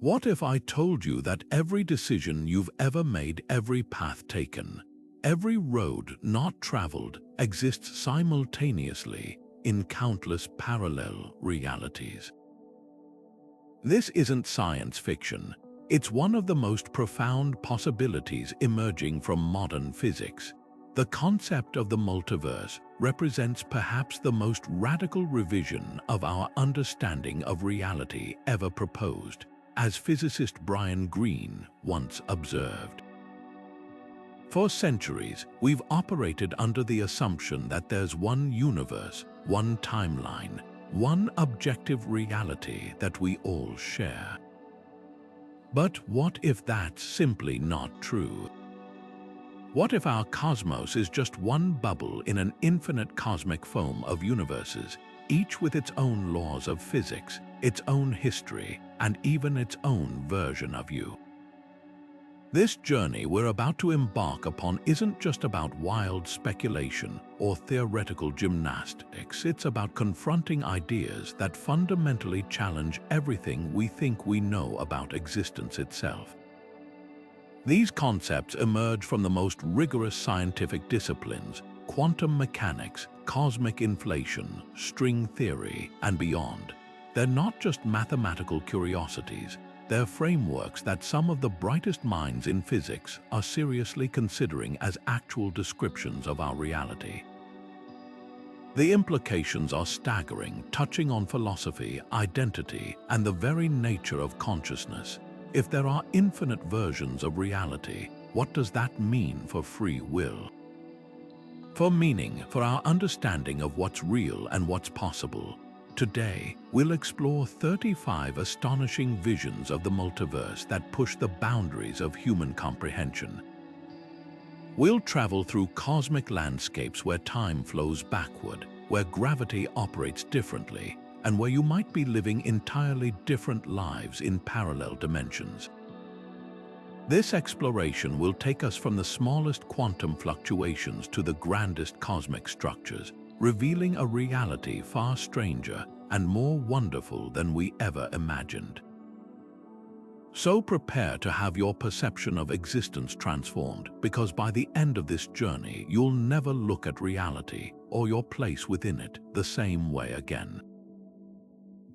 What if I told you that every decision you've ever made, every path taken, every road not traveled exists simultaneously in countless parallel realities? This isn't science fiction. It's one of the most profound possibilities emerging from modern physics. The concept of the multiverse represents perhaps the most radical revision of our understanding of reality ever proposed, as physicist Brian Greene once observed. For centuries, we've operated under the assumption that there's one universe, one timeline, one objective reality that we all share. But what if that's simply not true? What if our cosmos is just one bubble in an infinite cosmic foam of universes, each with its own laws of physics, its own history, and even its own version of you? This journey we're about to embark upon isn't just about wild speculation or theoretical gymnastics. It's about confronting ideas that fundamentally challenge everything we think we know about existence itself. These concepts emerge from the most rigorous scientific disciplines: quantum mechanics, cosmic inflation, string theory, and beyond. They're not just mathematical curiosities. They're frameworks that some of the brightest minds in physics are seriously considering as actual descriptions of our reality. The implications are staggering, touching on philosophy, identity, and the very nature of consciousness. If there are infinite versions of reality, what does that mean for free will? For meaning, for our understanding of what's real and what's possible. Today, we'll explore 35 astonishing visions of the multiverse that push the boundaries of human comprehension. We'll travel through cosmic landscapes where time flows backward, where gravity operates differently, and where you might be living entirely different lives in parallel dimensions. This exploration will take us from the smallest quantum fluctuations to the grandest cosmic structures, revealing a reality far stranger and more wonderful than we ever imagined. So prepare to have your perception of existence transformed, because by the end of this journey, you'll never look at reality or your place within it the same way again.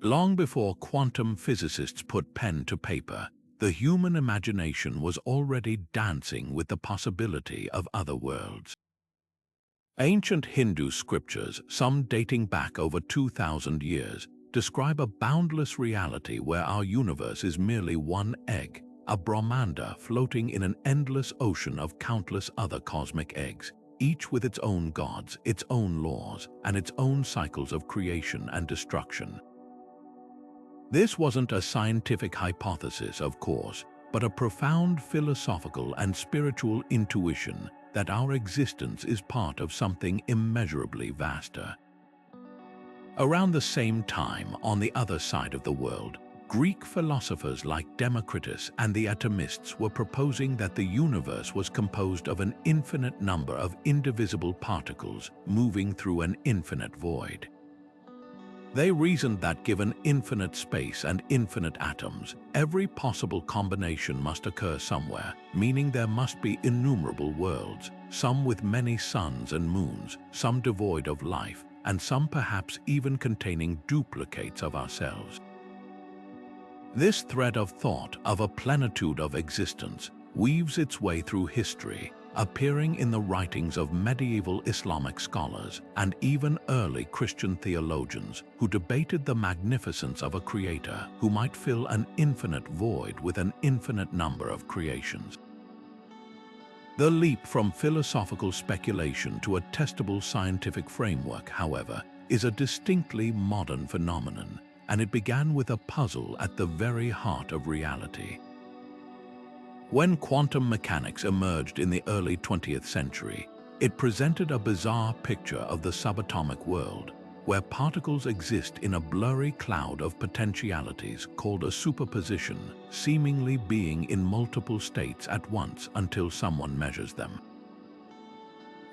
Long before quantum physicists put pen to paper, the human imagination was already dancing with the possibility of other worlds. Ancient Hindu scriptures, some dating back over 2,000 years, describe a boundless reality where our universe is merely one egg, a Brahmanda floating in an endless ocean of countless other cosmic eggs, each with its own gods, its own laws, and its own cycles of creation and destruction. This wasn't a scientific hypothesis, of course, but a profound philosophical and spiritual intuition that our existence is part of something immeasurably vaster. Around the same time, on the other side of the world, Greek philosophers like Democritus and the atomists were proposing that the universe was composed of an infinite number of indivisible particles moving through an infinite void. They reasoned that given infinite space and infinite atoms, every possible combination must occur somewhere, meaning there must be innumerable worlds, some with many suns and moons, some devoid of life, and some perhaps even containing duplicates of ourselves. This thread of thought, of a plenitude of existence, weaves its way through history, appearing in the writings of medieval Islamic scholars and even early Christian theologians who debated the magnificence of a creator who might fill an infinite void with an infinite number of creations. The leap from philosophical speculation to a testable scientific framework, however, is a distinctly modern phenomenon, and it began with a puzzle at the very heart of reality. When quantum mechanics emerged in the early 20th century, it presented a bizarre picture of the subatomic world, where particles exist in a blurry cloud of potentialities called a superposition, seemingly being in multiple states at once until someone measures them.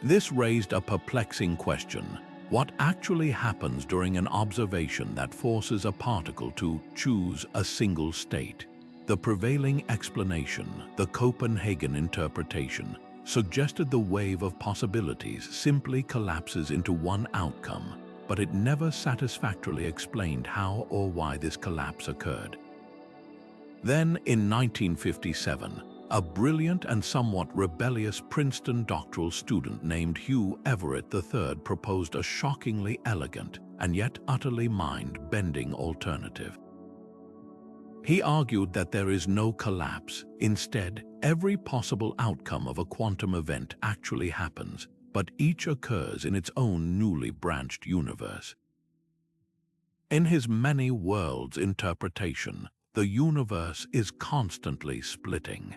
This raised a perplexing question: what actually happens during an observation that forces a particle to choose a single state? The prevailing explanation, the Copenhagen interpretation, suggested the wave of possibilities simply collapses into one outcome, but it never satisfactorily explained how or why this collapse occurred. Then, in 1957, a brilliant and somewhat rebellious Princeton doctoral student named Hugh Everett III proposed a shockingly elegant and yet utterly mind-bending alternative. He argued that there is no collapse. Instead, every possible outcome of a quantum event actually happens, but each occurs in its own newly branched universe. In his many worlds interpretation, the universe is constantly splitting.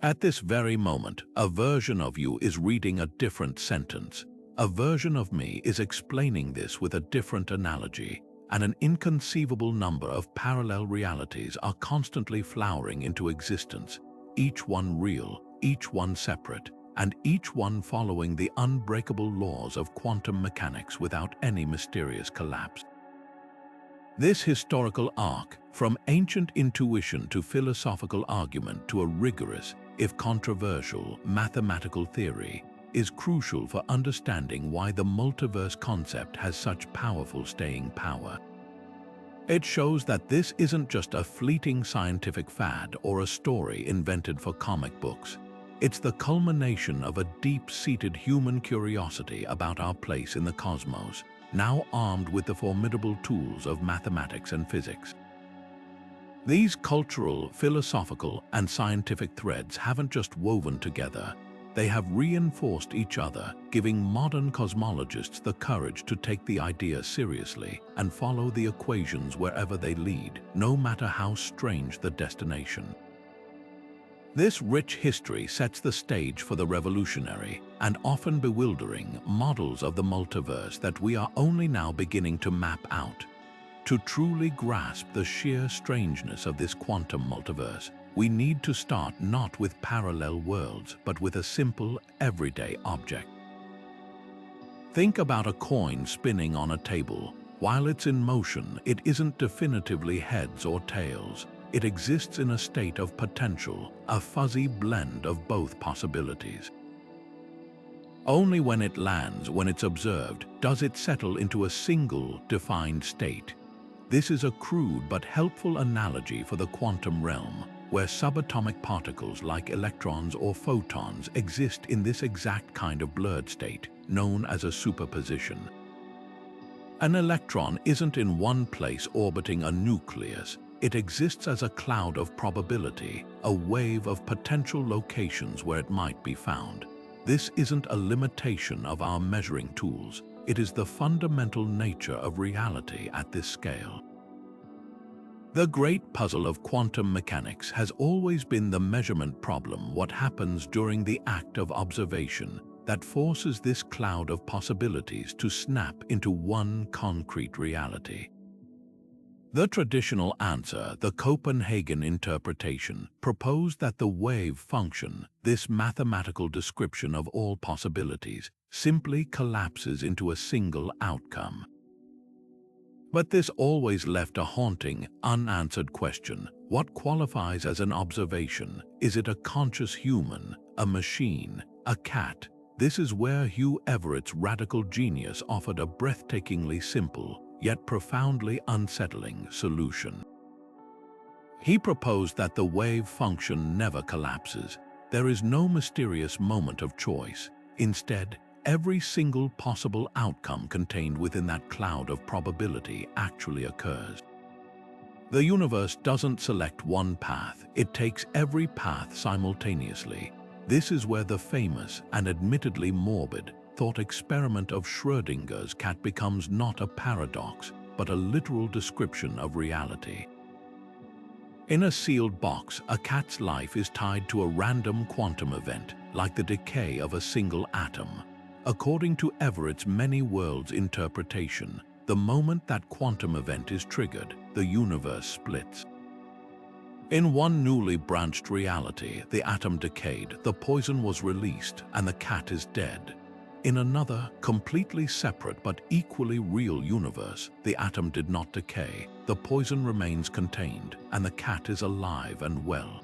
At this very moment, a version of you is reading a different sentence. A version of me is explaining this with a different analogy, and an inconceivable number of parallel realities are constantly flowering into existence, each one real, each one separate, and each one following the unbreakable laws of quantum mechanics without any mysterious collapse. This historical arc, from ancient intuition to philosophical argument to a rigorous, if controversial, mathematical theory, is crucial for understanding why the multiverse concept has such powerful staying power. It shows that this isn't just a fleeting scientific fad or a story invented for comic books. It's the culmination of a deep-seated human curiosity about our place in the cosmos, now armed with the formidable tools of mathematics and physics. These cultural, philosophical, and scientific threads haven't just woven together, they have reinforced each other, giving modern cosmologists the courage to take the idea seriously and follow the equations wherever they lead, no matter how strange the destination. This rich history sets the stage for the revolutionary and often bewildering models of the multiverse that we are only now beginning to map out. To truly grasp the sheer strangeness of this quantum multiverse, we need to start not with parallel worlds, but with a simple, everyday object. Think about a coin spinning on a table. While it's in motion, it isn't definitively heads or tails. It exists in a state of potential, a fuzzy blend of both possibilities. Only when it lands, when it's observed, does it settle into a single, defined state. This is a crude but helpful analogy for the quantum realm, where subatomic particles like electrons or photons exist in this exact kind of blurred state, known as a superposition. An electron isn't in one place orbiting a nucleus. It exists as a cloud of probability, a wave of potential locations where it might be found. This isn't a limitation of our measuring tools. It is the fundamental nature of reality at this scale. The great puzzle of quantum mechanics has always been the measurement problem: what happens during the act of observation that forces this cloud of possibilities to snap into one concrete reality. The traditional answer, the Copenhagen interpretation, proposed that the wave function, this mathematical description of all possibilities, simply collapses into a single outcome. But this always left a haunting, unanswered question. What qualifies as an observation? Is it a conscious human, a machine, a cat? This is where Hugh Everett's radical genius offered a breathtakingly simple, yet profoundly unsettling solution. He proposed that the wave function never collapses. There is no mysterious moment of choice. Instead, every single possible outcome contained within that cloud of probability actually occurs. The universe doesn't select one path, it takes every path simultaneously. This is where the famous and admittedly morbid thought experiment of Schrödinger's cat becomes not a paradox, but a literal description of reality. In a sealed box, a cat's life is tied to a random quantum event, like the decay of a single atom. According to Everett's many worlds interpretation, the moment that quantum event is triggered, the universe splits. In one newly branched reality, the atom decayed, the poison was released, and the cat is dead. In another, completely separate but equally real universe, the atom did not decay, the poison remains contained, and the cat is alive and well.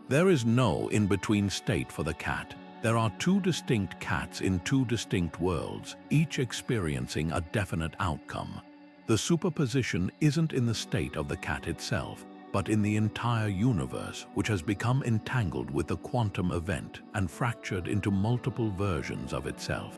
There is no in-between state for the cat. There are two distinct cats in two distinct worlds, each experiencing a definite outcome. The superposition isn't in the state of the cat itself, but in the entire universe, which has become entangled with the quantum event and fractured into multiple versions of itself.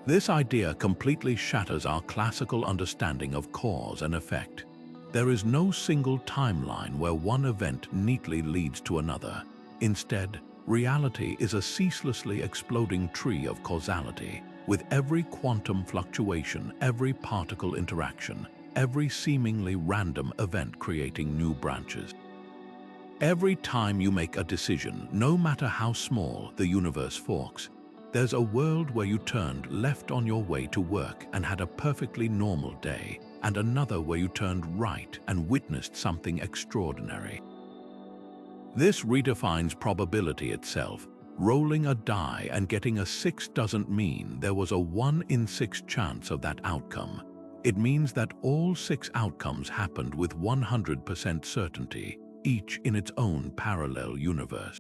This idea completely shatters our classical understanding of cause and effect. There is no single timeline where one event neatly leads to another. Instead, reality is a ceaselessly exploding tree of causality, with every quantum fluctuation, every particle interaction, every seemingly random event creating new branches. Every time you make a decision, no matter how small the universe forks, there's a world where you turned left on your way to work and had a perfectly normal day, and another where you turned right and witnessed something extraordinary. This redefines probability itself. Rolling a die and getting a 6 doesn't mean there was a 1 in 6 chance of that outcome. It means that all 6 outcomes happened with 100% certainty, each in its own parallel universe.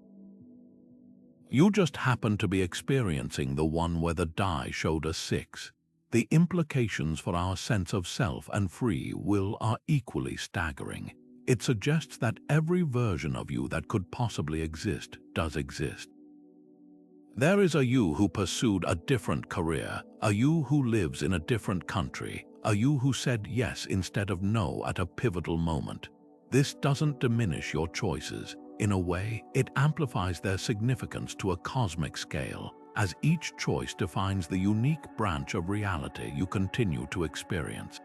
You just happen to be experiencing the one where the die showed a 6. The implications for our sense of self and free will are equally staggering. It suggests that every version of you that could possibly exist does exist. There is a you who pursued a different career, a you who lives in a different country, a you who said yes instead of no at a pivotal moment. This doesn't diminish your choices. In a way, it amplifies their significance to a cosmic scale, as each choice defines the unique branch of reality you continue to experience.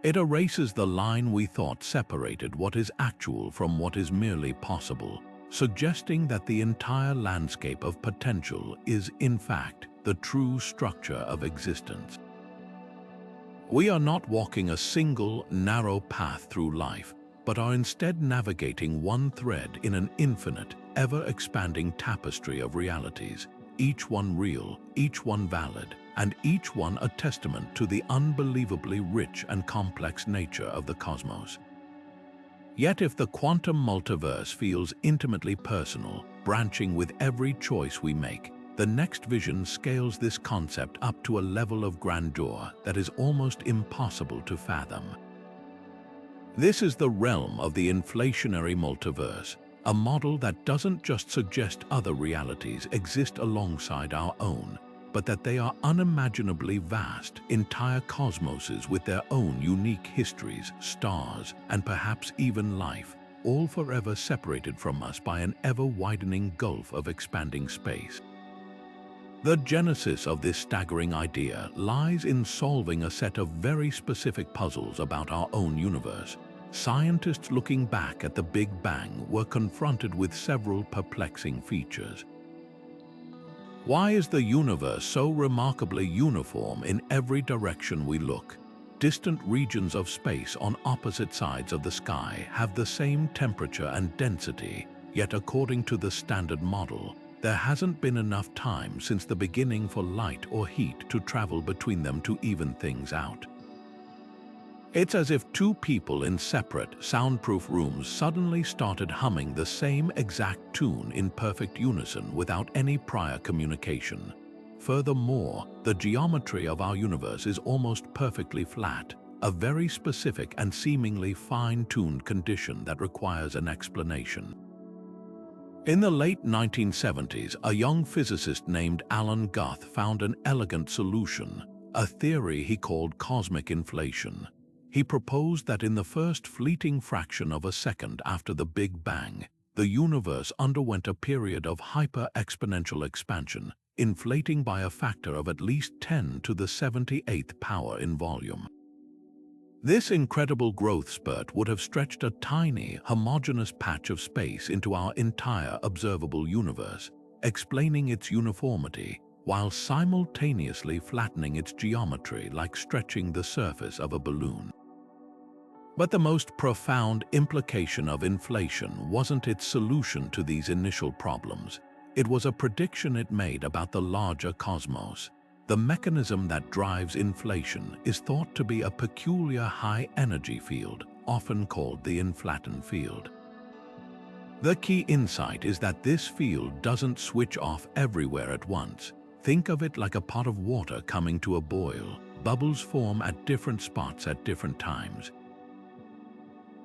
It erases the line we thought separated what is actual from what is merely possible, suggesting that the entire landscape of potential is, in fact, the true structure of existence. We are not walking a single, narrow path through life, but are instead navigating one thread in an infinite, ever-expanding tapestry of realities, each one real, each one valid, and each one a testament to the unbelievably rich and complex nature of the cosmos. Yet if the quantum multiverse feels intimately personal, branching with every choice we make, the next vision scales this concept up to a level of grandeur that is almost impossible to fathom. This is the realm of the inflationary multiverse, a model that doesn't just suggest other realities exist alongside our own, but that they are unimaginably vast, entire cosmoses with their own unique histories, stars, and perhaps even life, all forever separated from us by an ever-widening gulf of expanding space. The genesis of this staggering idea lies in solving a set of very specific puzzles about our own universe. Scientists looking back at the Big Bang were confronted with several perplexing features. Why is the universe so remarkably uniform in every direction we look? Distant regions of space on opposite sides of the sky have the same temperature and density, yet according to the standard model, there hasn't been enough time since the beginning for light or heat to travel between them to even things out. It's as if two people in separate, soundproof rooms suddenly started humming the same exact tune in perfect unison without any prior communication. Furthermore, the geometry of our universe is almost perfectly flat, a very specific and seemingly fine-tuned condition that requires an explanation. In the late 1970s, a young physicist named Alan Guth found an elegant solution, a theory he called cosmic inflation. He proposed that in the first fleeting fraction of a second after the Big Bang, the universe underwent a period of hyper-exponential expansion, inflating by a factor of at least 10 to the 78th power in volume. This incredible growth spurt would have stretched a tiny, homogeneous patch of space into our entire observable universe, explaining its uniformity, while simultaneously flattening its geometry like stretching the surface of a balloon. But the most profound implication of inflation wasn't its solution to these initial problems. It was a prediction it made about the larger cosmos. The mechanism that drives inflation is thought to be a peculiar high-energy field, often called the inflaton field. The key insight is that this field doesn't switch off everywhere at once. Think of it like a pot of water coming to a boil. Bubbles form at different spots at different times.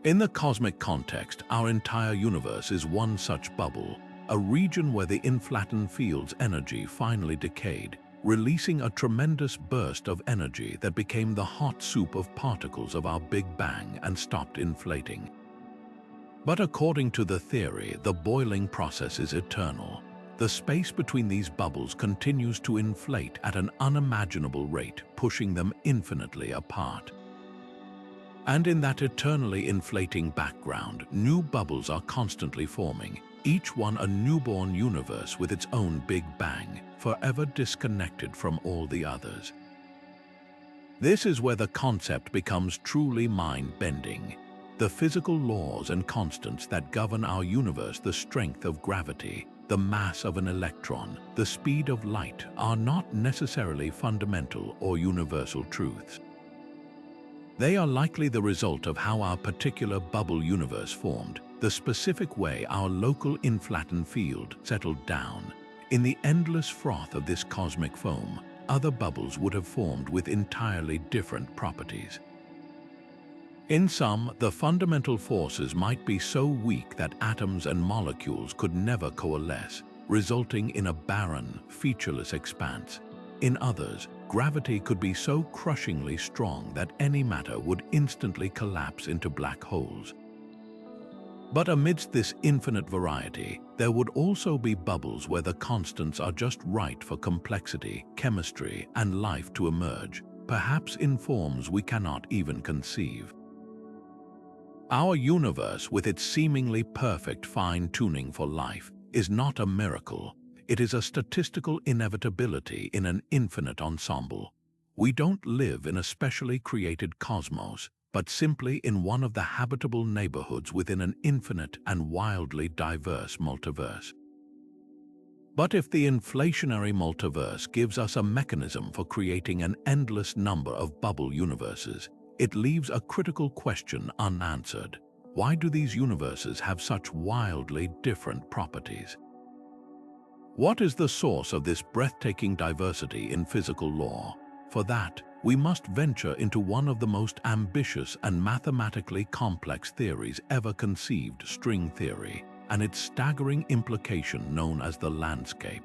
In the cosmic context, our entire universe is one such bubble, a region where the inflaton field's energy finally decayed, releasing a tremendous burst of energy that became the hot soup of particles of our Big Bang and stopped inflating. But according to the theory, the boiling process is eternal. The space between these bubbles continues to inflate at an unimaginable rate, pushing them infinitely apart. And in that eternally inflating background, new bubbles are constantly forming, each one a newborn universe with its own Big Bang, forever disconnected from all the others. This is where the concept becomes truly mind-bending. The physical laws and constants that govern our universe, the strength of gravity, the mass of an electron, the speed of light, are not necessarily fundamental or universal truths. They are likely the result of how our particular bubble universe formed, the specific way our local inflaton field settled down. In the endless froth of this cosmic foam, other bubbles would have formed with entirely different properties. In sum, the fundamental forces might be so weak that atoms and molecules could never coalesce, resulting in a barren, featureless expanse. In others, gravity could be so crushingly strong that any matter would instantly collapse into black holes. But amidst this infinite variety, there would also be bubbles where the constants are just right for complexity, chemistry, and life to emerge, perhaps in forms we cannot even conceive. Our universe, with its seemingly perfect fine-tuning for life, is not a miracle. It is a statistical inevitability in an infinite ensemble. We don't live in a specially created cosmos, but simply in one of the habitable neighborhoods within an infinite and wildly diverse multiverse. But if the inflationary multiverse gives us a mechanism for creating an endless number of bubble universes, it leaves a critical question unanswered. Why do these universes have such wildly different properties? What is the source of this breathtaking diversity in physical law? For that, we must venture into one of the most ambitious and mathematically complex theories ever conceived, string theory, and its staggering implication known as the landscape.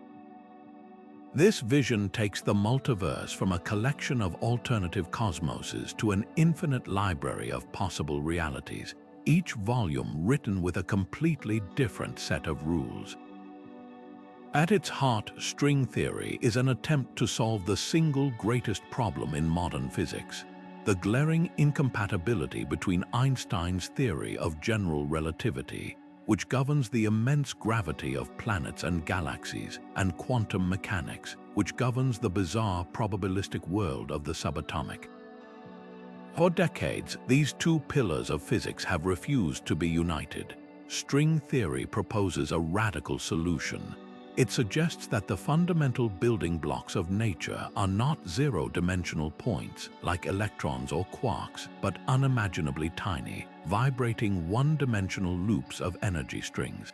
This vision takes the multiverse from a collection of alternative cosmoses to an infinite library of possible realities, each volume written with a completely different set of rules. At its heart, string theory is an attempt to solve the single greatest problem in modern physics, the glaring incompatibility between Einstein's theory of general relativity, which governs the immense gravity of planets and galaxies, and quantum mechanics, which governs the bizarre probabilistic world of the subatomic. For decades, these two pillars of physics have refused to be united. String theory proposes a radical solution. It suggests that the fundamental building blocks of nature are not zero-dimensional points like electrons or quarks, but unimaginably tiny, vibrating one-dimensional loops of energy strings.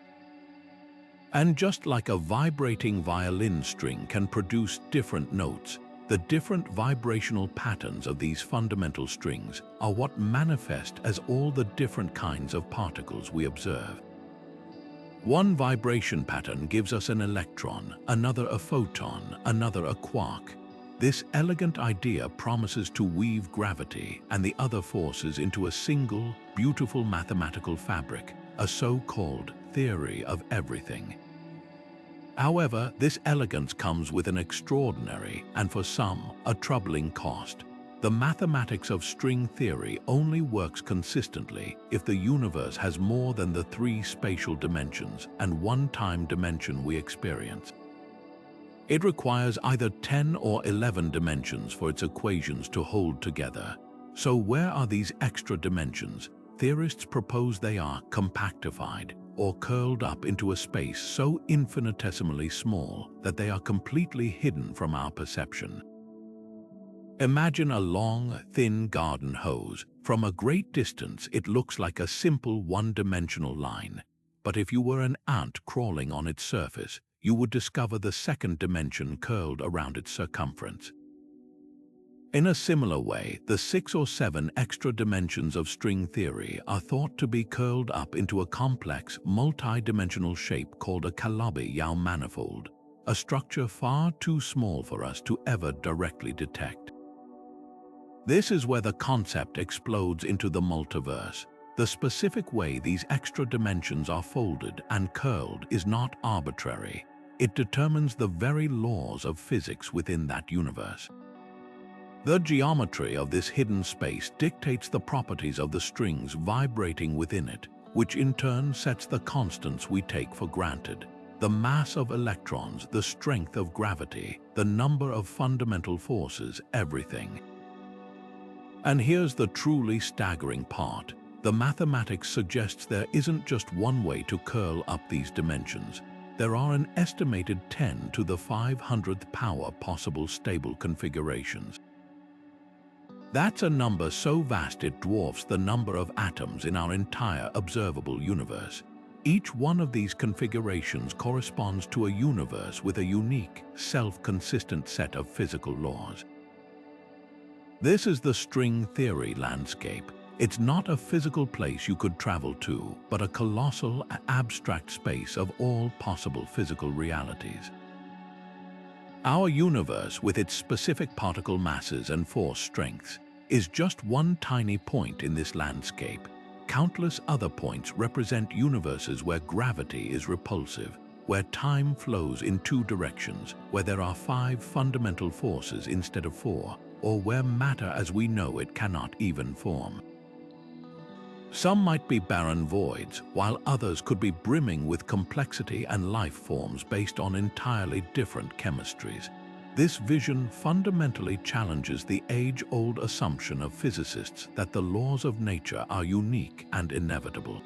And just like a vibrating violin string can produce different notes, the different vibrational patterns of these fundamental strings are what manifest as all the different kinds of particles we observe. One vibration pattern gives us an electron, another a photon, another a quark. This elegant idea promises to weave gravity and the other forces into a single, beautiful mathematical fabric, a so-called theory of everything. However, this elegance comes with an extraordinary, and for some, a troubling cost. The mathematics of string theory only works consistently if the universe has more than the 3 spatial dimensions and 1 time dimension we experience. It requires either 10 or 11 dimensions for its equations to hold together. So where are these extra dimensions? Theorists propose they are compactified, or curled up into a space so infinitesimally small that they are completely hidden from our perception. Imagine a long, thin garden hose. From a great distance, it looks like a simple one-dimensional line. But if you were an ant crawling on its surface, you would discover the second dimension curled around its circumference. In a similar way, the 6 or 7 extra dimensions of string theory are thought to be curled up into a complex, multi-dimensional shape called a Calabi-Yau manifold, a structure far too small for us to ever directly detect. This is where the concept explodes into the multiverse. The specific way these extra dimensions are folded and curled is not arbitrary. It determines the very laws of physics within that universe. The geometry of this hidden space dictates the properties of the strings vibrating within it, which in turn sets the constants we take for granted. The mass of electrons, the strength of gravity, the number of fundamental forces, everything. And here's the truly staggering part. The mathematics suggests there isn't just one way to curl up these dimensions. There are an estimated 10 to the 500th power possible stable configurations. That's a number so vast it dwarfs the number of atoms in our entire observable universe. Each one of these configurations corresponds to a universe with a unique, self-consistent set of physical laws. This is the string theory landscape. It's not a physical place you could travel to, but a colossal, abstract space of all possible physical realities. Our universe, with its specific particle masses and force strengths, is just one tiny point in this landscape. Countless other points represent universes where gravity is repulsive, where time flows in 2 directions, where there are 5 fundamental forces instead of 4, or where matter as we know it cannot even form. Some might be barren voids, while others could be brimming with complexity and life forms based on entirely different chemistries. This vision fundamentally challenges the age-old assumption of physicists that the laws of nature are unique and inevitable.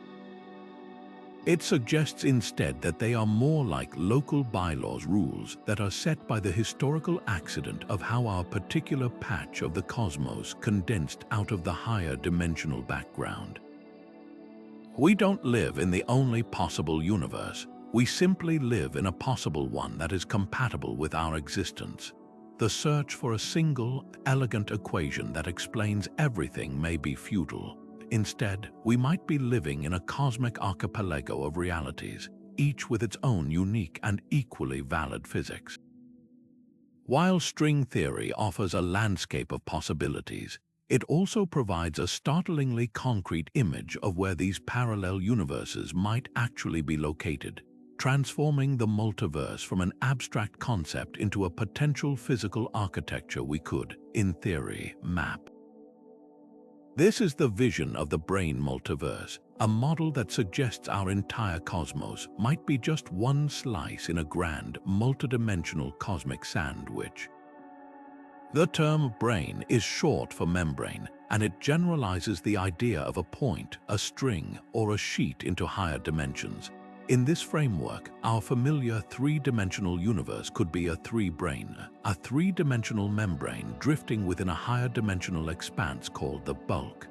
It suggests instead that they are more like local bylaws rules that are set by the historical accident of how our particular patch of the cosmos condensed out of the higher dimensional background. We don't live in the only possible universe. We simply live in a possible one that is compatible with our existence. The search for a single, elegant equation that explains everything may be futile. Instead, we might be living in a cosmic archipelago of realities, each with its own unique and equally valid physics. While string theory offers a landscape of possibilities, it also provides a startlingly concrete image of where these parallel universes might actually be located, transforming the multiverse from an abstract concept into a potential physical architecture we could, in theory, map. This is the vision of the brane multiverse, a model that suggests our entire cosmos might be just one slice in a grand, multidimensional cosmic sandwich. The term brane is short for membrane, and it generalizes the idea of a point, a string, or a sheet into higher dimensions. In this framework, our familiar 3-dimensional universe could be a 3-brane, a 3-dimensional membrane drifting within a higher dimensional expanse called the bulk.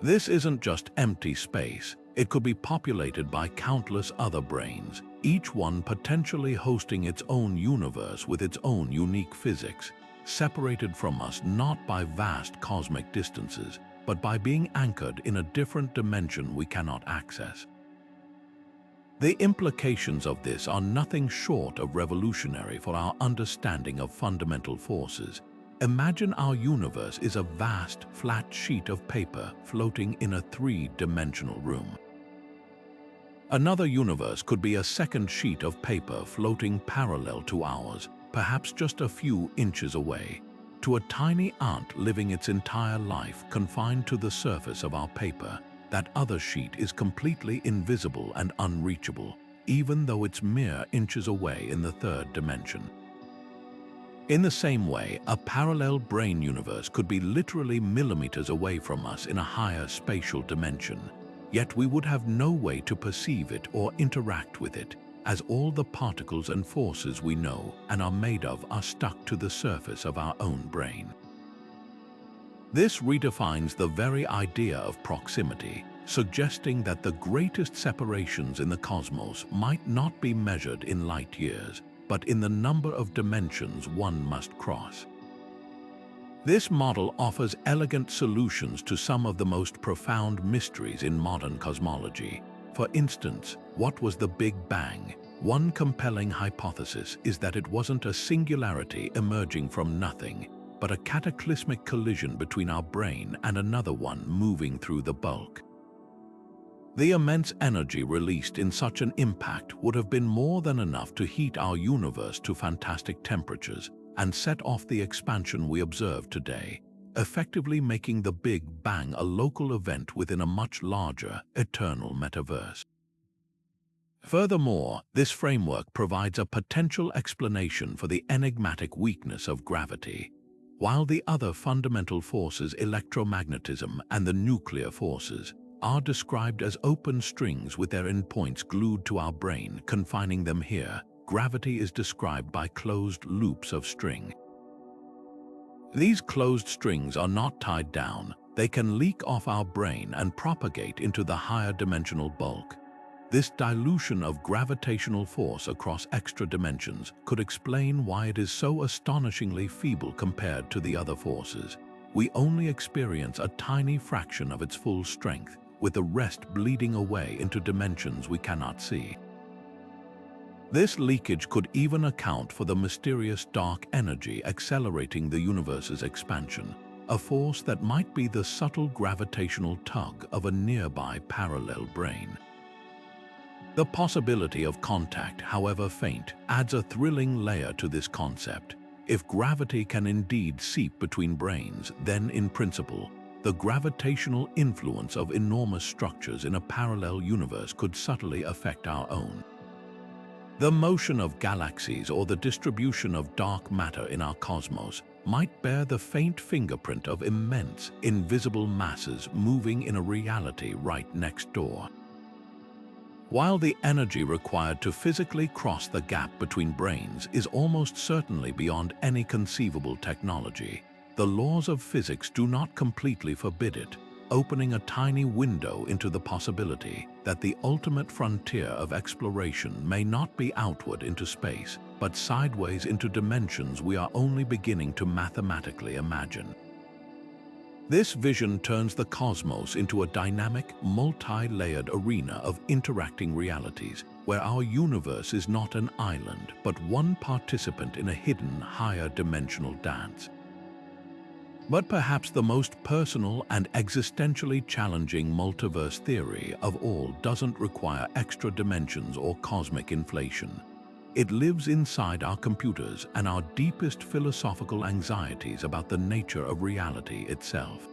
This isn't just empty space. It could be populated by countless other branes, each one potentially hosting its own universe with its own unique physics, separated from us not by vast cosmic distances, but by being anchored in a different dimension we cannot access. The implications of this are nothing short of revolutionary for our understanding of fundamental forces. Imagine our universe is a vast, flat sheet of paper floating in a 3-dimensional room. Another universe could be a second sheet of paper floating parallel to ours, perhaps just a few inches away. To a tiny ant living its entire life confined to the surface of our paper, that other sheet is completely invisible and unreachable, even though it's mere inches away in the 3rd dimension. In the same way, a parallel brane universe could be literally millimeters away from us in a higher spatial dimension. yet we would have no way to perceive it or interact with it, as all the particles and forces we know and are made of are stuck to the surface of our own brain. This redefines the very idea of proximity, suggesting that the greatest separations in the cosmos might not be measured in light years, but in the number of dimensions one must cross. This model offers elegant solutions to some of the most profound mysteries in modern cosmology. For instance, what was the Big Bang? One compelling hypothesis is that it wasn't a singularity emerging from nothing, but a cataclysmic collision between our brain and another one moving through the bulk. The immense energy released in such an impact would have been more than enough to heat our universe to fantastic temperatures and set off the expansion we observe today, effectively making the Big Bang a local event within a much larger, eternal metaverse. Furthermore, this framework provides a potential explanation for the enigmatic weakness of gravity. While the other fundamental forces, electromagnetism and the nuclear forces, are described as open strings with their endpoints glued to our brain, confining them here, gravity is described by closed loops of string. These closed strings are not tied down. They can leak off our brain and propagate into the higher dimensional bulk. This dilution of gravitational force across extra dimensions could explain why it is so astonishingly feeble compared to the other forces. We only experience a tiny fraction of its full strength, with the rest bleeding away into dimensions we cannot see. This leakage could even account for the mysterious dark energy accelerating the universe's expansion, a force that might be the subtle gravitational tug of a nearby parallel brane. The possibility of contact, however faint, adds a thrilling layer to this concept. If gravity can indeed seep between brains, then in principle, the gravitational influence of enormous structures in a parallel universe could subtly affect our own. The motion of galaxies or the distribution of dark matter in our cosmos might bear the faint fingerprint of immense, invisible masses moving in a reality right next door. While the energy required to physically cross the gap between brains is almost certainly beyond any conceivable technology, the laws of physics do not completely forbid it, opening a tiny window into the possibility that the ultimate frontier of exploration may not be outward into space, but sideways into dimensions we are only beginning to mathematically imagine. This vision turns the cosmos into a dynamic, multi-layered arena of interacting realities, where our universe is not an island, but one participant in a hidden, higher dimensional dance. But perhaps the most personal and existentially challenging multiverse theory of all doesn't require extra dimensions or cosmic inflation. It lives inside our computers and our deepest philosophical anxieties about the nature of reality itself.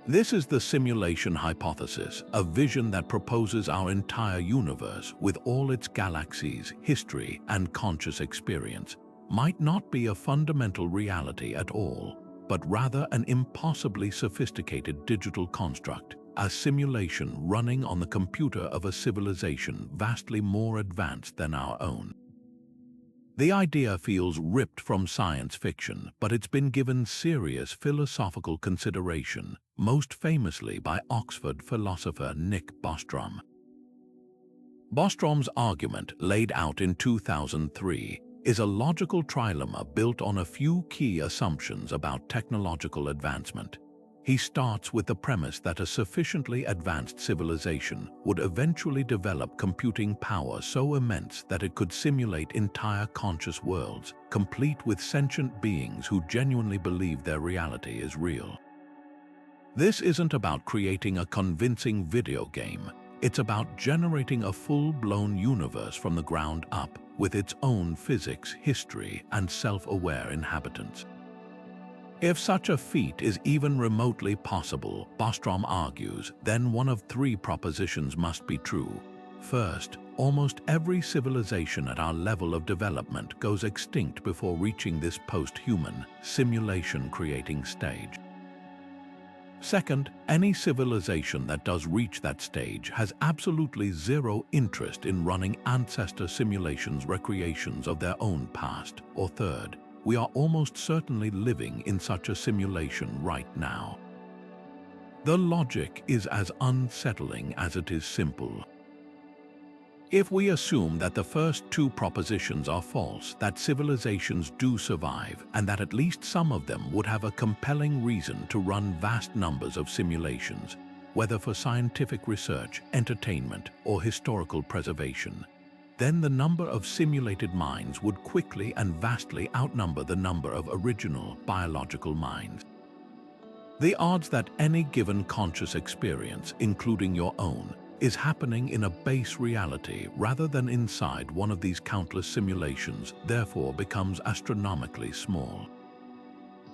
This is the simulation hypothesis, a vision that proposes our entire universe, with all its galaxies, history, and conscious experience, might not be a fundamental reality at all, but rather an impossibly sophisticated digital construct, a simulation running on the computer of a civilization vastly more advanced than our own. The idea feels ripped from science fiction, but it's been given serious philosophical consideration, most famously by Oxford philosopher Nick Bostrom. Bostrom's argument, laid out in 2003, is a logical trilemma built on a few key assumptions about technological advancement. He starts with the premise that a sufficiently advanced civilization would eventually develop computing power so immense that it could simulate entire conscious worlds, complete with sentient beings who genuinely believe their reality is real. This isn't about creating a convincing video game. It's about generating a full-blown universe from the ground up, with its own physics, history, and self-aware inhabitants. If such a feat is even remotely possible, Bostrom argues, then one of three propositions must be true. First, almost every civilization at our level of development goes extinct before reaching this post-human, simulation-creating stage. Second, any civilization that does reach that stage has absolutely zero interest in running ancestor simulations recreations of their own past. Or third, we are almost certainly living in such a simulation right now. The logic is as unsettling as it is simple. If we assume that the first two propositions are false, that civilizations do survive, and that at least some of them would have a compelling reason to run vast numbers of simulations, whether for scientific research, entertainment, or historical preservation, then the number of simulated minds would quickly and vastly outnumber the number of original biological minds. The odds that any given conscious experience, including your own, is happening in a base reality rather than inside one of these countless simulations therefore becomes astronomically small.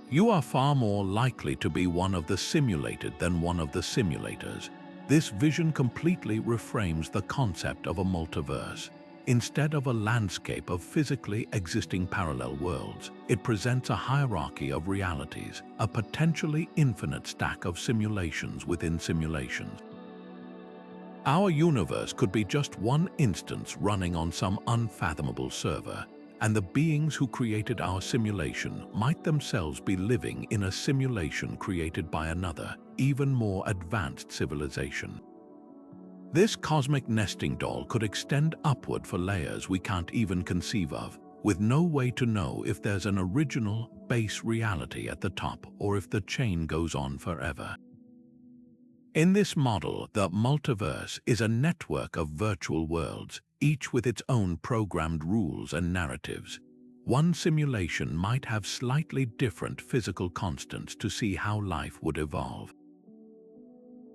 You are far more likely to be one of the simulated than one of the simulators. This vision completely reframes the concept of a multiverse. Instead of a landscape of physically existing parallel worlds, it presents a hierarchy of realities, a potentially infinite stack of simulations within simulations. Our universe could be just one instance running on some unfathomable server, and the beings who created our simulation might themselves be living in a simulation created by another, even more advanced civilization. This cosmic nesting doll could extend upward for layers we can't even conceive of, with no way to know if there's an original, base reality at the top or if the chain goes on forever. In this model, the multiverse is a network of virtual worlds, each with its own programmed rules and narratives. One simulation might have slightly different physical constants to see how life would evolve.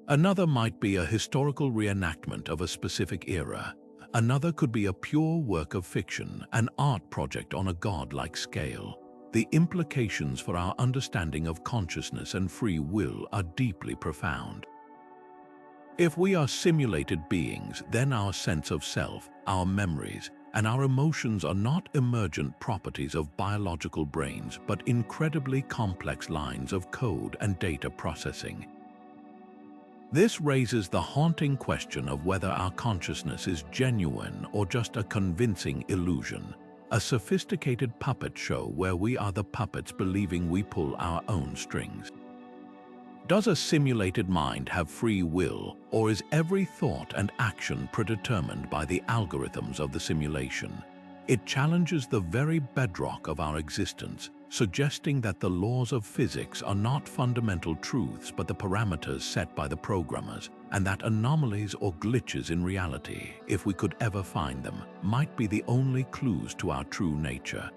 Another might be a historical reenactment of a specific era. Another could be a pure work of fiction, an art project on a godlike scale. The implications for our understanding of consciousness and free will are deeply profound. If we are simulated beings, then our sense of self, our memories, and our emotions are not emergent properties of biological brains, but incredibly complex lines of code and data processing. This raises the haunting question of whether our consciousness is genuine or just a convincing illusion, a sophisticated puppet show where we are the puppets believing we pull our own strings. Does a simulated mind have free will, or is every thought and action predetermined by the algorithms of the simulation? It challenges the very bedrock of our existence, suggesting that the laws of physics are not fundamental truths but the parameters set by the programmers, and that anomalies or glitches in reality, if we could ever find them, might be the only clues to our true nature.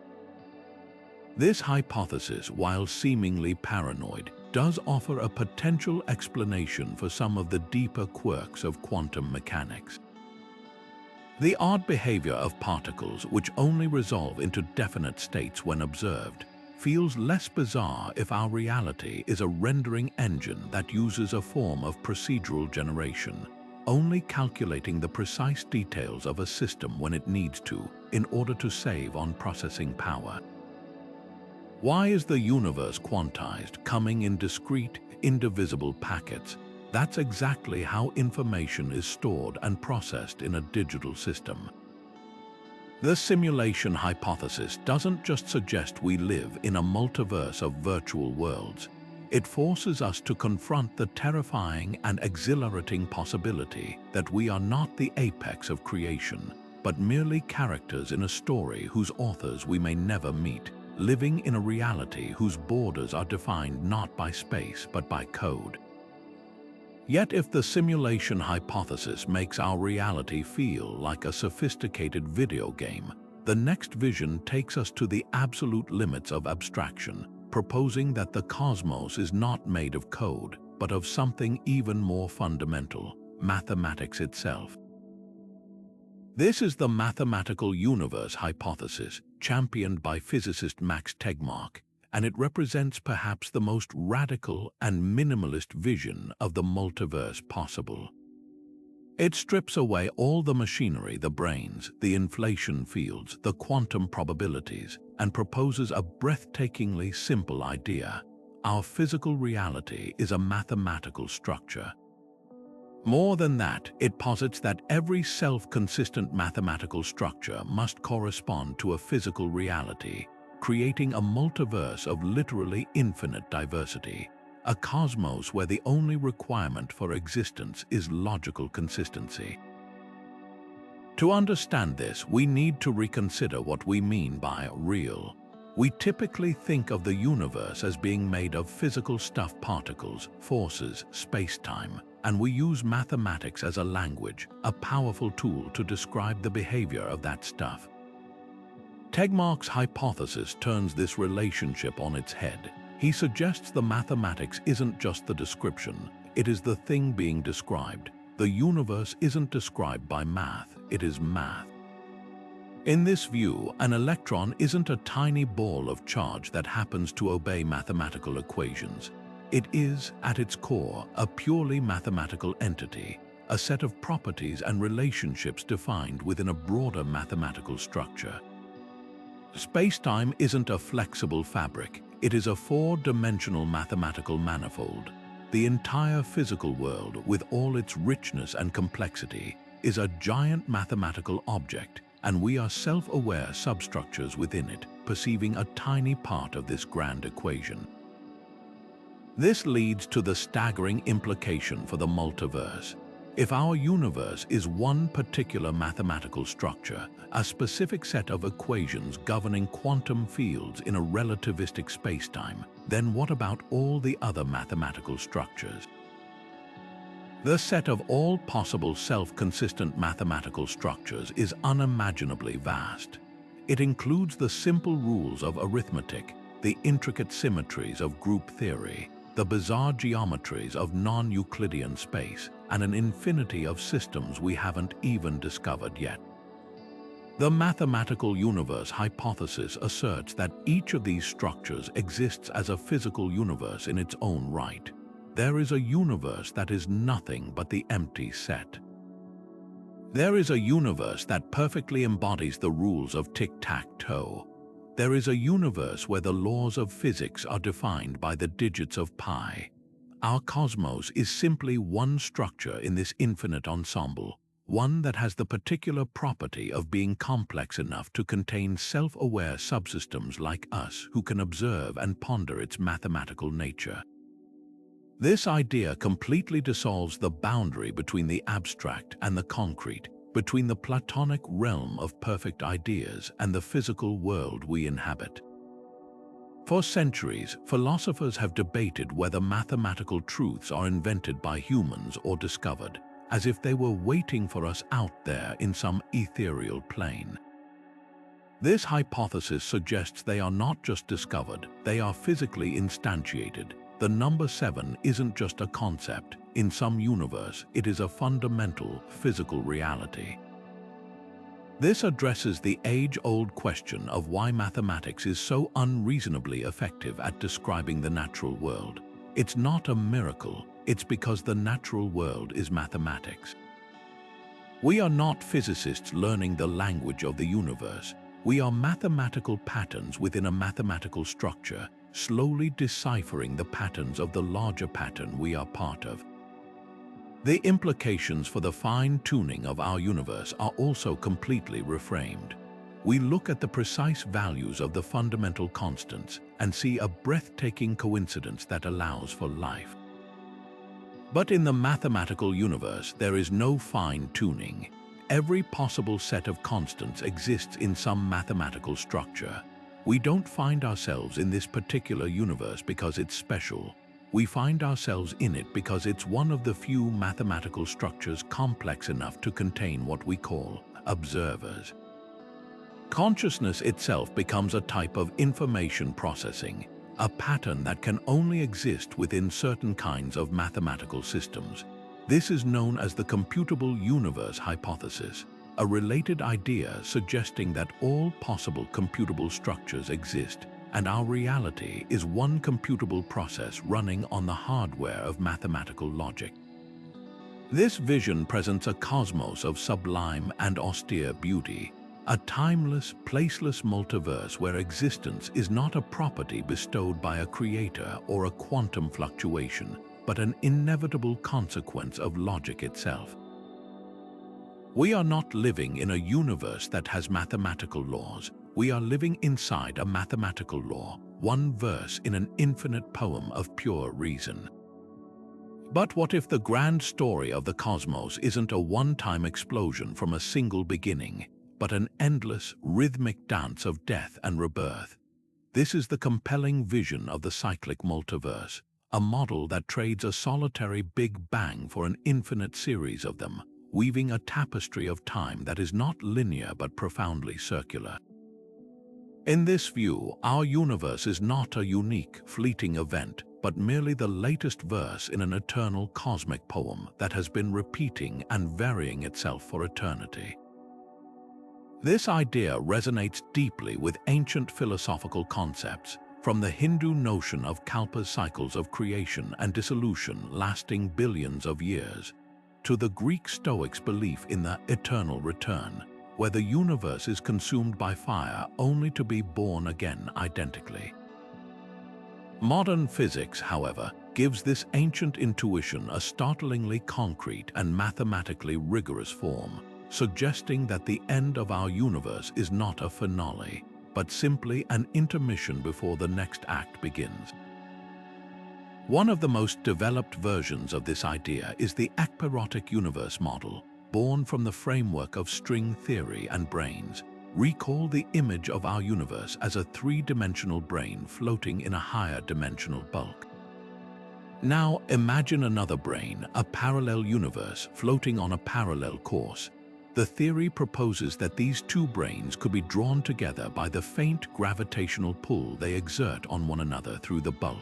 This hypothesis, while seemingly paranoid, does offer a potential explanation for some of the deeper quirks of quantum mechanics. The odd behavior of particles, which only resolve into definite states when observed, feels less bizarre if our reality is a rendering engine that uses a form of procedural generation, only calculating the precise details of a system when it needs to, in order to save on processing power. Why is the universe quantized, coming in discrete, indivisible packets? That's exactly how information is stored and processed in a digital system. The simulation hypothesis doesn't just suggest we live in a multiverse of virtual worlds. It forces us to confront the terrifying and exhilarating possibility that we are not the apex of creation, but merely characters in a story whose authors we may never meet, living in a reality whose borders are defined not by space but by code. Yet if the simulation hypothesis makes our reality feel like a sophisticated video game, the next vision takes us to the absolute limits of abstraction, proposing that the cosmos is not made of code, but of something even more fundamental, mathematics itself. This is the mathematical universe hypothesis, championed by physicist Max Tegmark, and it represents perhaps the most radical and minimalist vision of the multiverse possible. It strips away all the machinery, the branes, the inflation fields, the quantum probabilities, and proposes a breathtakingly simple idea: our physical reality is a mathematical structure. More than that, it posits that every self-consistent mathematical structure must correspond to a physical reality, creating a multiverse of literally infinite diversity, a cosmos where the only requirement for existence is logical consistency. To understand this, we need to reconsider what we mean by real. We typically think of the universe as being made of physical stuff, particles, forces, space-time, and we use mathematics as a language, a powerful tool to describe the behavior of that stuff. Tegmark's hypothesis turns this relationship on its head. He suggests the mathematics isn't just the description, it is the thing being described. The universe isn't described by math, it is math. In this view, an electron isn't a tiny ball of charge that happens to obey mathematical equations. It is, at its core, a purely mathematical entity, a set of properties and relationships defined within a broader mathematical structure. Space-time isn't a flexible fabric, it is a four-dimensional mathematical manifold. The entire physical world, with all its richness and complexity, is a giant mathematical object, and we are self-aware substructures within it, perceiving a tiny part of this grand equation. This leads to the staggering implication for the multiverse. If our universe is one particular mathematical structure, a specific set of equations governing quantum fields in a relativistic spacetime, then what about all the other mathematical structures? The set of all possible self-consistent mathematical structures is unimaginably vast. It includes the simple rules of arithmetic, the intricate symmetries of group theory, the bizarre geometries of non-Euclidean space, and an infinity of systems we haven't even discovered yet. The mathematical universe hypothesis asserts that each of these structures exists as a physical universe in its own right. There is a universe that is nothing but the empty set. There is a universe that perfectly embodies the rules of tic-tac-toe. There is a universe where the laws of physics are defined by the digits of pi. Our cosmos is simply one structure in this infinite ensemble, one that has the particular property of being complex enough to contain self-aware subsystems like us who can observe and ponder its mathematical nature. This idea completely dissolves the boundary between the abstract and the concrete, between the Platonic realm of perfect ideas and the physical world we inhabit. For centuries, philosophers have debated whether mathematical truths are invented by humans or discovered, as if they were waiting for us out there in some ethereal plane. This hypothesis suggests they are not just discovered, they are physically instantiated. The number 7 isn't just a concept. In some universe, it is a fundamental physical reality. This addresses the age-old question of why mathematics is so unreasonably effective at describing the natural world. It's not a miracle, it's because the natural world is mathematics. We are not physicists learning the language of the universe. We are mathematical patterns within a mathematical structure, slowly deciphering the patterns of the larger pattern we are part of. The implications for the fine-tuning of our universe are also completely reframed. We look at the precise values of the fundamental constants and see a breathtaking coincidence that allows for life. But in the mathematical universe, there is no fine-tuning. Every possible set of constants exists in some mathematical structure. We don't find ourselves in this particular universe because it's special. We find ourselves in it because it's one of the few mathematical structures complex enough to contain what we call observers. Consciousness itself becomes a type of information processing, a pattern that can only exist within certain kinds of mathematical systems. This is known as the computable universe hypothesis, a related idea suggesting that all possible computable structures exist, and our reality is one computable process running on the hardware of mathematical logic. This vision presents a cosmos of sublime and austere beauty, a timeless, placeless multiverse where existence is not a property bestowed by a creator or a quantum fluctuation, but an inevitable consequence of logic itself. We are not living in a universe that has mathematical laws. We are living inside a mathematical law, one verse in an infinite poem of pure reason. But what if the grand story of the cosmos isn't a one-time explosion from a single beginning, but an endless, rhythmic dance of death and rebirth? This is the compelling vision of the cyclic multiverse, a model that trades a solitary Big Bang for an infinite series of them, weaving a tapestry of time that is not linear but profoundly circular. In this view, our universe is not a unique, fleeting event, but merely the latest verse in an eternal cosmic poem that has been repeating and varying itself for eternity. This idea resonates deeply with ancient philosophical concepts, from the Hindu notion of kalpas, cycles of creation and dissolution lasting billions of years, to the Greek Stoics' belief in the eternal return, where the universe is consumed by fire only to be born again identically. Modern physics, however, gives this ancient intuition a startlingly concrete and mathematically rigorous form, suggesting that the end of our universe is not a finale, but simply an intermission before the next act begins. One of the most developed versions of this idea is the ekpyrotic universe model, born from the framework of string theory and branes. Recall the image of our universe as a three-dimensional brane floating in a higher dimensional bulk. Now imagine another brane, a parallel universe, floating on a parallel course. The theory proposes that these two branes could be drawn together by the faint gravitational pull they exert on one another through the bulk.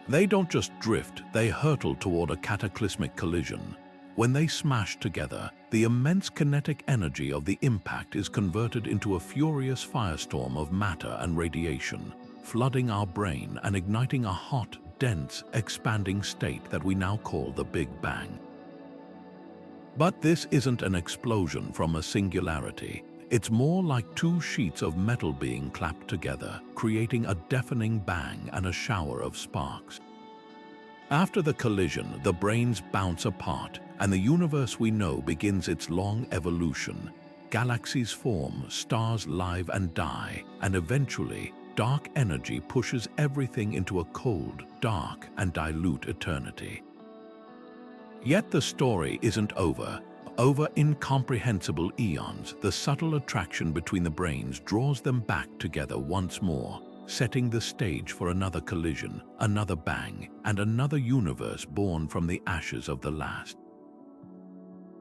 They don't just drift, they hurtle toward a cataclysmic collision. When they smash together, the immense kinetic energy of the impact is converted into a furious firestorm of matter and radiation, flooding our brane and igniting a hot, dense, expanding state that we now call the Big Bang. But this isn't an explosion from a singularity. It's more like two sheets of metal being clapped together, creating a deafening bang and a shower of sparks. After the collision, the branes bounce apart, and the universe we know begins its long evolution. Galaxies form, stars live and die, and eventually, dark energy pushes everything into a cold, dark, and dilute eternity. Yet the story isn't over. Over incomprehensible eons, the subtle attraction between the branes draws them back together once more, setting the stage for another collision, another bang, and another universe born from the ashes of the last.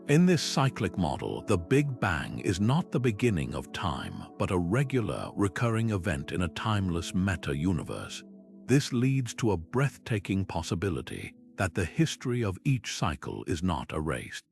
In this cyclic model, the Big Bang is not the beginning of time, but a regular, recurring event in a timeless meta-universe. This leads to a breathtaking possibility that the history of each cycle is not erased.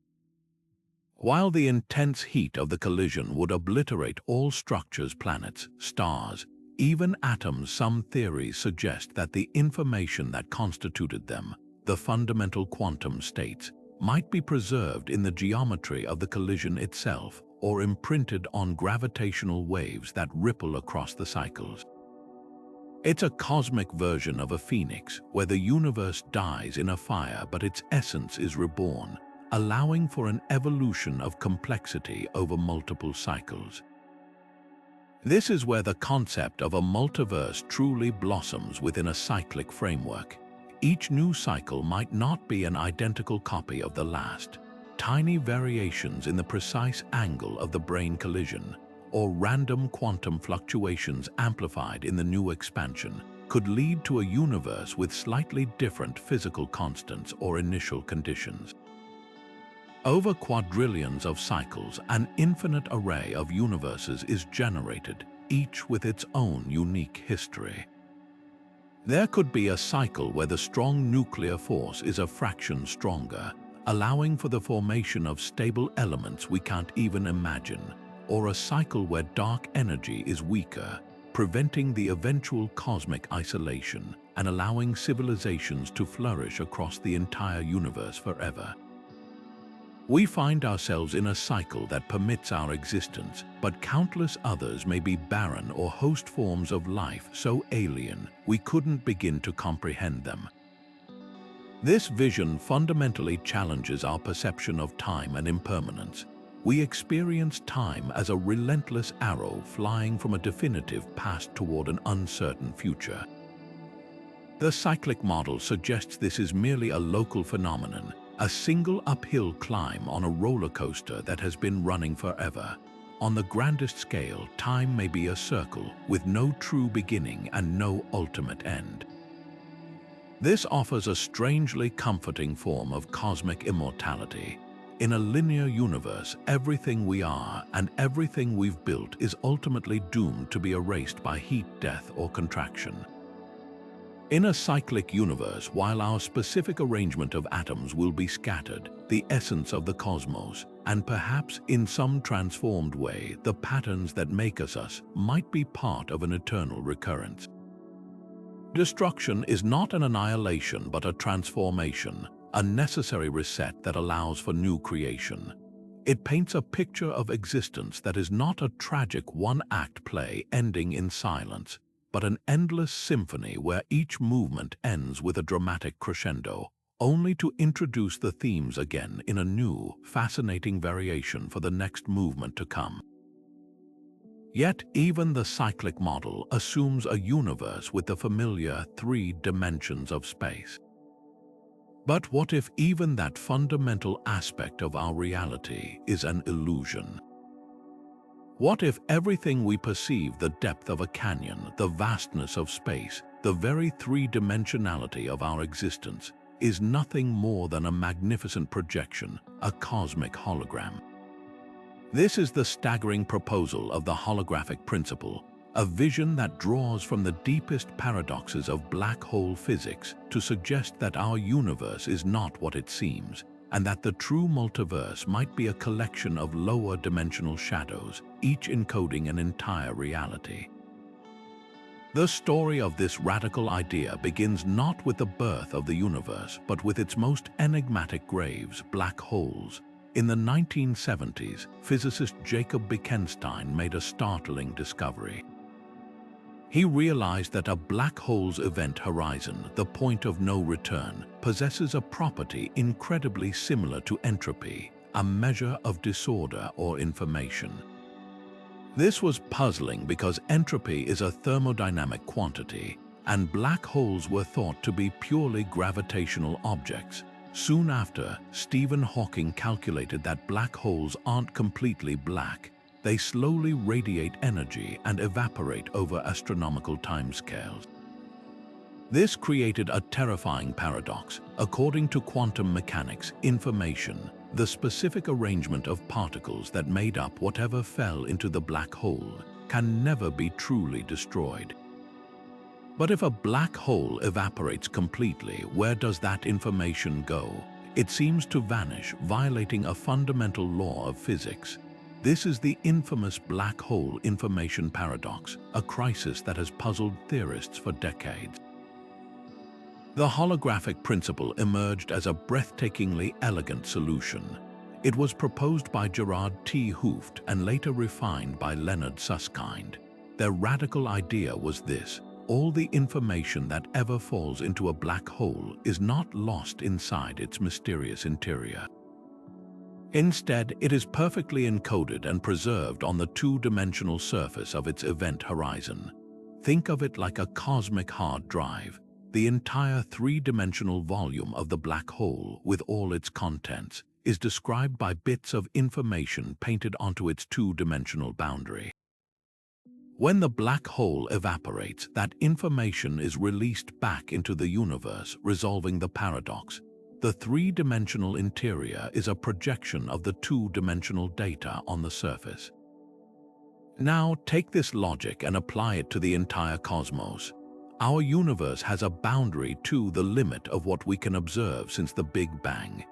While the intense heat of the collision would obliterate all structures, planets, stars, even atoms, some theories suggest that the information that constituted them, the fundamental quantum states, might be preserved in the geometry of the collision itself or imprinted on gravitational waves that ripple across the cycles. It's a cosmic version of a phoenix, where the universe dies in a fire but its essence is reborn, allowing for an evolution of complexity over multiple cycles. This is where the concept of a multiverse truly blossoms within a cyclic framework. Each new cycle might not be an identical copy of the last. Tiny variations in the precise angle of the brane collision, or random quantum fluctuations amplified in the new expansion, could lead to a universe with slightly different physical constants or initial conditions. Over quadrillions of cycles, an infinite array of universes is generated, each with its own unique history. There could be a cycle where the strong nuclear force is a fraction stronger, allowing for the formation of stable elements we can't even imagine, or a cycle where dark energy is weaker, preventing the eventual cosmic isolation and allowing civilizations to flourish across the entire universe forever. We find ourselves in a cycle that permits our existence, but countless others may be barren or host forms of life so alien we couldn't begin to comprehend them. This vision fundamentally challenges our perception of time and impermanence. We experience time as a relentless arrow flying from a definitive past toward an uncertain future. The cyclic model suggests this is merely a local phenomenon, a single uphill climb on a roller coaster that has been running forever. On the grandest scale, time may be a circle with no true beginning and no ultimate end. This offers a strangely comforting form of cosmic immortality. In a linear universe, everything we are and everything we've built is ultimately doomed to be erased by heat, death, or contraction. In a cyclic universe, while our specific arrangement of atoms will be scattered, the essence of the cosmos, and perhaps in some transformed way, the patterns that make us might be part of an eternal recurrence. Destruction is not an annihilation but a transformation, a necessary reset that allows for new creation. It paints a picture of existence that is not a tragic one-act play ending in silence, but an endless symphony where each movement ends with a dramatic crescendo, only to introduce the themes again in a new, fascinating variation for the next movement to come. Yet even the cyclic model assumes a universe with the familiar 3 dimensions of space. But what if even that fundamental aspect of our reality is an illusion? What if everything we perceive, the depth of a canyon, the vastness of space, the very 3-dimensionality of our existence, is nothing more than a magnificent projection, a cosmic hologram? This is the staggering proposal of the holographic principle, a vision that draws from the deepest paradoxes of black hole physics to suggest that our universe is not what it seems, and that the true multiverse might be a collection of lower dimensional shadows, each encoding an entire reality. The story of this radical idea begins not with the birth of the universe, but with its most enigmatic graves, black holes. In the 1970s, physicist Jacob Bekenstein made a startling discovery. He realized that a black hole's event horizon, the point of no return, possesses a property incredibly similar to entropy, a measure of disorder or information. This was puzzling because entropy is a thermodynamic quantity, and black holes were thought to be purely gravitational objects. Soon after, Stephen Hawking calculated that black holes aren't completely black. They slowly radiate energy and evaporate over astronomical timescales. This created a terrifying paradox. According to quantum mechanics, information, the specific arrangement of particles that made up whatever fell into the black hole, can never be truly destroyed. But if a black hole evaporates completely, where does that information go? It seems to vanish, violating a fundamental law of physics. This is the infamous black hole information paradox, a crisis that has puzzled theorists for decades. The holographic principle emerged as a breathtakingly elegant solution. It was proposed by Gerard T. Hooft and later refined by Leonard Susskind. Their radical idea was this: all the information that ever falls into a black hole is not lost inside its mysterious interior. Instead, it is perfectly encoded and preserved on the 2-dimensional surface of its event horizon. Think of it like a cosmic hard drive. The entire 3-dimensional volume of the black hole, with all its contents, is described by bits of information painted onto its 2-dimensional boundary. When the black hole evaporates, that information is released back into the universe, resolving the paradox. The 3-dimensional interior is a projection of the 2-dimensional data on the surface. Now take this logic and apply it to the entire cosmos. Our universe has a boundary to the limit of what we can observe since the Big Bang.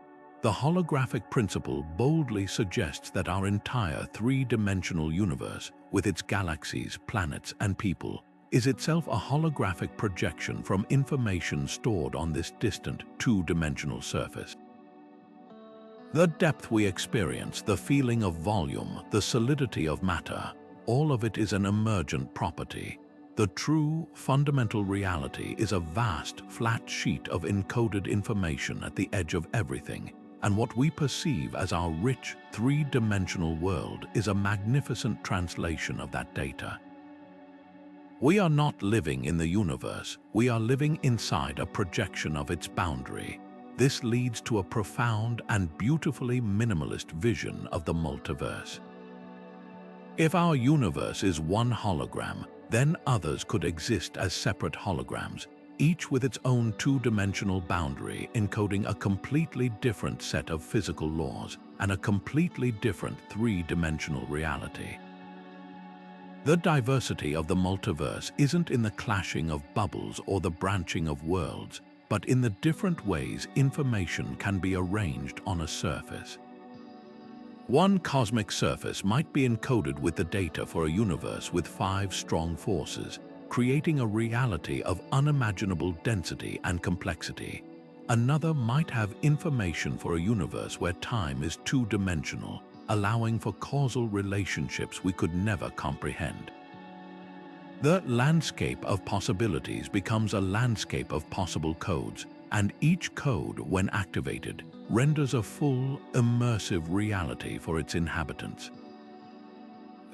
The holographic principle boldly suggests that our entire 3-dimensional universe, with its galaxies, planets, and people, is itself a holographic projection from information stored on this distant 2-dimensional surface. The depth we experience, the feeling of volume, the solidity of matter, all of it is an emergent property. The true, fundamental reality is a vast, flat sheet of encoded information at the edge of everything, and what we perceive as our rich, three-dimensional world is a magnificent translation of that data. We are not living in the universe, we are living inside a projection of its boundary. This leads to a profound and beautifully minimalist vision of the multiverse. If our universe is one hologram, then others could exist as separate holograms, each with its own two-dimensional boundary encoding a completely different set of physical laws and a completely different three-dimensional reality. The diversity of the multiverse isn't in the clashing of bubbles or the branching of worlds, but in the different ways information can be arranged on a surface. One cosmic surface might be encoded with the data for a universe with 5 strong forces, creating a reality of unimaginable density and complexity. Another might have information for a universe where time is two-dimensional, allowing for causal relationships we could never comprehend. The landscape of possibilities becomes a landscape of possible codes, and each code, when activated, renders a full, immersive reality for its inhabitants.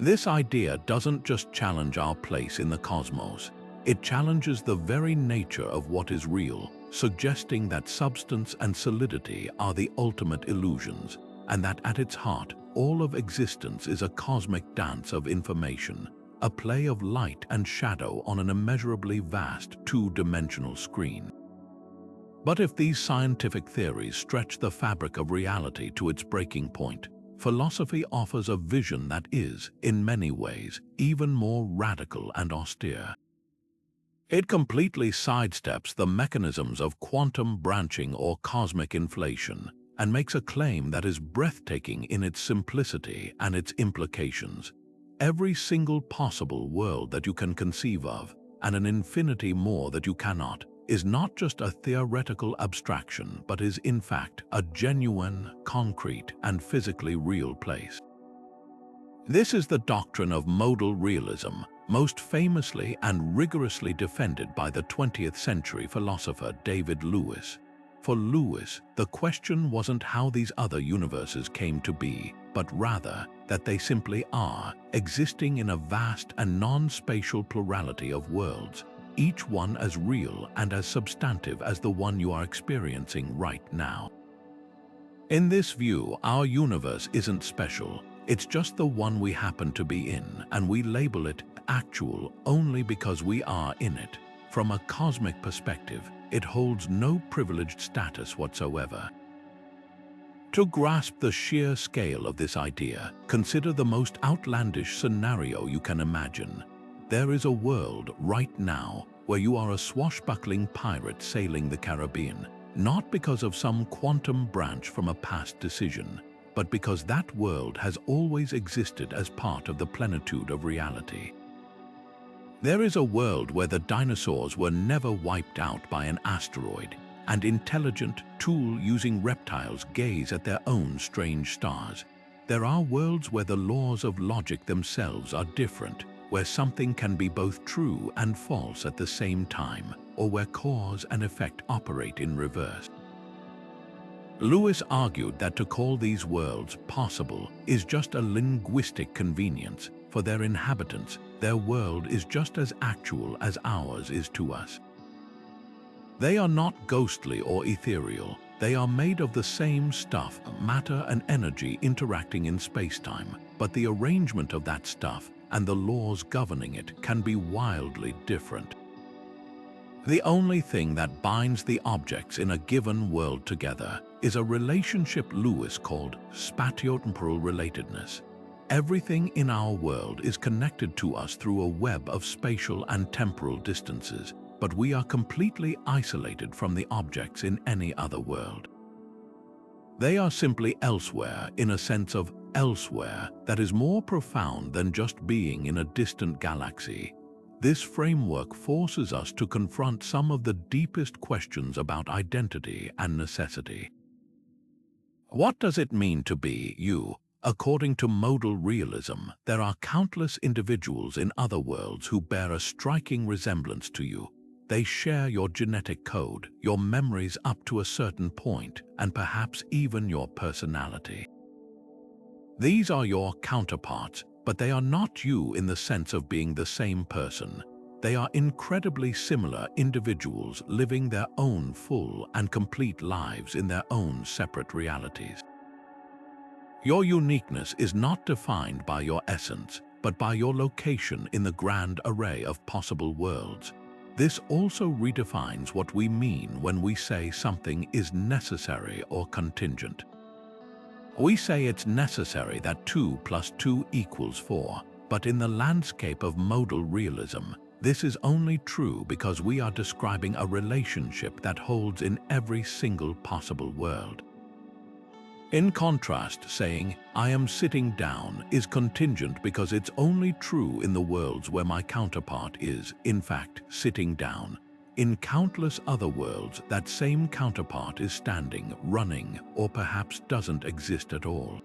This idea doesn't just challenge our place in the cosmos, it challenges the very nature of what is real, suggesting that substance and solidity are the ultimate illusions, and that at its heart, all of existence is a cosmic dance of information, a play of light and shadow on an immeasurably vast two-dimensional screen. But if these scientific theories stretch the fabric of reality to its breaking point, philosophy offers a vision that is, in many ways, even more radical and austere. It completely sidesteps the mechanisms of quantum branching or cosmic inflation and makes a claim that is breathtaking in its simplicity and its implications. Every single possible world that you can conceive of, and an infinity more that you cannot, is not just a theoretical abstraction, but is in fact a genuine, concrete, and physically real place. This is the doctrine of modal realism, most famously and rigorously defended by the 20th century philosopher David Lewis. For Lewis, the question wasn't how these other universes came to be, but rather that they simply are, existing in a vast and non-spatial plurality of worlds, each one as real and as substantive as the one you are experiencing right now. In this view, our universe isn't special, it's just the one we happen to be in, and we label it actual only because we are in it. From a cosmic perspective, it holds no privileged status whatsoever. To grasp the sheer scale of this idea, consider the most outlandish scenario you can imagine. There is a world right now where you are a swashbuckling pirate sailing the Caribbean, not because of some quantum branch from a past decision, but because that world has always existed as part of the plenitude of reality. There is a world where the dinosaurs were never wiped out by an asteroid, and intelligent, tool-using reptiles gaze at their own strange stars. There are worlds where the laws of logic themselves are different, where something can be both true and false at the same time, or where cause and effect operate in reverse. Lewis argued that to call these worlds possible is just a linguistic convenience. For their inhabitants, their world is just as actual as ours is to us. They are not ghostly or ethereal. They are made of the same stuff, matter and energy interacting in space-time, but the arrangement of that stuff and the laws governing it can be wildly different. The only thing that binds the objects in a given world together is a relationship Lewis called spatiotemporal relatedness. Everything in our world is connected to us through a web of spatial and temporal distances, but we are completely isolated from the objects in any other world. They are simply elsewhere in a sense of elsewhere that is more profound than just being in a distant galaxy. This framework forces us to confront some of the deepest questions about identity and necessity. What does it mean to be you? According to Modal realism, there are countless individuals in other worlds who bear a striking resemblance to you. They share your genetic code, your memories up to a certain point, and perhaps even your personality. These are your counterparts, but they are not you in the sense of being the same person. They are incredibly similar individuals living their own full and complete lives in their own separate realities. Your uniqueness is not defined by your essence, but by your location in the grand array of possible worlds. This also redefines what we mean when we say something is necessary or contingent. We say it's necessary that 2 + 2 = 4, but in the landscape of modal realism, this is only true because we are describing a relationship that holds in every single possible world. In contrast, saying, "I am sitting down" is contingent because it's only true in the worlds where my counterpart is, in fact, sitting down. In countless other worlds, that same counterpart is standing, running, or perhaps doesn't exist at all.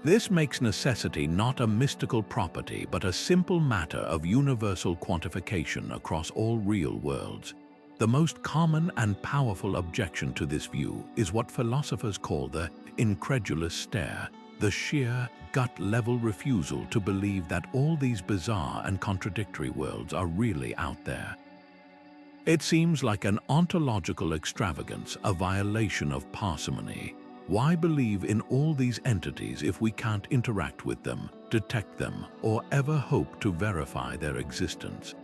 This makes necessity not a mystical property, but a simple matter of universal quantification across all real worlds. The most common and powerful objection to this view is what philosophers call the incredulous stare, the sheer, gut-level refusal to believe that all these bizarre and contradictory worlds are really out there. It seems like an ontological extravagance, a violation of parsimony. Why believe in all these entities if we can't interact with them, detect them, or ever hope to verify their existence?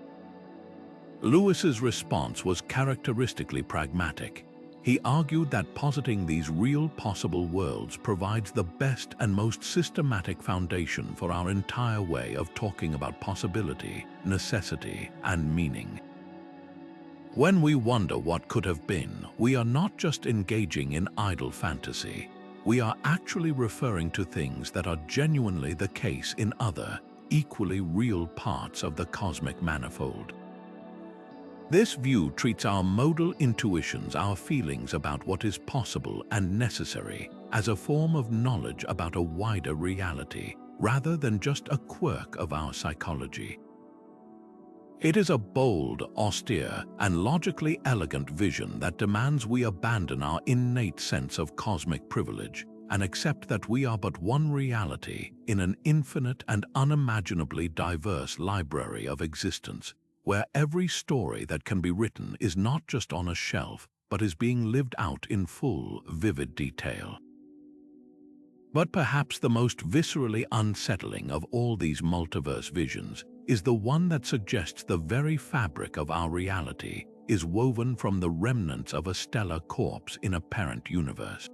Lewis's response was characteristically pragmatic. He argued that positing these real possible worlds provides the best and most systematic foundation for our entire way of talking about possibility, necessity, and meaning. When we wonder what could have been, we are not just engaging in idle fantasy. We are actually referring to things that are genuinely the case in other, equally real parts of the cosmic manifold. This view treats our modal intuitions, our feelings about what is possible and necessary, as a form of knowledge about a wider reality, rather than just a quirk of our psychology. It is a bold, austere, and logically elegant vision that demands we abandon our innate sense of cosmic privilege and accept that we are but one reality in an infinite and unimaginably diverse library of existence, where every story that can be written is not just on a shelf, but is being lived out in full, vivid detail. But perhaps the most viscerally unsettling of all these multiverse visions is the one that suggests the very fabric of our reality is woven from the remnants of a stellar corpse in a parent universe.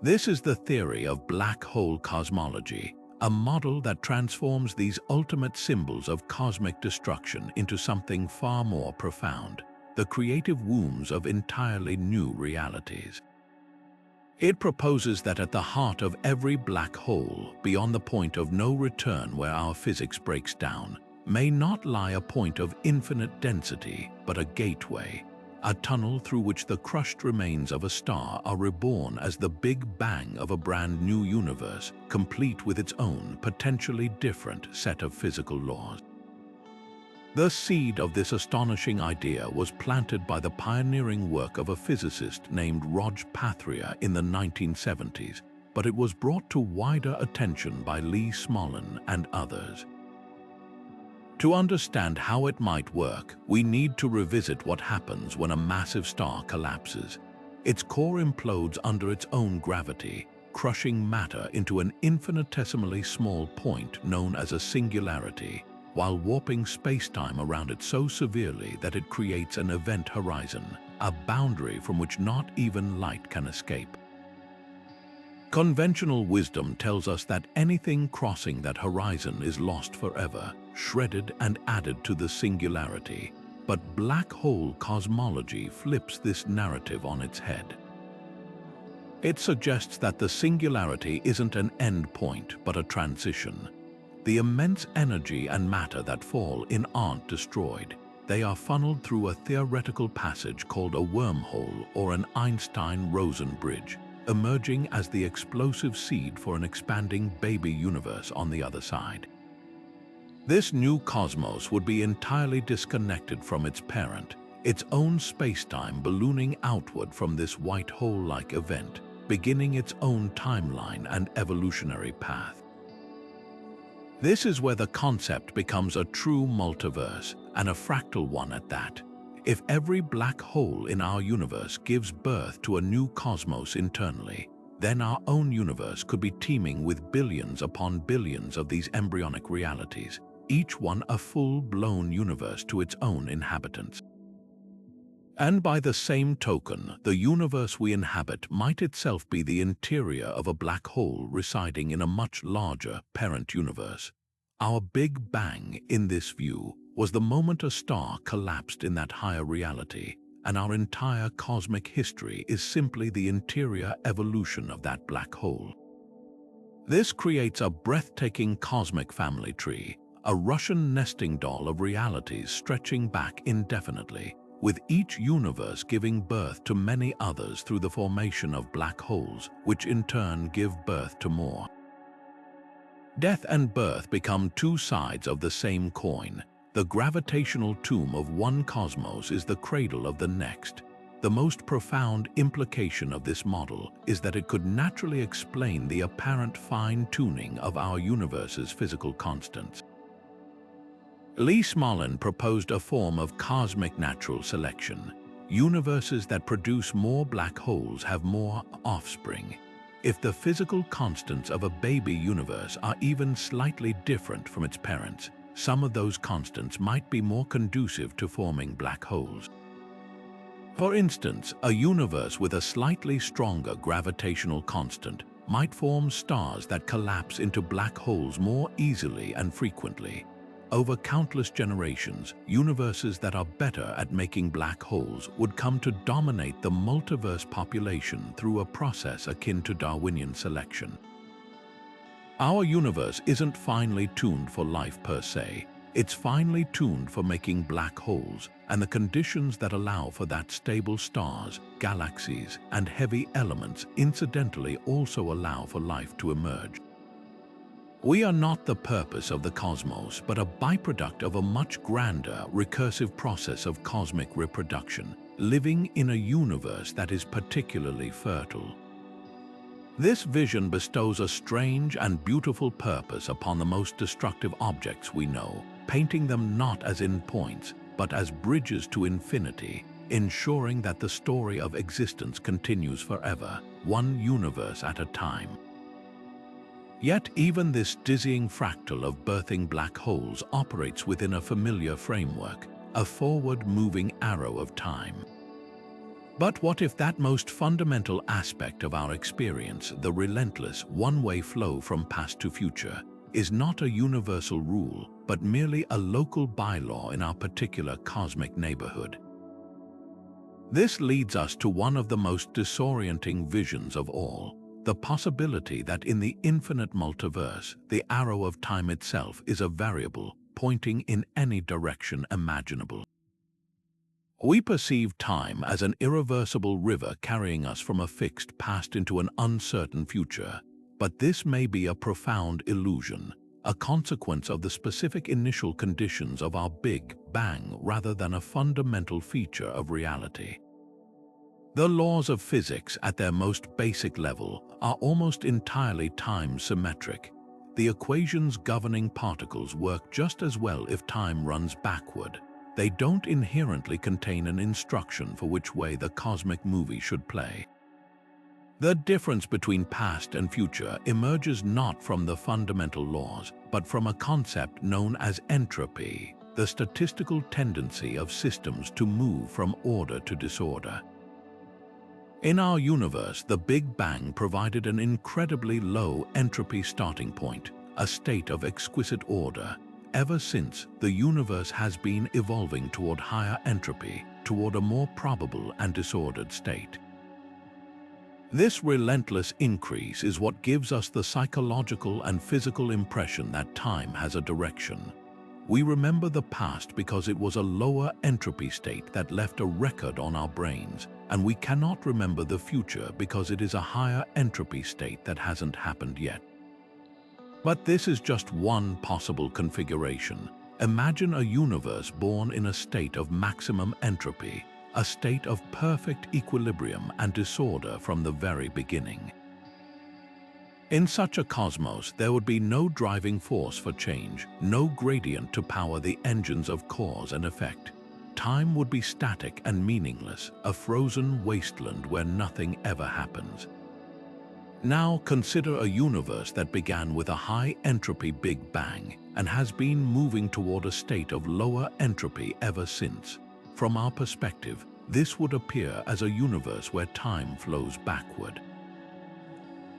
This is the theory of black hole cosmology, a model that transforms these ultimate symbols of cosmic destruction into something far more profound, the creative wombs of entirely new realities. It proposes that at the heart of every black hole, beyond the point of no return where our physics breaks down, may not lie a point of infinite density, but a gateway, a tunnel through which the crushed remains of a star are reborn as the Big Bang of a brand new universe, complete with its own, potentially different set of physical laws. The seed of this astonishing idea was planted by the pioneering work of a physicist named Roger Pathria in the 1970s, but it was brought to wider attention by Lee Smolin and others. To understand how it might work, we need to revisit what happens when a massive star collapses. Its core implodes under its own gravity, crushing matter into an infinitesimally small point known as a singularity, while warping space-time around it so severely that it creates an event horizon, a boundary from which not even light can escape. Conventional wisdom tells us that anything crossing that horizon is lost forever, shredded and added to the singularity. But black hole cosmology flips this narrative on its head. It suggests that the singularity isn't an end point, but a transition. The immense energy and matter that fall in aren't destroyed. They are funneled through a theoretical passage called a wormhole or an Einstein-Rosen bridge, emerging as the explosive seed for an expanding baby universe on the other side. This new cosmos would be entirely disconnected from its parent, its own spacetime ballooning outward from this white hole-like event, beginning its own timeline and evolutionary path. This is where the concept becomes a true multiverse, and a fractal one at that. If every black hole in our universe gives birth to a new cosmos internally, then our own universe could be teeming with billions upon billions of these embryonic realities, each one a full-blown universe to its own inhabitants. And by the same token, the universe we inhabit might itself be the interior of a black hole residing in a much larger parent universe. Our Big Bang, in this view, was the moment a star collapsed in that higher reality, and our entire cosmic history is simply the interior evolution of that black hole. This creates a breathtaking cosmic family tree, a Russian nesting doll of realities stretching back indefinitely, with each universe giving birth to many others through the formation of black holes, which in turn give birth to more. Death and birth become two sides of the same coin. The gravitational tomb of one cosmos is the cradle of the next. The most profound implication of this model is that it could naturally explain the apparent fine-tuning of our universe's physical constants. Lee Smolin proposed a form of cosmic natural selection. Universes that produce more black holes have more offspring. If the physical constants of a baby universe are even slightly different from its parents, some of those constants might be more conducive to forming black holes. For instance, a universe with a slightly stronger gravitational constant might form stars that collapse into black holes more easily and frequently. Over countless generations, universes that are better at making black holes would come to dominate the multiverse population through a process akin to Darwinian selection. Our universe isn't finely tuned for life per se. It's finely tuned for making black holes, and the conditions that allow for that stable stars, galaxies, and heavy elements incidentally also allow for life to emerge. We are not the purpose of the cosmos, but a byproduct of a much grander, recursive process of cosmic reproduction, living in a universe that is particularly fertile. This vision bestows a strange and beautiful purpose upon the most destructive objects we know, painting them not as endpoints, but as bridges to infinity, ensuring that the story of existence continues forever, one universe at a time. Yet even this dizzying fractal of birthing black holes operates within a familiar framework, a forward-moving arrow of time. But what if that most fundamental aspect of our experience, the relentless, one-way flow from past to future, is not a universal rule, but merely a local bylaw in our particular cosmic neighborhood? This leads us to one of the most disorienting visions of all, the possibility that in the infinite multiverse, the arrow of time itself is a variable, pointing in any direction imaginable. We perceive time as an irreversible river carrying us from a fixed past into an uncertain future, but this may be a profound illusion, a consequence of the specific initial conditions of our Big Bang rather than a fundamental feature of reality. The laws of physics at their most basic level are almost entirely time-symmetric. The equations governing particles work just as well if time runs backward. They don't inherently contain an instruction for which way the cosmic movie should play. The difference between past and future emerges not from the fundamental laws, but from a concept known as entropy, the statistical tendency of systems to move from order to disorder. In our universe, the Big Bang provided an incredibly low entropy starting point, a state of exquisite order. Ever since, the universe has been evolving toward higher entropy, toward a more probable and disordered state. This relentless increase is what gives us the psychological and physical impression that time has a direction. We remember the past because it was a lower entropy state that left a record on our brains, and we cannot remember the future because it is a higher entropy state that hasn't happened yet. But this is just one possible configuration. Imagine a universe born in a state of maximum entropy, a state of perfect equilibrium and disorder from the very beginning. In such a cosmos, there would be no driving force for change, no gradient to power the engines of cause and effect. Time would be static and meaningless, a frozen wasteland where nothing ever happens. Now consider a universe that began with a high entropy Big Bang and has been moving toward a state of lower entropy ever since. From our perspective, this would appear as a universe where time flows backward.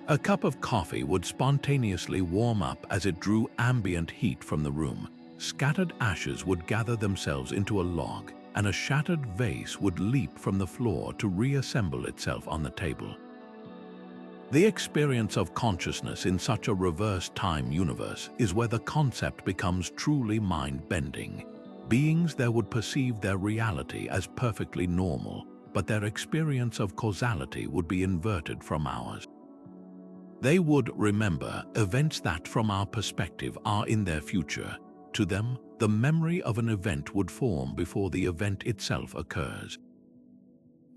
A cup of coffee would spontaneously warm up as it drew ambient heat from the room. Scattered ashes would gather themselves into a log, and a shattered vase would leap from the floor to reassemble itself on the table. The experience of consciousness in such a reverse time universe is where the concept becomes truly mind-bending. Beings there would perceive their reality as perfectly normal, but their experience of causality would be inverted from ours. They would remember events that, from our perspective, are in their future. To them, the memory of an event would form before the event itself occurs.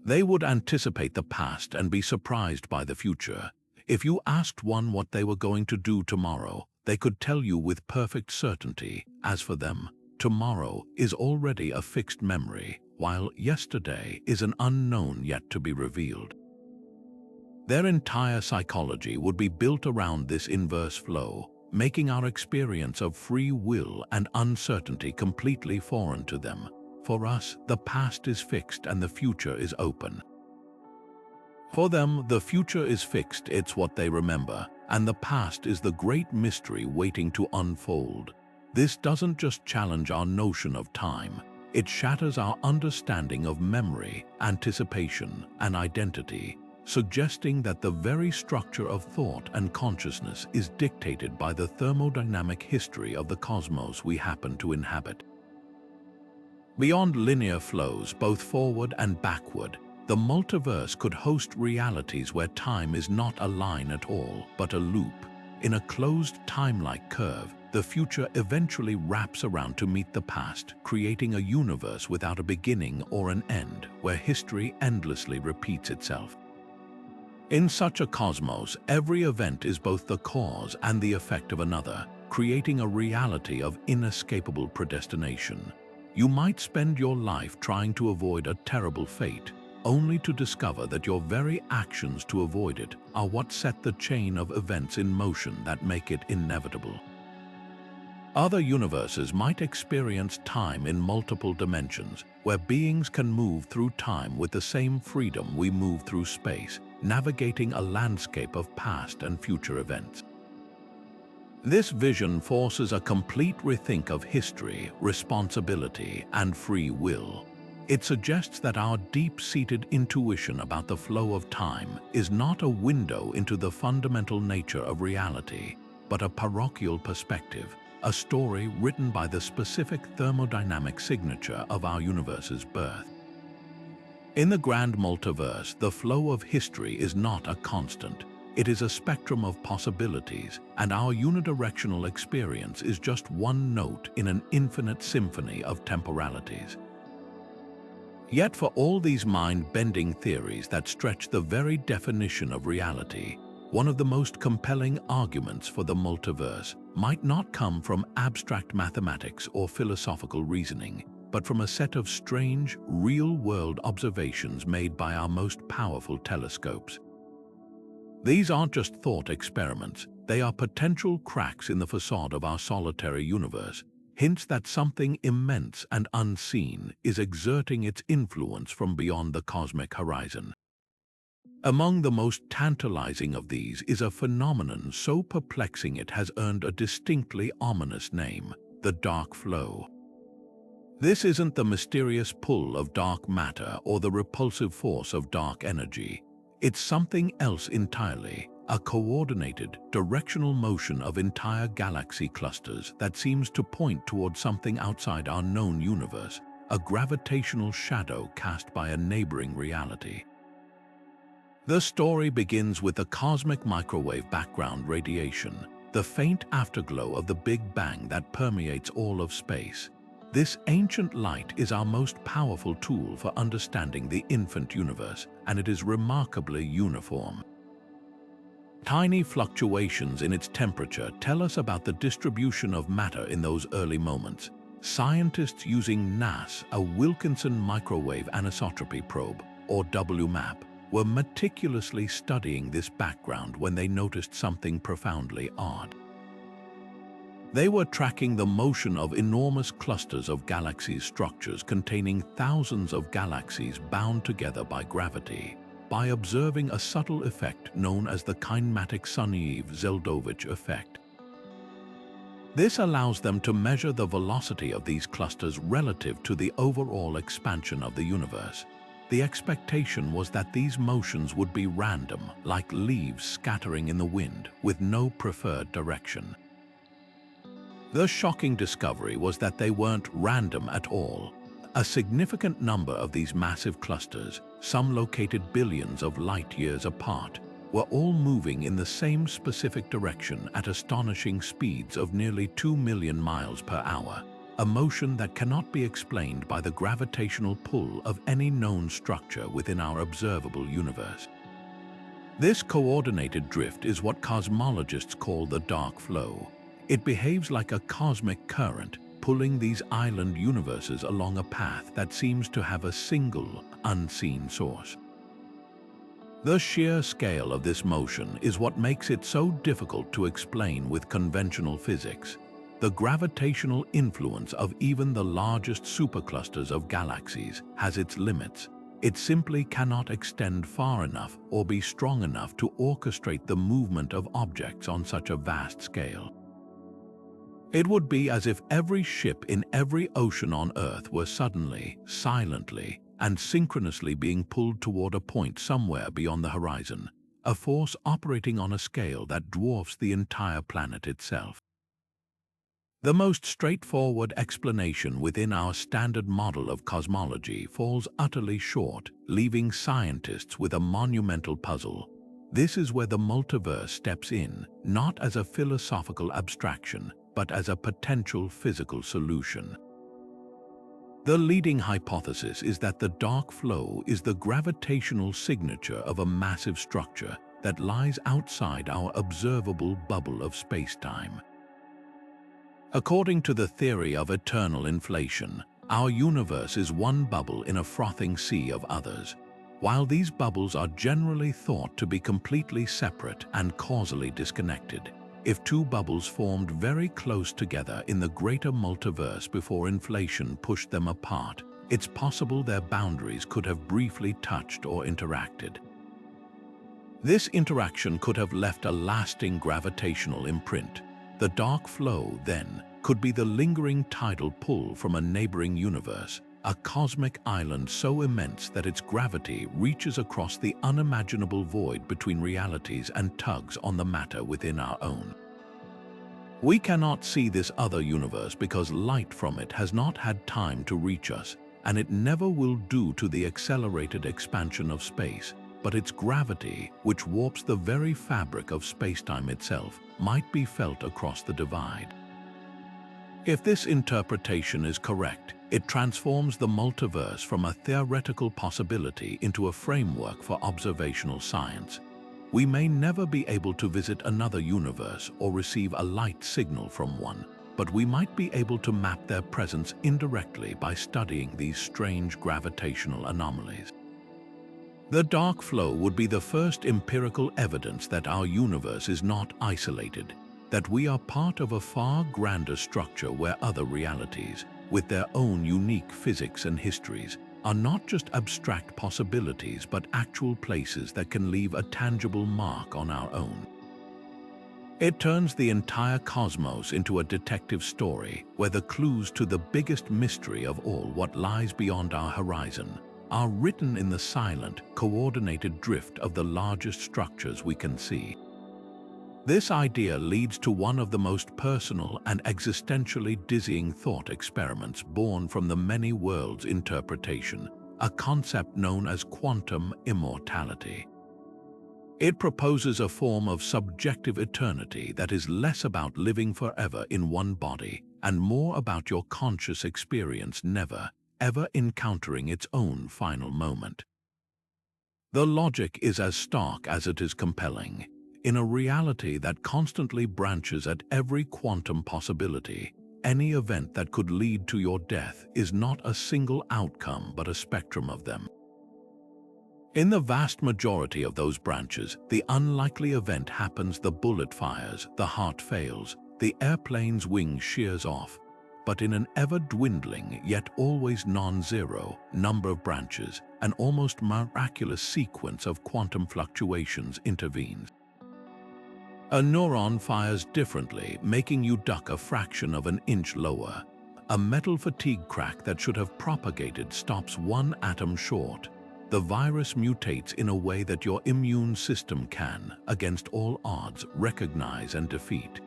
They would anticipate the past and be surprised by the future. If you asked one what they were going to do tomorrow, they could tell you with perfect certainty. As for them, tomorrow is already a fixed memory, while yesterday is an unknown yet to be revealed. Their entire psychology would be built around this inverse flow, making our experience of free will and uncertainty completely foreign to them. For us, the past is fixed and the future is open. For them, the future is fixed, it's what they remember, and the past is the great mystery waiting to unfold. This doesn't just challenge our notion of time, it shatters our understanding of memory, anticipation, and identity, suggesting that the very structure of thought and consciousness is dictated by the thermodynamic history of the cosmos we happen to inhabit. Beyond linear flows, both forward and backward, the multiverse could host realities where time is not a line at all, but a loop. In a closed time-like curve, the future eventually wraps around to meet the past, creating a universe without a beginning or an end, where history endlessly repeats itself. In such a cosmos, every event is both the cause and the effect of another, creating a reality of inescapable predestination. You might spend your life trying to avoid a terrible fate, only to discover that your very actions to avoid it are what set the chain of events in motion that make it inevitable. Other universes might experience time in multiple dimensions, where beings can move through time with the same freedom we move through space, navigating a landscape of past and future events. This vision forces a complete rethink of history, responsibility, and free will. It suggests that our deep-seated intuition about the flow of time is not a window into the fundamental nature of reality, but a parochial perspective, a story written by the specific thermodynamic signature of our universe's birth. In the grand multiverse, the flow of history is not a constant. It is a spectrum of possibilities, and our unidirectional experience is just one note in an infinite symphony of temporalities. Yet for all these mind-bending theories that stretch the very definition of reality, one of the most compelling arguments for the multiverse might not come from abstract mathematics or philosophical reasoning, but from a set of strange, real-world observations made by our most powerful telescopes. These aren't just thought experiments, they are potential cracks in the facade of our solitary universe, hints that something immense and unseen is exerting its influence from beyond the cosmic horizon. Among the most tantalizing of these is a phenomenon so perplexing it has earned a distinctly ominous name: the dark flow. This isn't the mysterious pull of dark matter or the repulsive force of dark energy. It's something else entirely, a coordinated, directional motion of entire galaxy clusters that seems to point toward something outside our known universe, a gravitational shadow cast by a neighboring reality. The story begins with the cosmic microwave background radiation, the faint afterglow of the Big Bang that permeates all of space. This ancient light is our most powerful tool for understanding the infant universe, and it is remarkably uniform. Tiny fluctuations in its temperature tell us about the distribution of matter in those early moments. Scientists using NAS, a Wilkinson Microwave Anisotropy Probe, or WMAP, were meticulously studying this background when they noticed something profoundly odd. They were tracking the motion of enormous clusters of galaxies' structures containing thousands of galaxies bound together by gravity, by observing a subtle effect known as the kinematic Sunyaev-Zeldovich effect. This allows them to measure the velocity of these clusters relative to the overall expansion of the universe. The expectation was that these motions would be random, like leaves scattering in the wind, with no preferred direction. The shocking discovery was that they weren't random at all. A significant number of these massive clusters, some located billions of light-years apart, were all moving in the same specific direction at astonishing speeds of nearly 2 million miles per hour, a motion that cannot be explained by the gravitational pull of any known structure within our observable universe. This coordinated drift is what cosmologists call the dark flow. It behaves like a cosmic current, pulling these island universes along a path that seems to have a single, unseen source. The sheer scale of this motion is what makes it so difficult to explain with conventional physics. The gravitational influence of even the largest superclusters of galaxies has its limits. It simply cannot extend far enough or be strong enough to orchestrate the movement of objects on such a vast scale. It would be as if every ship in every ocean on Earth were suddenly, silently, and synchronously being pulled toward a point somewhere beyond the horizon, a force operating on a scale that dwarfs the entire planet itself. The most straightforward explanation within our standard model of cosmology falls utterly short, leaving scientists with a monumental puzzle. This is where the multiverse steps in, not as a philosophical abstraction, but as a potential physical solution. The leading hypothesis is that the dark flow is the gravitational signature of a massive structure that lies outside our observable bubble of space-time. According to the theory of eternal inflation, our universe is one bubble in a frothing sea of others. While these bubbles are generally thought to be completely separate and causally disconnected, if two bubbles formed very close together in the greater multiverse before inflation pushed them apart, it's possible their boundaries could have briefly touched or interacted. This interaction could have left a lasting gravitational imprint. The dark flow, then, could be the lingering tidal pull from a neighboring universe, a cosmic island so immense that its gravity reaches across the unimaginable void between realities and tugs on the matter within our own. We cannot see this other universe because light from it has not had time to reach us, and it never will due to the accelerated expansion of space, but its gravity, which warps the very fabric of spacetime itself, might be felt across the divide. If this interpretation is correct, it transforms the multiverse from a theoretical possibility into a framework for observational science. We may never be able to visit another universe or receive a light signal from one, but we might be able to map their presence indirectly by studying these strange gravitational anomalies. The dark flow would be the first empirical evidence that our universe is not isolated, that we are part of a far grander structure where other realities, with their own unique physics and histories, are not just abstract possibilities but actual places that can leave a tangible mark on our own. It turns the entire cosmos into a detective story where the clues to the biggest mystery of all, what lies beyond our horizon, are written in the silent, coordinated drift of the largest structures we can see. This idea leads to one of the most personal and existentially dizzying thought experiments born from the many worlds interpretation, a concept known as quantum immortality. It proposes a form of subjective eternity that is less about living forever in one body and more about your conscious experience never, ever encountering its own final moment. The logic is as stark as it is compelling. In a reality that constantly branches at every quantum possibility, any event that could lead to your death is not a single outcome but a spectrum of them. In the vast majority of those branches, the unlikely event happens: the bullet fires, the heart fails, the airplane's wing shears off. But in an ever-dwindling yet always non-zero number of branches, an almost miraculous sequence of quantum fluctuations intervenes. A neuron fires differently, making you duck a fraction of an inch lower. A metal fatigue crack that should have propagated stops one atom short. The virus mutates in a way that your immune system can, against all odds, recognize and defeat.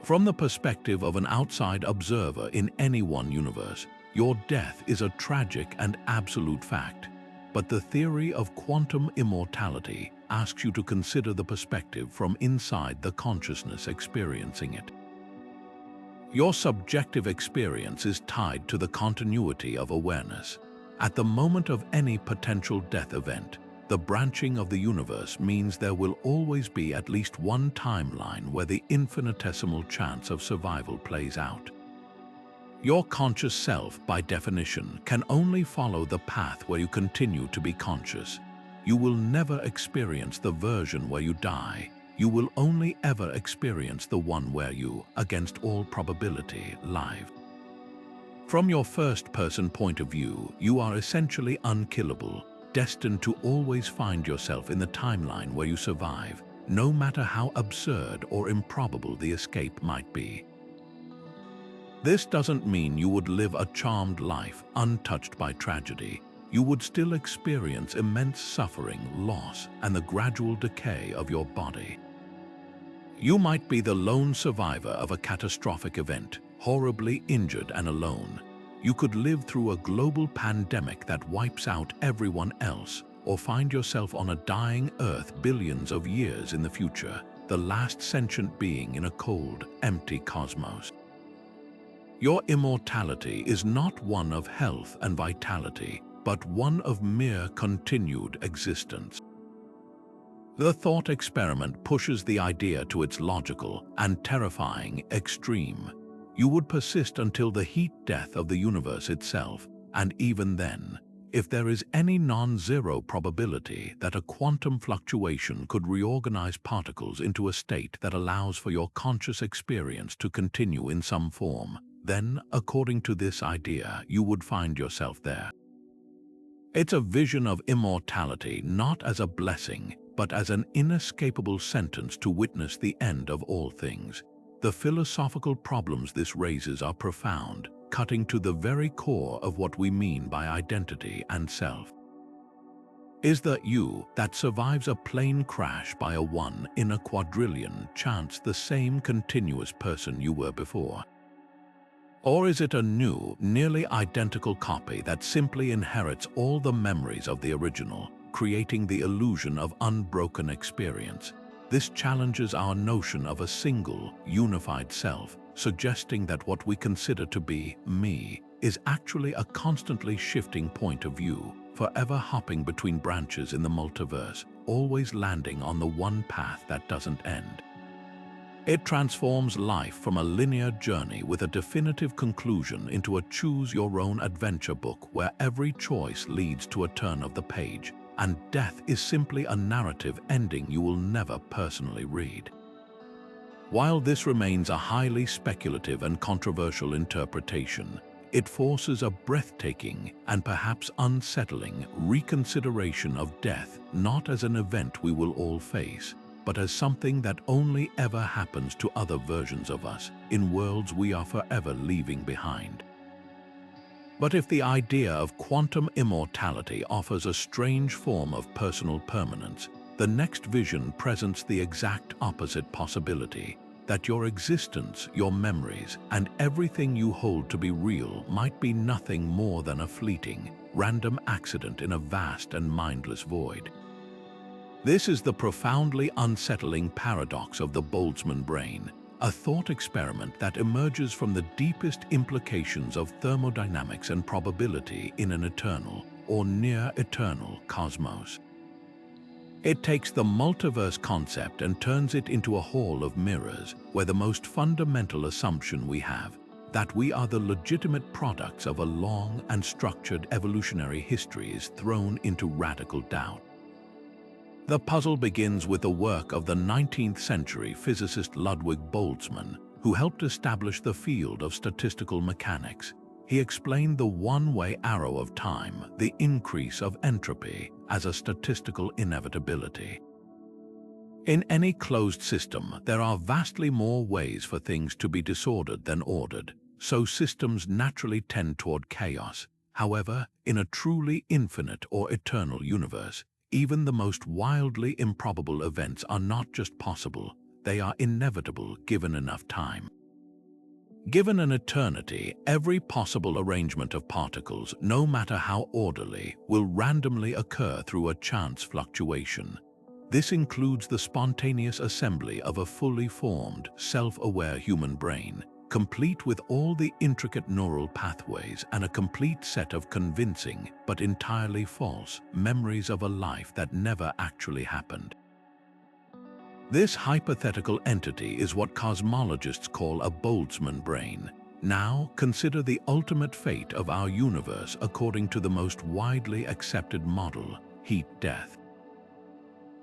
From the perspective of an outside observer in any one universe, your death is a tragic and absolute fact. But the theory of quantum immortality asks you to consider the perspective from inside the consciousness experiencing it. Your subjective experience is tied to the continuity of awareness. At the moment of any potential death event, the branching of the universe means there will always be at least one timeline where the infinitesimal chance of survival plays out. Your conscious self, by definition, can only follow the path where you continue to be conscious. You will never experience the version where you die. You will only ever experience the one where you, against all probability, live. From your first-person point of view, you are essentially unkillable, destined to always find yourself in the timeline where you survive, no matter how absurd or improbable the escape might be. This doesn't mean you would live a charmed life, untouched by tragedy. You would still experience immense suffering, loss, and the gradual decay of your body. You might be the lone survivor of a catastrophic event, horribly injured and alone. You could live through a global pandemic that wipes out everyone else, or find yourself on a dying Earth billions of years in the future, the last sentient being in a cold, empty cosmos. Your immortality is not one of health and vitality, but one of mere continued existence. The thought experiment pushes the idea to its logical and terrifying extreme. You would persist until the heat death of the universe itself, and even then, if there is any non-zero probability that a quantum fluctuation could reorganize particles into a state that allows for your conscious experience to continue in some form, then, according to this idea, you would find yourself there. It's a vision of immortality not as a blessing, but as an inescapable sentence to witness the end of all things. The philosophical problems this raises are profound, cutting to the very core of what we mean by identity and self. Is the you that survives a plane crash by a 1 in a quadrillion chance the same continuous person you were before? Or is it a new, nearly identical copy that simply inherits all the memories of the original, creating the illusion of unbroken experience? This challenges our notion of a single, unified self, suggesting that what we consider to be me is actually a constantly shifting point of view, forever hopping between branches in the multiverse, always landing on the one path that doesn't end. It transforms life from a linear journey with a definitive conclusion into a choose-your-own-adventure book where every choice leads to a turn of the page, and death is simply a narrative ending you will never personally read. While this remains a highly speculative and controversial interpretation, it forces a breathtaking and perhaps unsettling reconsideration of death not as an event we will all face, but as something that only ever happens to other versions of us in worlds we are forever leaving behind. But if the idea of quantum immortality offers a strange form of personal permanence, the next vision presents the exact opposite possibility, that your existence, your memories, and everything you hold to be real might be nothing more than a fleeting, random accident in a vast and mindless void. This is the profoundly unsettling paradox of the Boltzmann brane, a thought experiment that emerges from the deepest implications of thermodynamics and probability in an eternal or near-eternal cosmos. It takes the multiverse concept and turns it into a hall of mirrors where the most fundamental assumption we have, that we are the legitimate products of a long and structured evolutionary history, is thrown into radical doubt. The puzzle begins with the work of the 19th century physicist Ludwig Boltzmann, who helped establish the field of statistical mechanics. He explained the one-way arrow of time, the increase of entropy, as a statistical inevitability. In any closed system, there are vastly more ways for things to be disordered than ordered, so systems naturally tend toward chaos. However, in a truly infinite or eternal universe, even the most wildly improbable events are not just possible, they are inevitable given enough time. Given an eternity, every possible arrangement of particles, no matter how orderly, will randomly occur through a chance fluctuation. This includes the spontaneous assembly of a fully formed, self-aware human brain, complete with all the intricate neural pathways and a complete set of convincing, but entirely false, memories of a life that never actually happened. This hypothetical entity is what cosmologists call a Boltzmann brane. Now, consider the ultimate fate of our universe according to the most widely accepted model, heat-death.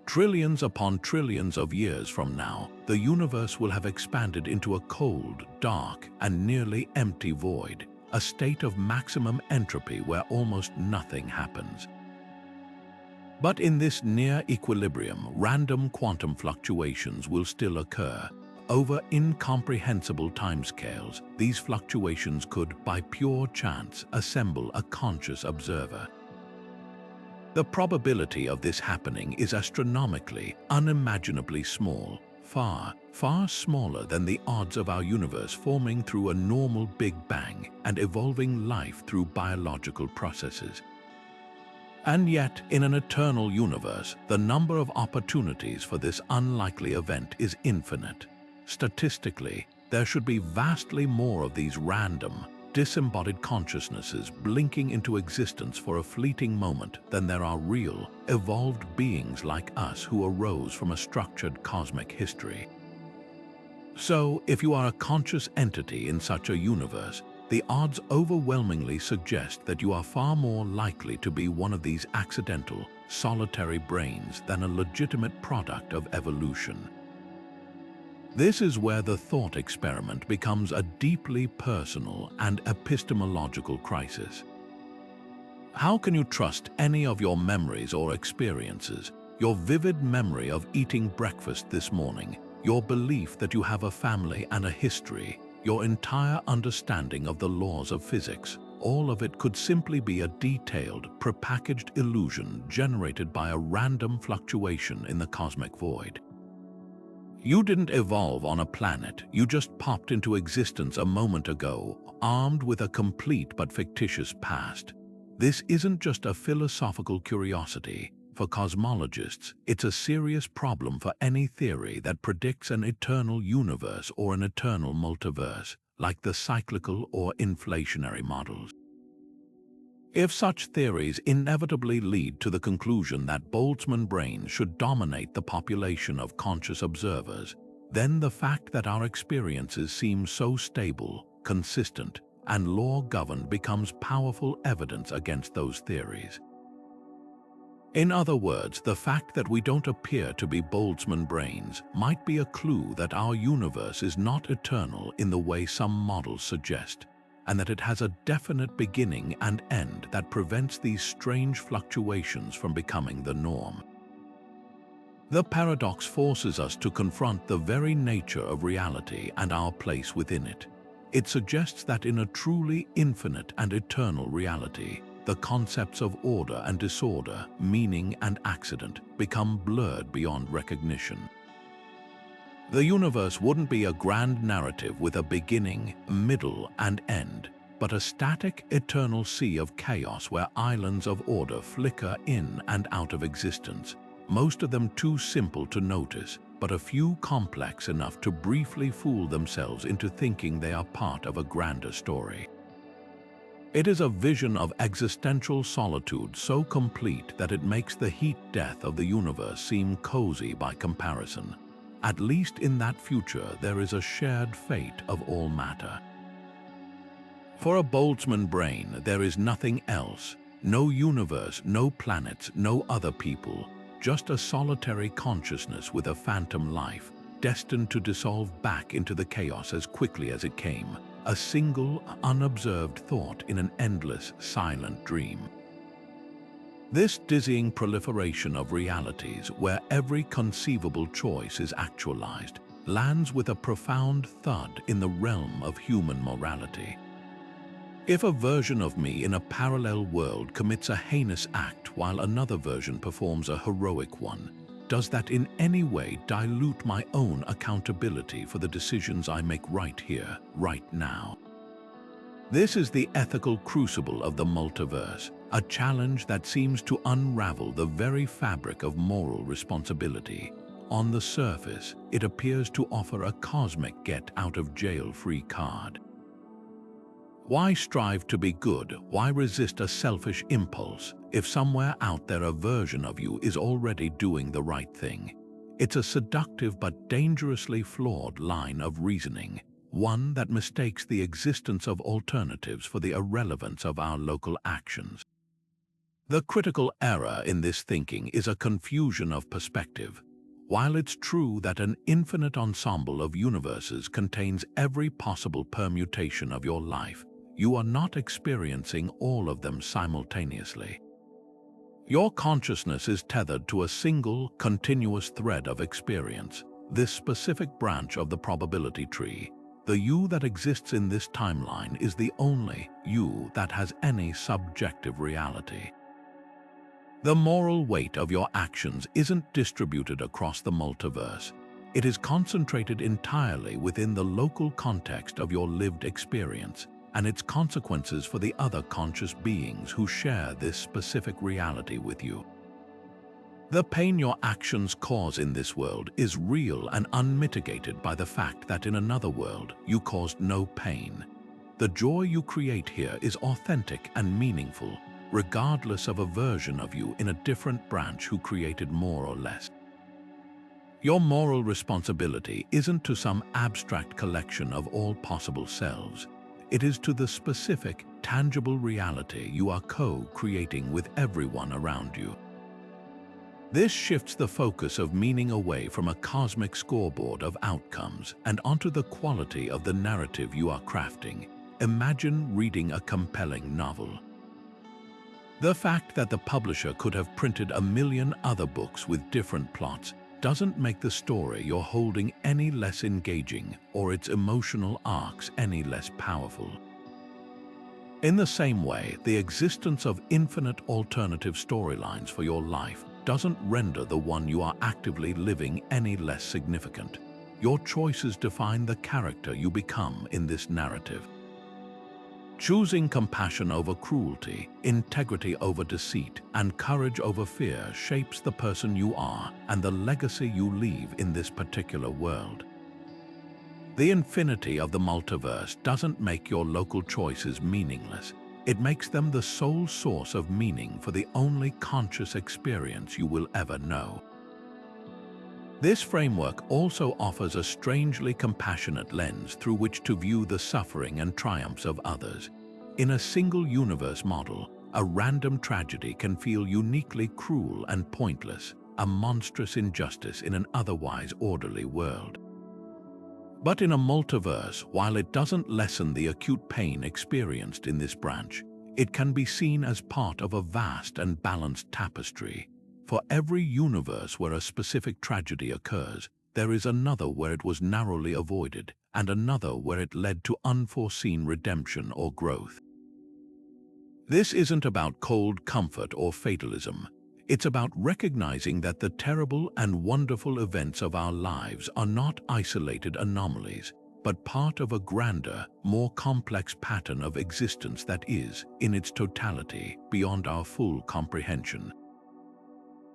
Trillions upon trillions of years from now, the universe will have expanded into a cold, dark, and nearly empty void, a state of maximum entropy where almost nothing happens. But in this near equilibrium, random quantum fluctuations will still occur. Over incomprehensible timescales, these fluctuations could, by pure chance, assemble a conscious observer. The probability of this happening is astronomically, unimaginably small, far, far smaller than the odds of our universe forming through a normal Big Bang and evolving life through biological processes. And yet, in an eternal universe, the number of opportunities for this unlikely event is infinite. Statistically, there should be vastly more of these random, disembodied consciousnesses blinking into existence for a fleeting moment than there are real, evolved beings like us who arose from a structured cosmic history. So, if you are a conscious entity in such a universe, the odds overwhelmingly suggest that you are far more likely to be one of these accidental, solitary brains than a legitimate product of evolution. This is where the thought experiment becomes a deeply personal and epistemological crisis. How can you trust any of your memories or experiences, your vivid memory of eating breakfast this morning, your belief that you have a family and a history, your entire understanding of the laws of physics? All of it could simply be a detailed, prepackaged illusion generated by a random fluctuation in the cosmic void. You didn't evolve on a planet, you just popped into existence a moment ago, armed with a complete but fictitious past. This isn't just a philosophical curiosity. For cosmologists, it's a serious problem for any theory that predicts an eternal universe or an eternal multiverse, like the cyclical or inflationary models. If such theories inevitably lead to the conclusion that Boltzmann branes should dominate the population of conscious observers, then the fact that our experiences seem so stable, consistent, and law-governed becomes powerful evidence against those theories. In other words, the fact that we don't appear to be Boltzmann branes might be a clue that our universe is not eternal in the way some models suggest, and that it has a definite beginning and end that prevents these strange fluctuations from becoming the norm. The paradox forces us to confront the very nature of reality and our place within it. It suggests that in a truly infinite and eternal reality, the concepts of order and disorder, meaning and accident, become blurred beyond recognition. The universe wouldn't be a grand narrative with a beginning, middle, and end, but a static, eternal sea of chaos where islands of order flicker in and out of existence, most of them too simple to notice, but a few complex enough to briefly fool themselves into thinking they are part of a grander story. It is a vision of existential solitude so complete that it makes the heat death of the universe seem cozy by comparison. At least in that future, there is a shared fate of all matter. For a Boltzmann brain, there is nothing else. No universe, no planets, no other people. Just a solitary consciousness with a phantom life, destined to dissolve back into the chaos as quickly as it came. A single, unobserved thought in an endless, silent dream. This dizzying proliferation of realities, where every conceivable choice is actualized, lands with a profound thud in the realm of human morality. If a version of me in a parallel world commits a heinous act while another version performs a heroic one, does that in any way dilute my own accountability for the decisions I make right here, right now? This is the ethical crucible of the multiverse, a challenge that seems to unravel the very fabric of moral responsibility. On the surface, it appears to offer a cosmic get-out-of-jail-free card. Why strive to be good? Why resist a selfish impulse if somewhere out there a version of you is already doing the right thing? It's a seductive but dangerously flawed line of reasoning, one that mistakes the existence of alternatives for the irrelevance of our local actions. The critical error in this thinking is a confusion of perspective. While it's true that an infinite ensemble of universes contains every possible permutation of your life, you are not experiencing all of them simultaneously. Your consciousness is tethered to a single, continuous thread of experience, this specific branch of the probability tree. The you that exists in this timeline is the only you that has any subjective reality. The moral weight of your actions isn't distributed across the multiverse. It is concentrated entirely within the local context of your lived experience and its consequences for the other conscious beings who share this specific reality with you. The pain your actions cause in this world is real and unmitigated by the fact that in another world you caused no pain. The joy you create here is authentic and meaningful, regardless of a version of you in a different branch who created more or less. Your moral responsibility isn't to some abstract collection of all possible selves. It is to the specific, tangible reality you are co-creating with everyone around you. This shifts the focus of meaning away from a cosmic scoreboard of outcomes and onto the quality of the narrative you are crafting. Imagine reading a compelling novel. The fact that the publisher could have printed a million other books with different plots doesn't make the story you're holding any less engaging or its emotional arcs any less powerful. In the same way, the existence of infinite alternative storylines for your life doesn't render the one you are actively living any less significant. Your choices define the character you become in this narrative. Choosing compassion over cruelty, integrity over deceit, and courage over fear shapes the person you are and the legacy you leave in this particular world. The infinity of the multiverse doesn't make your local choices meaningless. It makes them the sole source of meaning for the only conscious experience you will ever know. This framework also offers a strangely compassionate lens through which to view the suffering and triumphs of others. In a single universe model, a random tragedy can feel uniquely cruel and pointless, a monstrous injustice in an otherwise orderly world. But in a multiverse, while it doesn't lessen the acute pain experienced in this branch, it can be seen as part of a vast and balanced tapestry. For every universe where a specific tragedy occurs, there is another where it was narrowly avoided, and another where it led to unforeseen redemption or growth. This isn't about cold comfort or fatalism. It's about recognizing that the terrible and wonderful events of our lives are not isolated anomalies, but part of a grander, more complex pattern of existence that is, in its totality, beyond our full comprehension.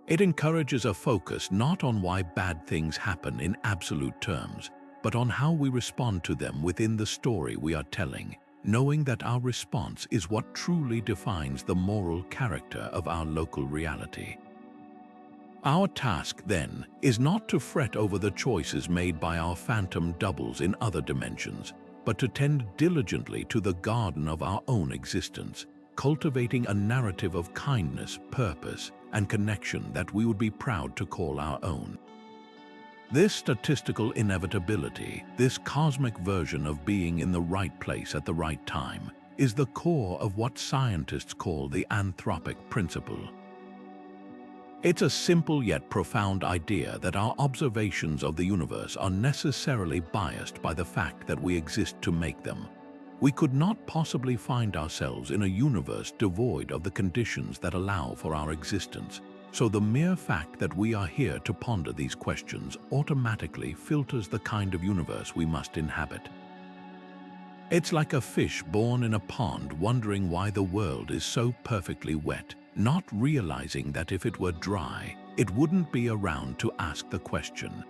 It encourages a focus not on why bad things happen in absolute terms, but on how we respond to them within the story we are telling, knowing that our response is what truly defines the moral character of our local reality. Our task, then, is not to fret over the choices made by our phantom doubles in other dimensions, but to tend diligently to the garden of our own existence, cultivating a narrative of kindness, purpose, and connection that we would be proud to call our own. This statistical inevitability, this cosmic version of being in the right place at the right time, is the core of what scientists call the anthropic principle. It's a simple yet profound idea that our observations of the universe are necessarily biased by the fact that we exist to make them. We could not possibly find ourselves in a universe devoid of the conditions that allow for our existence, so the mere fact that we are here to ponder these questions automatically filters the kind of universe we must inhabit. It's like a fish born in a pond wondering why the world is so perfectly wet, not realizing that if it were dry, it wouldn't be around to ask the question.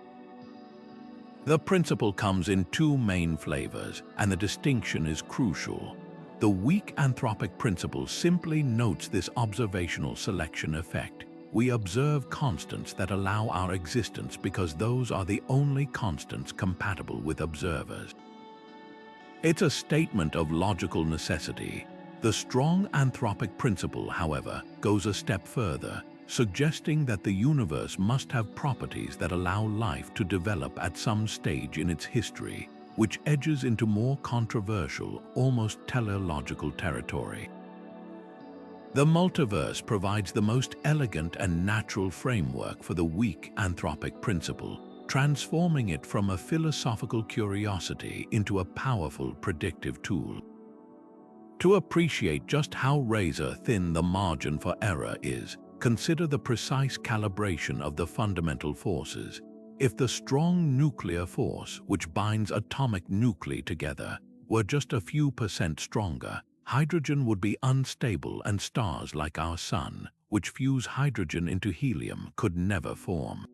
The principle comes in two main flavors, and the distinction is crucial. The weak anthropic principle simply notes this observational selection effect. We observe constants that allow our existence because those are the only constants compatible with observers. It's a statement of logical necessity. The strong anthropic principle, however, goes a step further, suggesting that the universe must have properties that allow life to develop at some stage in its history, which edges into more controversial, almost teleological territory. The multiverse provides the most elegant and natural framework for the weak anthropic principle, transforming it from a philosophical curiosity into a powerful predictive tool. To appreciate just how razor-thin the margin for error is, consider the precise calibration of the fundamental forces. If the strong nuclear force, which binds atomic nuclei together, were just a few % stronger, hydrogen would be unstable and stars like our Sun, which fuse hydrogen into helium, could never form.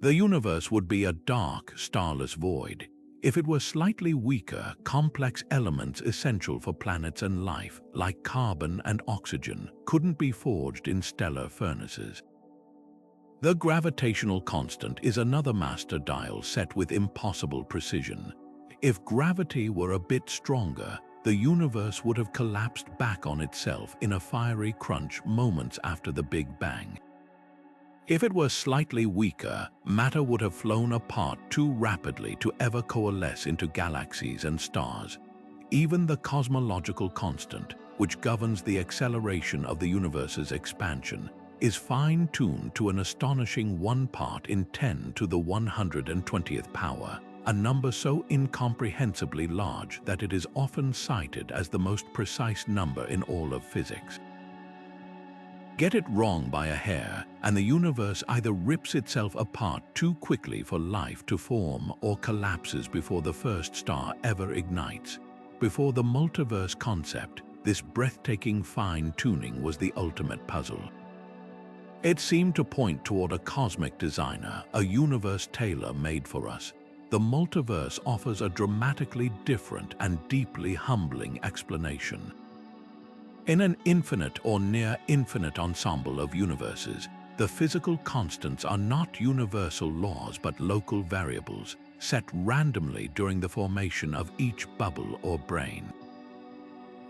The universe would be a dark, starless void. If it were slightly weaker, complex elements essential for planets and life, like carbon and oxygen, couldn't be forged in stellar furnaces. The gravitational constant is another master dial set with impossible precision. If gravity were a bit stronger, the universe would have collapsed back on itself in a fiery crunch moments after the Big Bang. If it were slightly weaker, matter would have flown apart too rapidly to ever coalesce into galaxies and stars. Even the cosmological constant, which governs the acceleration of the universe's expansion, is fine-tuned to an astonishing 1 part in 10 to the 120th power, a number so incomprehensibly large that it is often cited as the most precise number in all of physics. Get it wrong by a hair, and the universe either rips itself apart too quickly for life to form or collapses before the first star ever ignites. Before the multiverse concept, this breathtaking fine-tuning was the ultimate puzzle. It seemed to point toward a cosmic designer, a universe tailor-made for us. The multiverse offers a dramatically different and deeply humbling explanation. In an infinite or near-infinite ensemble of universes, the physical constants are not universal laws but local variables, set randomly during the formation of each bubble or brane.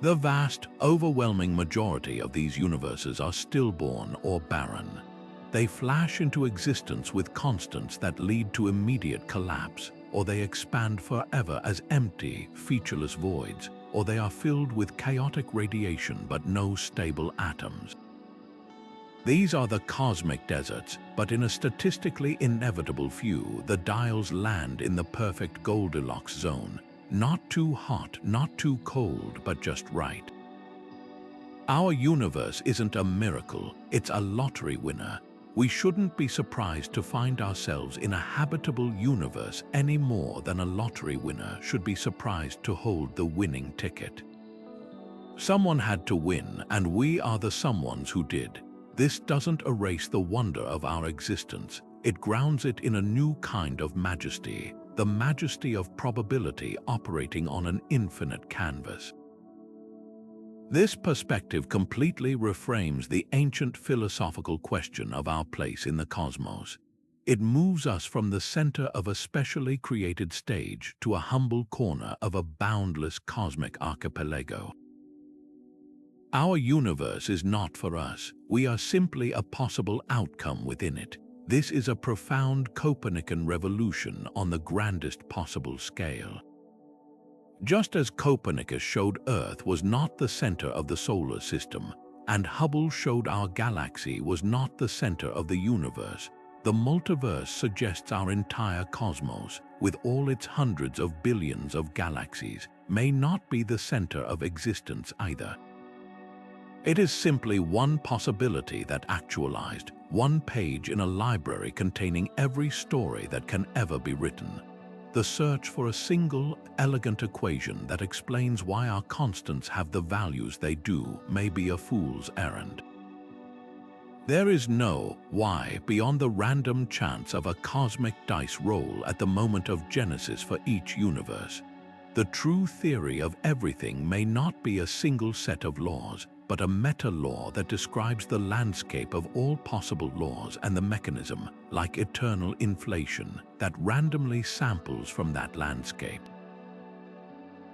The vast, overwhelming majority of these universes are stillborn or barren. They flash into existence with constants that lead to immediate collapse, or they expand forever as empty, featureless voids, or they are filled with chaotic radiation but no stable atoms. These are the cosmic deserts, but in a statistically inevitable few, the dials land in the perfect Goldilocks zone. Not too hot, not too cold, but just right. Our universe isn't a miracle, it's a lottery winner. We shouldn't be surprised to find ourselves in a habitable universe any more than a lottery winner should be surprised to hold the winning ticket. Someone had to win, and we are the someones who did. this doesn't erase the wonder of our existence. It grounds it in a new kind of majesty, the majesty of probability operating on an infinite canvas. This perspective completely reframes the ancient philosophical question of our place in the cosmos. It moves us from the center of a specially created stage to a humble corner of a boundless cosmic archipelago. Our universe is not for us. We are simply a possible outcome within it. This is a profound Copernican revolution on the grandest possible scale. Just as Copernicus showed Earth was not the center of the solar system, and Hubble showed our galaxy was not the center of the universe, the multiverse suggests our entire cosmos, with all its hundreds of billions of galaxies, may not be the center of existence either. It is simply one possibility that actualized, one page in a library containing every story that can ever be written. The search for a single, elegant equation that explains why our constants have the values they do may be a fool's errand. There is no why beyond the random chance of a cosmic dice roll at the moment of genesis for each universe. The true theory of everything may not be a single set of laws, but a meta-law that describes the landscape of all possible laws and the mechanism, like eternal inflation, that randomly samples from that landscape.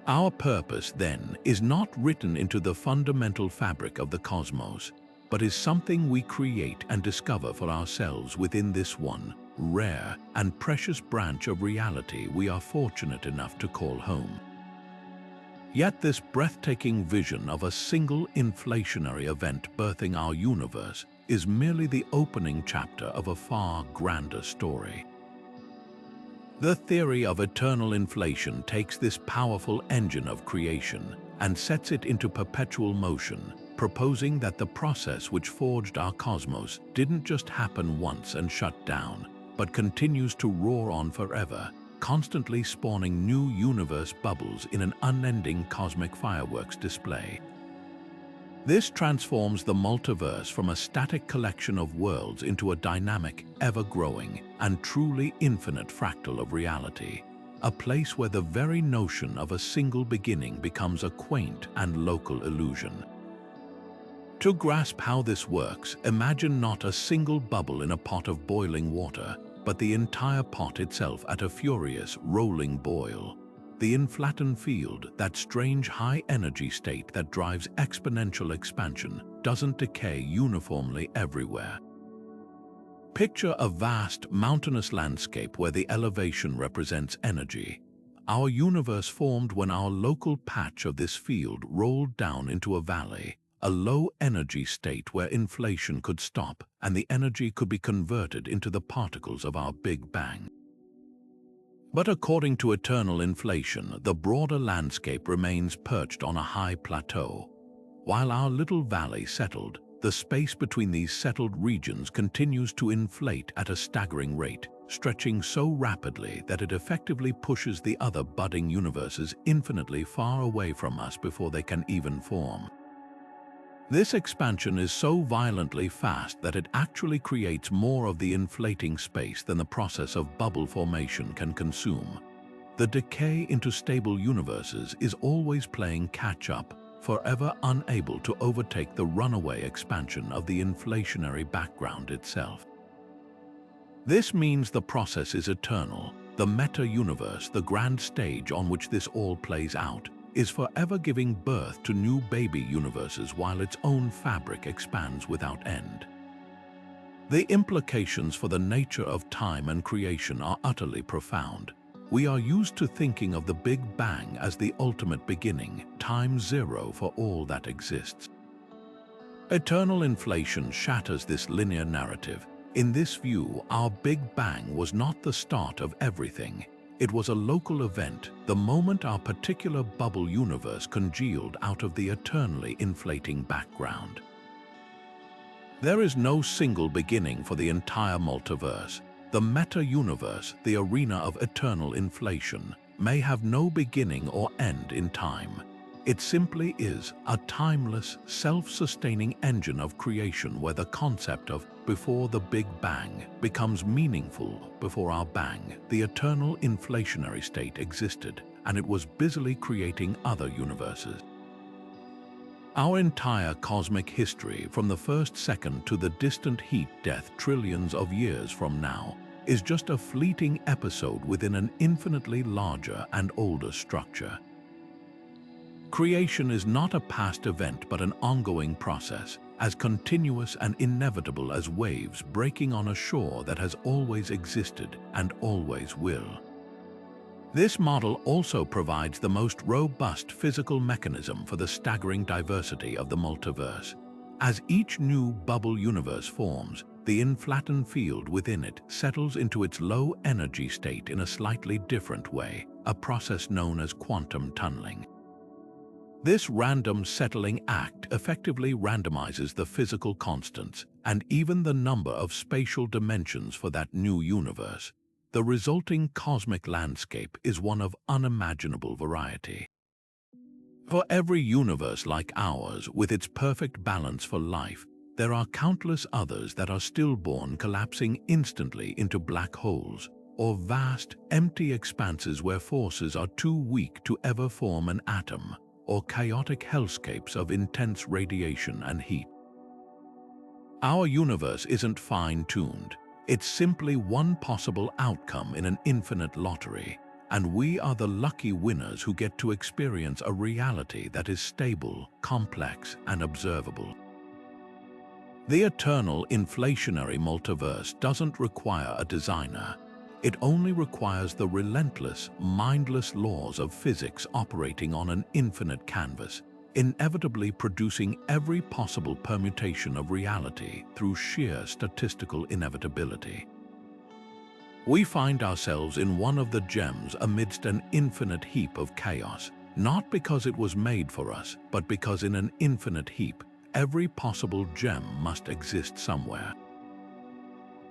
Our purpose, then, is not written into the fundamental fabric of the cosmos, but is something we create and discover for ourselves within this one, rare and precious branch of reality we are fortunate enough to call home. Yet this breathtaking vision of a single inflationary event birthing our universe is merely the opening chapter of a far grander story. The theory of eternal inflation takes this powerful engine of creation and sets it into perpetual motion, proposing that the process which forged our cosmos didn't just happen once and shut down, but continues to roar on forever, constantly spawning new universe bubbles in an unending cosmic fireworks display. This transforms the multiverse from a static collection of worlds into a dynamic, ever-growing, and truly infinite fractal of reality, a place where the very notion of a single beginning becomes a quaint and local illusion. To grasp how this works, imagine not a single bubble in a pot of boiling water, but the entire pot itself at a furious, rolling boil. The inflattened field, that strange high-energy state that drives exponential expansion, doesn't decay uniformly everywhere. Picture a vast, mountainous landscape where the elevation represents energy. Our universe formed when our local patch of this field rolled down into a valley, a low-energy state where inflation could stop and the energy could be converted into the particles of our Big Bang. But according to eternal inflation, the broader landscape remains perched on a high plateau. While our little valley settled, the space between these settled regions continues to inflate at a staggering rate, stretching so rapidly that it effectively pushes the other budding universes infinitely far away from us before they can even form. This expansion is so violently fast that it actually creates more of the inflating space than the process of bubble formation can consume. The decay into stable universes is always playing catch-up, forever unable to overtake the runaway expansion of the inflationary background itself. This means the process is eternal. The meta-universe, the grand stage on which this all plays out, is forever giving birth to new baby universes while its own fabric expands without end. The implications for the nature of time and creation are utterly profound. We are used to thinking of the Big Bang as the ultimate beginning, time zero for all that exists. Eternal inflation shatters this linear narrative. In this view, our Big Bang was not the start of everything. It was a local event, the moment our particular bubble universe congealed out of the eternally inflating background. There is no single beginning for the entire multiverse. The meta-universe, the arena of eternal inflation, may have no beginning or end in time. It simply is a timeless, self-sustaining engine of creation where the concept of before the Big Bang becomes meaningful. Before our bang, the eternal inflationary state existed, and it was busily creating other universes. Our entire cosmic history, from the first second to the distant heat death trillions of years from now, is just a fleeting episode within an infinitely larger and older structure. Creation is not a past event but an ongoing process, as continuous and inevitable as waves breaking on a shore that has always existed and always will. This model also provides the most robust physical mechanism for the staggering diversity of the multiverse. As each new bubble universe forms, the inflattened field within it settles into its low-energy state in a slightly different way, a process known as quantum tunneling. This random settling act effectively randomizes the physical constants and even the number of spatial dimensions for that new universe. The resulting cosmic landscape is one of unimaginable variety. For every universe like ours, with its perfect balance for life, there are countless others that are stillborn, collapsing instantly into black holes, or vast, empty expanses where forces are too weak to ever form an atom, or chaotic hellscapes of intense radiation and heat. Our universe isn't fine-tuned. It's simply one possible outcome in an infinite lottery, and we are the lucky winners who get to experience a reality that is stable, complex, and observable. The eternal inflationary multiverse doesn't require a designer. It only requires the relentless, mindless laws of physics operating on an infinite canvas, inevitably producing every possible permutation of reality through sheer statistical inevitability. We find ourselves in one of the gems amidst an infinite heap of chaos, not because it was made for us, but because in an infinite heap, every possible gem must exist somewhere.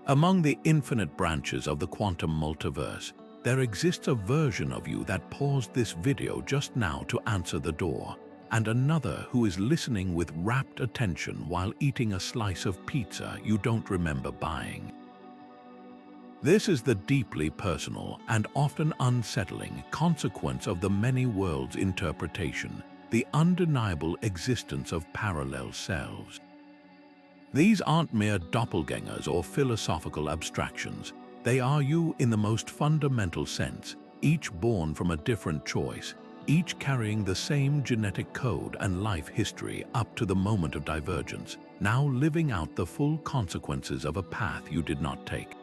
Among the infinite branches of the quantum multiverse, there exists a version of you that paused this video just now to answer the door, and another who is listening with rapt attention while eating a slice of pizza you don't remember buying. This is the deeply personal and often unsettling consequence of the many worlds interpretation, the undeniable existence of parallel selves. These aren't mere doppelgangers or philosophical abstractions. They are you in the most fundamental sense, each born from a different choice, each carrying the same genetic code and life history up to the moment of divergence, now living out the full consequences of a path you did not take.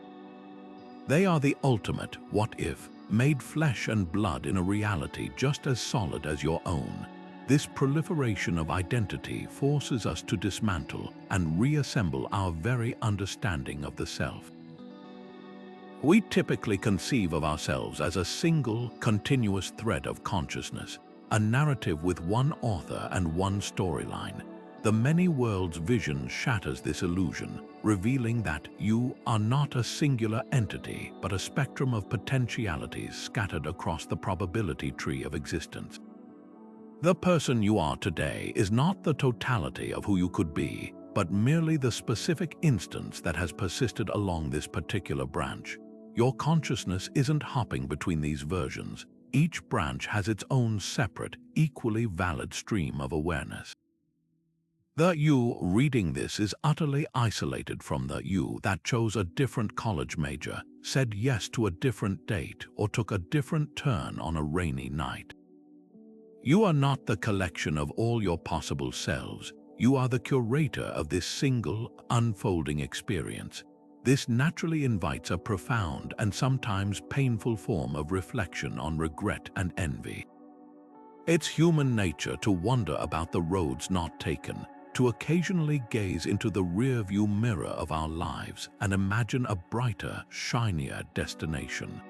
They are the ultimate what-if, made flesh and blood in a reality just as solid as your own. This proliferation of identity forces us to dismantle and reassemble our very understanding of the self. We typically conceive of ourselves as a single, continuous thread of consciousness, a narrative with one author and one storyline. The many worlds vision shatters this illusion, revealing that you are not a singular entity, but a spectrum of potentialities scattered across the probability tree of existence. The person you are today is not the totality of who you could be, but merely the specific instance that has persisted along this particular branch. Your consciousness isn't hopping between these versions. Each branch has its own separate, equally valid stream of awareness. The you reading this is utterly isolated from the you that chose a different college major, said yes to a different date, or took a different turn on a rainy night. You are not the collection of all your possible selves. You are the curator of this single, unfolding experience. This naturally invites a profound and sometimes painful form of reflection on regret and envy. It's human nature to wonder about the roads not taken, to occasionally gaze into the rearview mirror of our lives and imagine a brighter, shinier destination.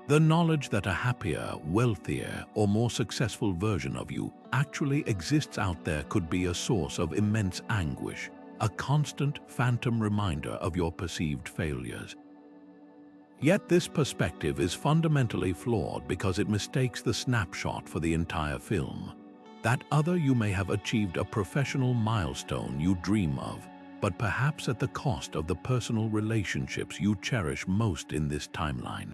The knowledge that a happier, wealthier, or more successful version of you actually exists out there could be a source of immense anguish, a constant phantom reminder of your perceived failures. Yet this perspective is fundamentally flawed because it mistakes the snapshot for the entire film. That other you may have achieved a professional milestone you dream of, but perhaps at the cost of the personal relationships you cherish most in this timeline.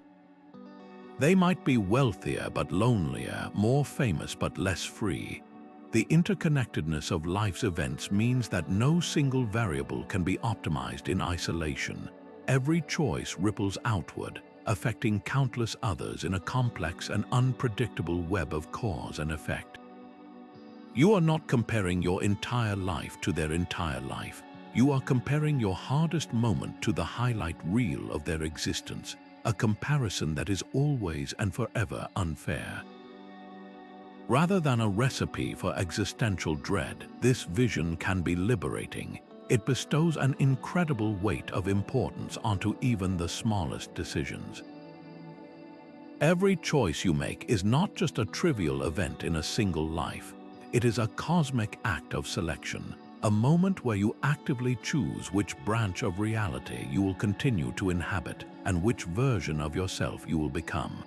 They might be wealthier but lonelier, more famous but less free. The interconnectedness of life's events means that no single variable can be optimized in isolation. Every choice ripples outward, affecting countless others in a complex and unpredictable web of cause and effect. You are not comparing your entire life to their entire life. You are comparing your hardest moment to the highlight reel of their existence, a comparison that is always and forever unfair. Rather than a recipe for existential dread, this vision can be liberating. It bestows an incredible weight of importance onto even the smallest decisions. Every choice you make is not just a trivial event in a single life. It is a cosmic act of selection, a moment where you actively choose which branch of reality you will continue to inhabit and which version of yourself you will become.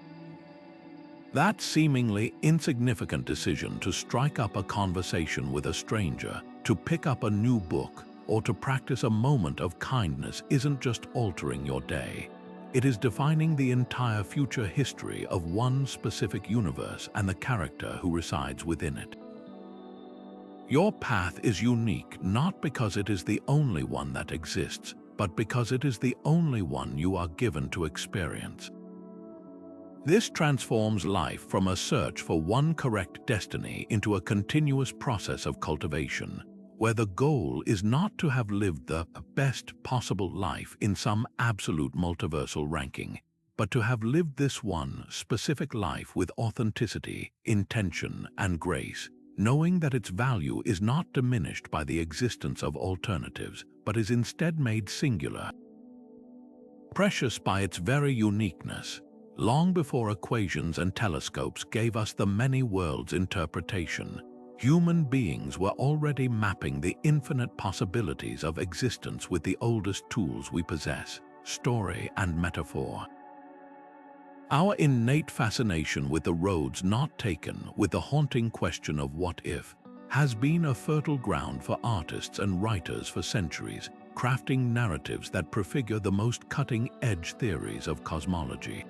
That seemingly insignificant decision to strike up a conversation with a stranger, to pick up a new book, or to practice a moment of kindness isn't just altering your day. It is defining the entire future history of one specific universe and the character who resides within it. Your path is unique not because it is the only one that exists, but because it is the only one you are given to experience. This transforms life from a search for one correct destiny into a continuous process of cultivation, where the goal is not to have lived the best possible life in some absolute multiversal ranking, but to have lived this one specific life with authenticity, intention, and grace, knowing that its value is not diminished by the existence of alternatives, but is instead made singular. Precious by its very uniqueness, long before equations and telescopes gave us the many worlds interpretation, human beings were already mapping the infinite possibilities of existence with the oldest tools we possess, story and metaphor. Our innate fascination with the roads not taken, with the haunting question of what if, has been a fertile ground for artists and writers for centuries, crafting narratives that prefigure the most cutting-edge theories of cosmology.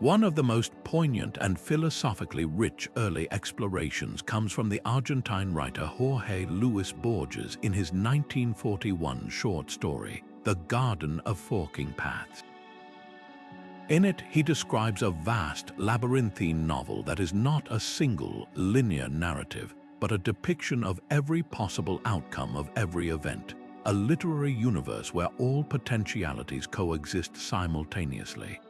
One of the most poignant and philosophically rich early explorations comes from the Argentine writer Jorge Luis Borges in his 1941 short story, The Garden of Forking Paths. In it, he describes a vast, labyrinthine novel that is not a single, linear narrative, but a depiction of every possible outcome of every event, a literary universe where all potentialities coexist simultaneously.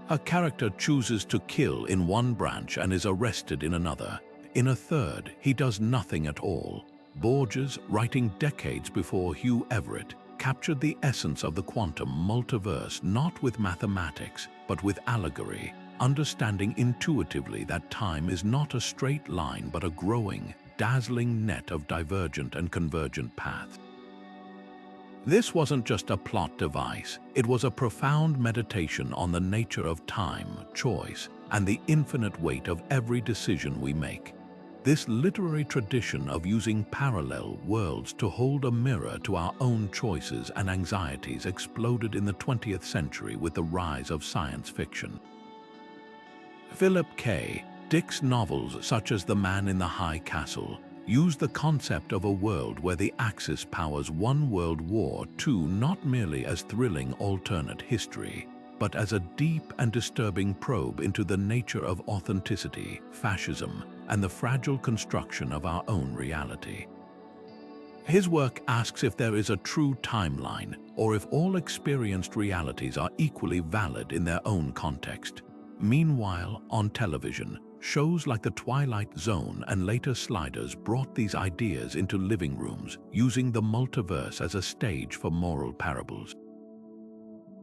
A character chooses to kill in one branch and is arrested in another. In a third, he does nothing at all. Borges, writing decades before Hugh Everett, captured the essence of the quantum multiverse not with mathematics, but with allegory, understanding intuitively that time is not a straight line but a growing, dazzling net of divergent and convergent paths. This wasn't just a plot device, it was a profound meditation on the nature of time, choice, and the infinite weight of every decision we make. This literary tradition of using parallel worlds to hold a mirror to our own choices and anxieties exploded in the 20th century with the rise of science fiction. Philip K. Dick's novels such as The Man in the High Castle use the concept of a world where the Axis powers one world war II not merely as thrilling alternate history, but as a deep and disturbing probe into the nature of authenticity, fascism, and the fragile construction of our own reality. His work asks if there is a true timeline, or if all experienced realities are equally valid in their own context. Meanwhile, on television, shows like The Twilight Zone and later Sliders brought these ideas into living rooms, using the multiverse as a stage for moral parables.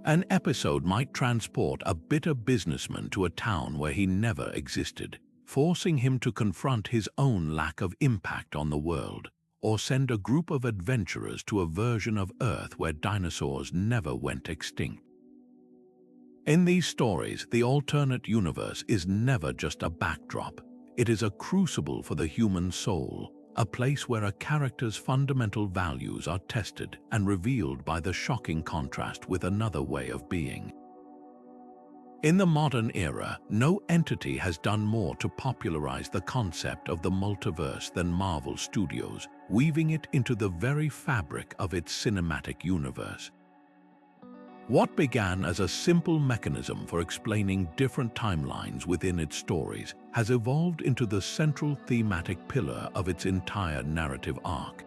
An episode might transport a bitter businessman to a town where he never existed, forcing him to confront his own lack of impact on the world. or send a group of adventurers to a version of Earth where dinosaurs never went extinct. In these stories, the alternate universe is never just a backdrop. It is a crucible for the human soul, a place where a character's fundamental values are tested and revealed by the shocking contrast with another way of being. In the modern era, no entity has done more to popularize the concept of the multiverse than Marvel Studios, weaving it into the very fabric of its cinematic universe. What began as a simple mechanism for explaining different timelines within its stories has evolved into the central thematic pillar of its entire narrative arc.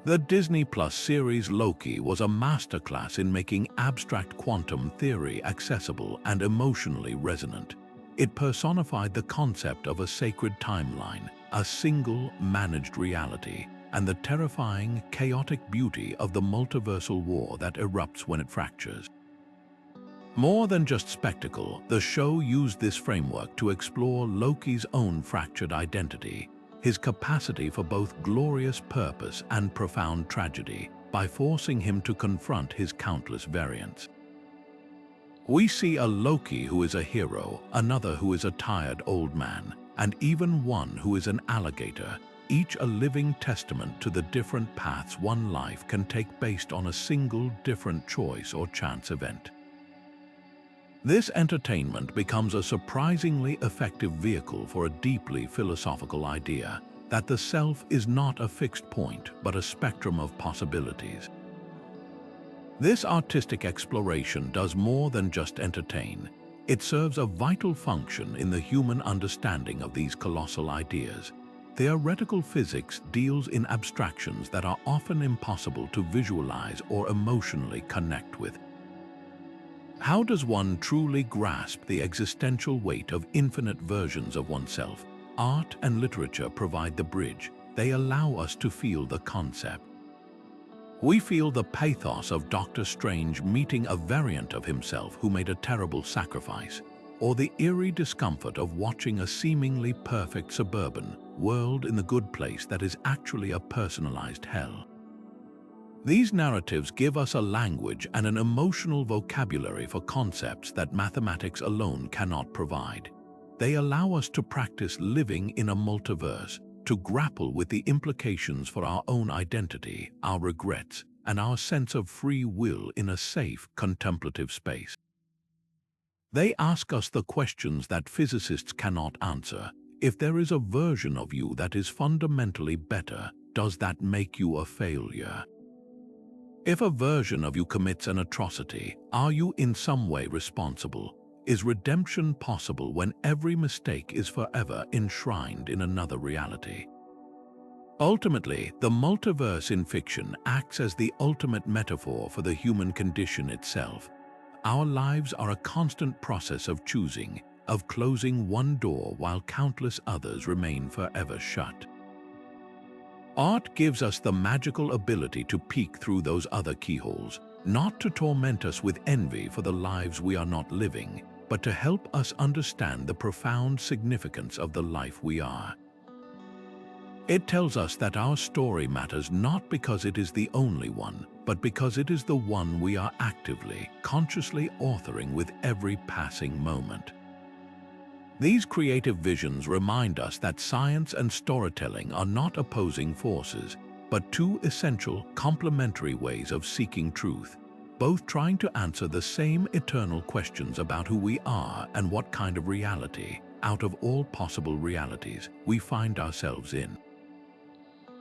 The Disney Plus series Loki was a masterclass in making abstract quantum theory accessible and emotionally resonant. It personified the concept of a sacred timeline, a single managed reality, and the terrifying, chaotic beauty of the multiversal war that erupts when it fractures. More than just spectacle, the show used this framework to explore Loki's own fractured identity, his capacity for both glorious purpose and profound tragedy, by forcing him to confront his countless variants. We see a Loki who is a hero, another who is a tired old man, and even one who is an alligator, each a living testament to the different paths one life can take based on a single different choice or chance event. This entertainment becomes a surprisingly effective vehicle for a deeply philosophical idea that the self is not a fixed point but a spectrum of possibilities. This artistic exploration does more than just entertain. It serves a vital function in the human understanding of these colossal ideas. Theoretical physics deals in abstractions that are often impossible to visualize or emotionally connect with. How does one truly grasp the existential weight of infinite versions of oneself? Art and literature provide the bridge. They allow us to feel the concept. We feel the pathos of Doctor Strange meeting a variant of himself who made a terrible sacrifice, or the eerie discomfort of watching a seemingly perfect suburban world in the good place that is actually a personalized hell. These narratives give us a language and an emotional vocabulary for concepts that mathematics alone cannot provide. They allow us to practice living in a multiverse, to grapple with the implications for our own identity, our regrets, and our sense of free will in a safe, contemplative space. They ask us the questions that physicists cannot answer. If there is a version of you that is fundamentally better, does that make you a failure? If a version of you commits an atrocity, are you in some way responsible? Is redemption possible when every mistake is forever enshrined in another reality? Ultimately, the multiverse in fiction acts as the ultimate metaphor for the human condition itself. Our lives are a constant process of choosing, of closing one door while countless others remain forever shut. Art gives us the magical ability to peek through those other keyholes, not to torment us with envy for the lives we are not living, but to help us understand the profound significance of the life we are. It tells us that our story matters not because it is the only one, but because it is the one we are actively, consciously authoring with every passing moment. These creative visions remind us that science and storytelling are not opposing forces, but two essential, complementary ways of seeking truth, both trying to answer the same eternal questions about who we are and what kind of reality, out of all possible realities, we find ourselves in.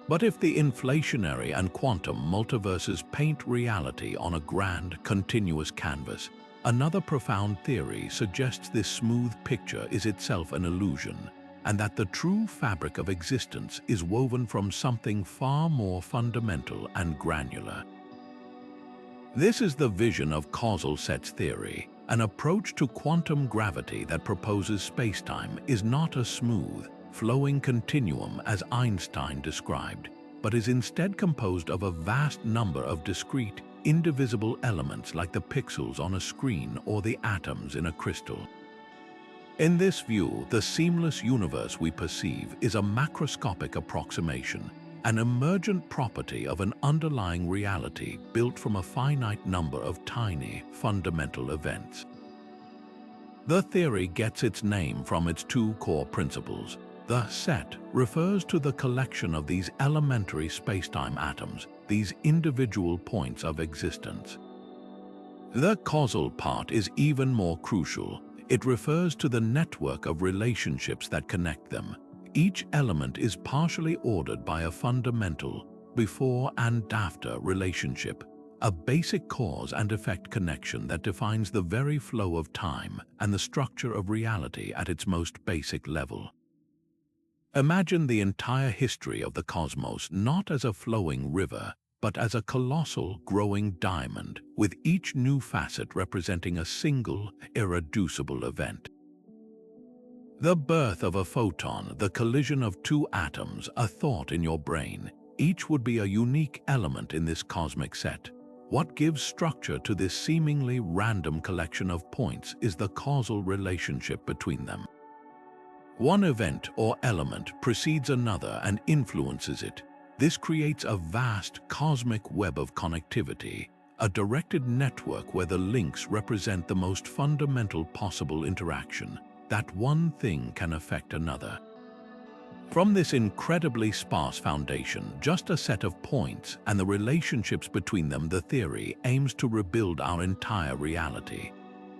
But if the inflationary and quantum multiverses paint reality on a grand, continuous canvas, another profound theory suggests this smooth picture is itself an illusion, and that the true fabric of existence is woven from something far more fundamental and granular. This is the vision of causal sets theory, an approach to quantum gravity that proposes spacetime is not a smooth, flowing continuum as Einstein described, but is instead composed of a vast number of discrete, indivisible elements like the pixels on a screen or the atoms in a crystal. In this view, the seamless universe we perceive is a macroscopic approximation, an emergent property of an underlying reality built from a finite number of tiny, fundamental events. The theory gets its name from its two core principles. The set refers to the collection of these elementary spacetime atoms, these individual points of existence. The causal part is even more crucial. It refers to the network of relationships that connect them. Each element is partially ordered by a fundamental before and after relationship, a basic cause and effect connection that defines the very flow of time and the structure of reality at its most basic level. Imagine the entire history of the cosmos not as a flowing river, but as a colossal, growing diamond, with each new facet representing a single, irreducible event. The birth of a photon, the collision of two atoms, a thought in your brain, each would be a unique element in this cosmic set. What gives structure to this seemingly random collection of points is the causal relationship between them. One event or element precedes another and influences it. This creates a vast cosmic web of connectivity, a directed network where the links represent the most fundamental possible interaction. That one thing can affect another. From this incredibly sparse foundation, just a set of points and the relationships between them, the theory aims to rebuild our entire reality.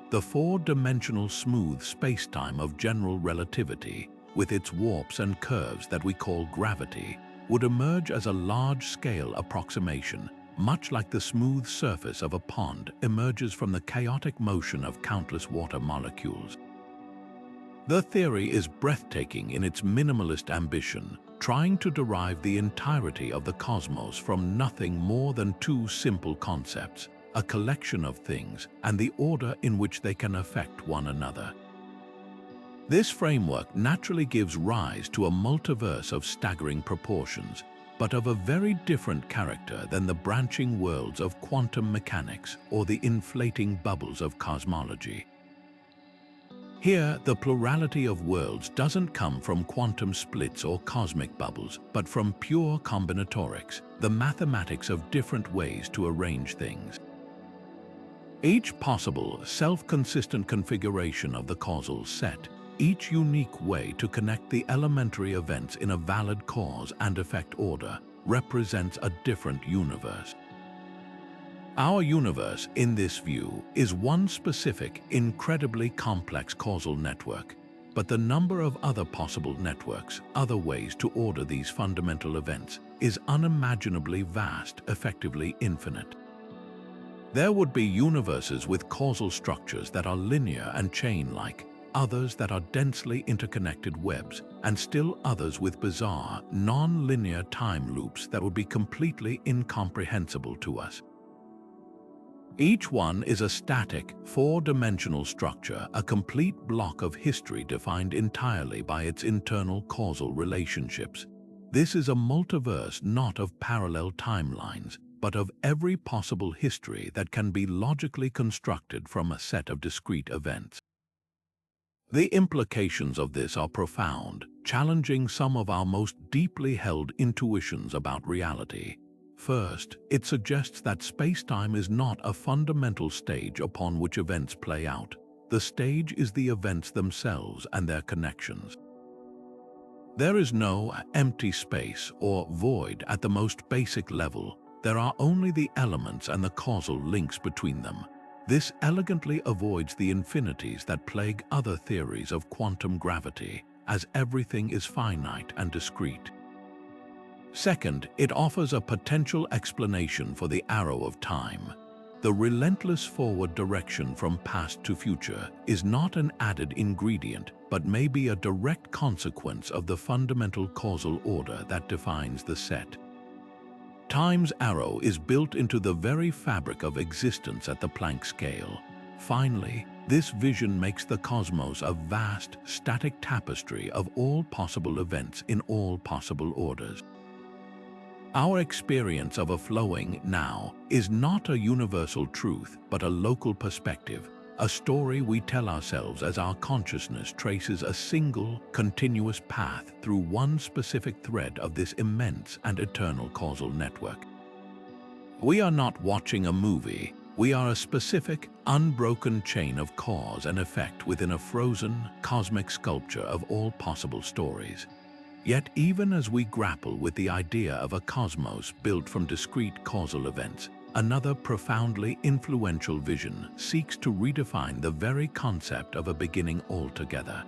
The four-dimensional smooth spacetime of general relativity, with its warps and curves that we call gravity, would emerge as a large-scale approximation, much like the smooth surface of a pond emerges from the chaotic motion of countless water molecules. The theory is breathtaking in its minimalist ambition, trying to derive the entirety of the cosmos from nothing more than two simple concepts: a collection of things and the order in which they can affect one another. This framework naturally gives rise to a multiverse of staggering proportions, but of a very different character than the branching worlds of quantum mechanics or the inflating bubbles of cosmology. Here, the plurality of worlds doesn't come from quantum splits or cosmic bubbles, but from pure combinatorics, the mathematics of different ways to arrange things. Each possible, self-consistent configuration of the causal set, each unique way to connect the elementary events in a valid cause and effect order, represents a different universe. Our universe, in this view, is one specific, incredibly complex causal network, but the number of other possible networks, other ways to order these fundamental events, is unimaginably vast, effectively infinite. There would be universes with causal structures that are linear and chain-like, others that are densely interconnected webs, and still others with bizarre, non-linear time loops that would be completely incomprehensible to us. Each one is a static, four-dimensional structure, a complete block of history defined entirely by its internal causal relationships. This is a multiverse not of parallel timelines, but of every possible history that can be logically constructed from a set of discrete events. The implications of this are profound, challenging some of our most deeply held intuitions about reality. First, it suggests that spacetime is not a fundamental stage upon which events play out. The stage is the events themselves and their connections. There is no empty space or void at the most basic level. There are only the elements and the causal links between them. This elegantly avoids the infinities that plague other theories of quantum gravity, as everything is finite and discrete. Second, it offers a potential explanation for the arrow of time. The relentless forward direction from past to future is not an added ingredient, but may be a direct consequence of the fundamental causal order that defines the set. Time's arrow is built into the very fabric of existence at the Planck scale. Finally, this vision makes the cosmos a vast, static tapestry of all possible events in all possible orders. Our experience of a flowing now is not a universal truth, but a local perspective, a story we tell ourselves as our consciousness traces a single, continuous path through one specific thread of this immense and eternal causal network. We are not watching a movie, we are a specific, unbroken chain of cause and effect within a frozen, cosmic sculpture of all possible stories. Yet even as we grapple with the idea of a cosmos built from discrete causal events, another profoundly influential vision seeks to redefine the very concept of a beginning altogether.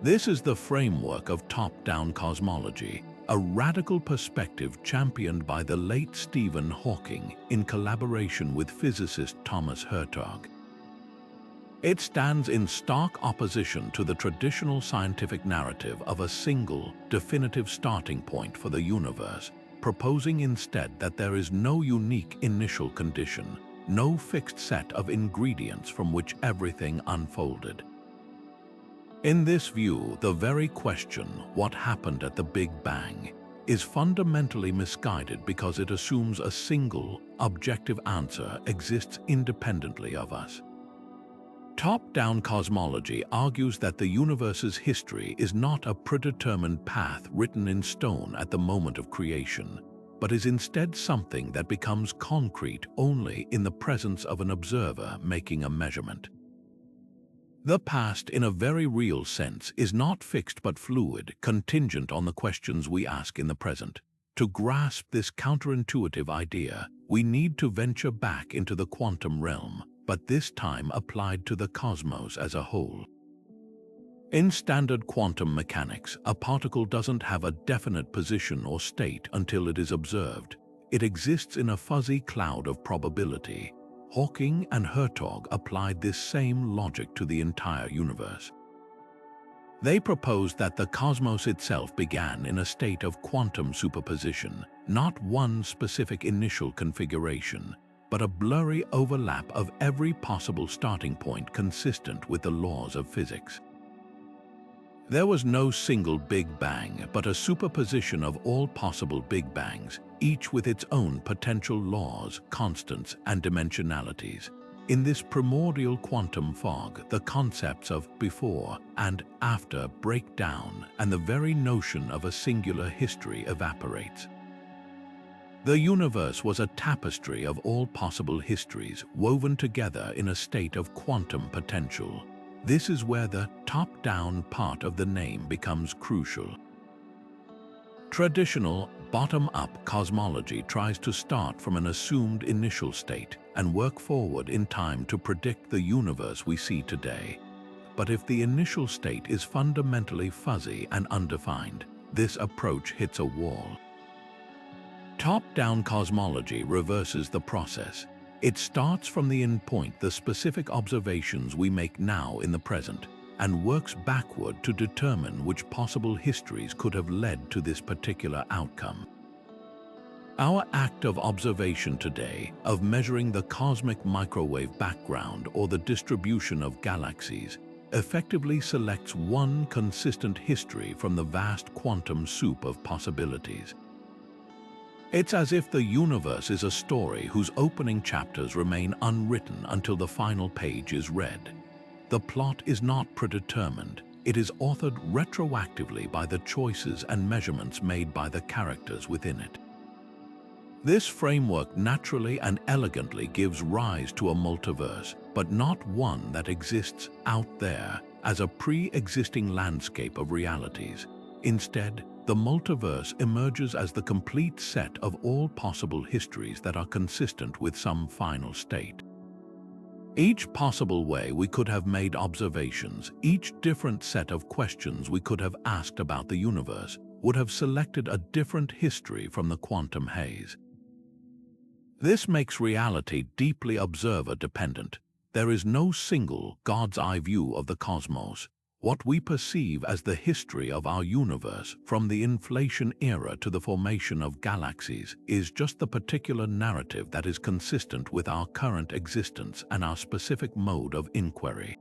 This is the framework of top-down cosmology, a radical perspective championed by the late Stephen Hawking in collaboration with physicist Thomas Hertog. It stands in stark opposition to the traditional scientific narrative of a single, definitive starting point for the universe, proposing instead that there is no unique initial condition, no fixed set of ingredients from which everything unfolded. In this view, the very question, what happened at the Big Bang, is fundamentally misguided because it assumes a single, objective answer exists independently of us. Top-down cosmology argues that the universe's history is not a predetermined path written in stone at the moment of creation, but is instead something that becomes concrete only in the presence of an observer making a measurement. The past, in a very real sense, is not fixed but fluid, contingent on the questions we ask in the present. To grasp this counterintuitive idea, we need to venture back into the quantum realm, but this time applied to the cosmos as a whole. In standard quantum mechanics, a particle doesn't have a definite position or state until it is observed. It exists in a fuzzy cloud of probability. Hawking and Hertog applied this same logic to the entire universe. They proposed that the cosmos itself began in a state of quantum superposition, not one specific initial configuration, but a blurry overlap of every possible starting point consistent with the laws of physics. There was no single Big Bang, but a superposition of all possible Big Bangs, each with its own potential laws, constants, and dimensionalities. In this primordial quantum fog, the concepts of before and after break down, and the very notion of a singular history evaporates. The universe was a tapestry of all possible histories woven together in a state of quantum potential. This is where the top-down part of the name becomes crucial. Traditional, bottom-up cosmology tries to start from an assumed initial state and work forward in time to predict the universe we see today. But if the initial state is fundamentally fuzzy and undefined, this approach hits a wall. Top-down cosmology reverses the process. It starts from the endpoint, the specific observations we make now in the present, and works backward to determine which possible histories could have led to this particular outcome. Our act of observation today, of measuring the cosmic microwave background or the distribution of galaxies, effectively selects one consistent history from the vast quantum soup of possibilities. It's as if the universe is a story whose opening chapters remain unwritten until the final page is read. The plot is not predetermined. It is authored retroactively by the choices and measurements made by the characters within it. This framework naturally and elegantly gives rise to a multiverse, but not one that exists out there as a pre-existing landscape of realities. Instead, the multiverse emerges as the complete set of all possible histories that are consistent with some final state. Each possible way we could have made observations, each different set of questions we could have asked about the universe, would have selected a different history from the quantum haze. This makes reality deeply observer-dependent. There is no single God's-eye view of the cosmos. What we perceive as the history of our universe, from the inflation era to the formation of galaxies, is just the particular narrative that is consistent with our current existence and our specific mode of inquiry.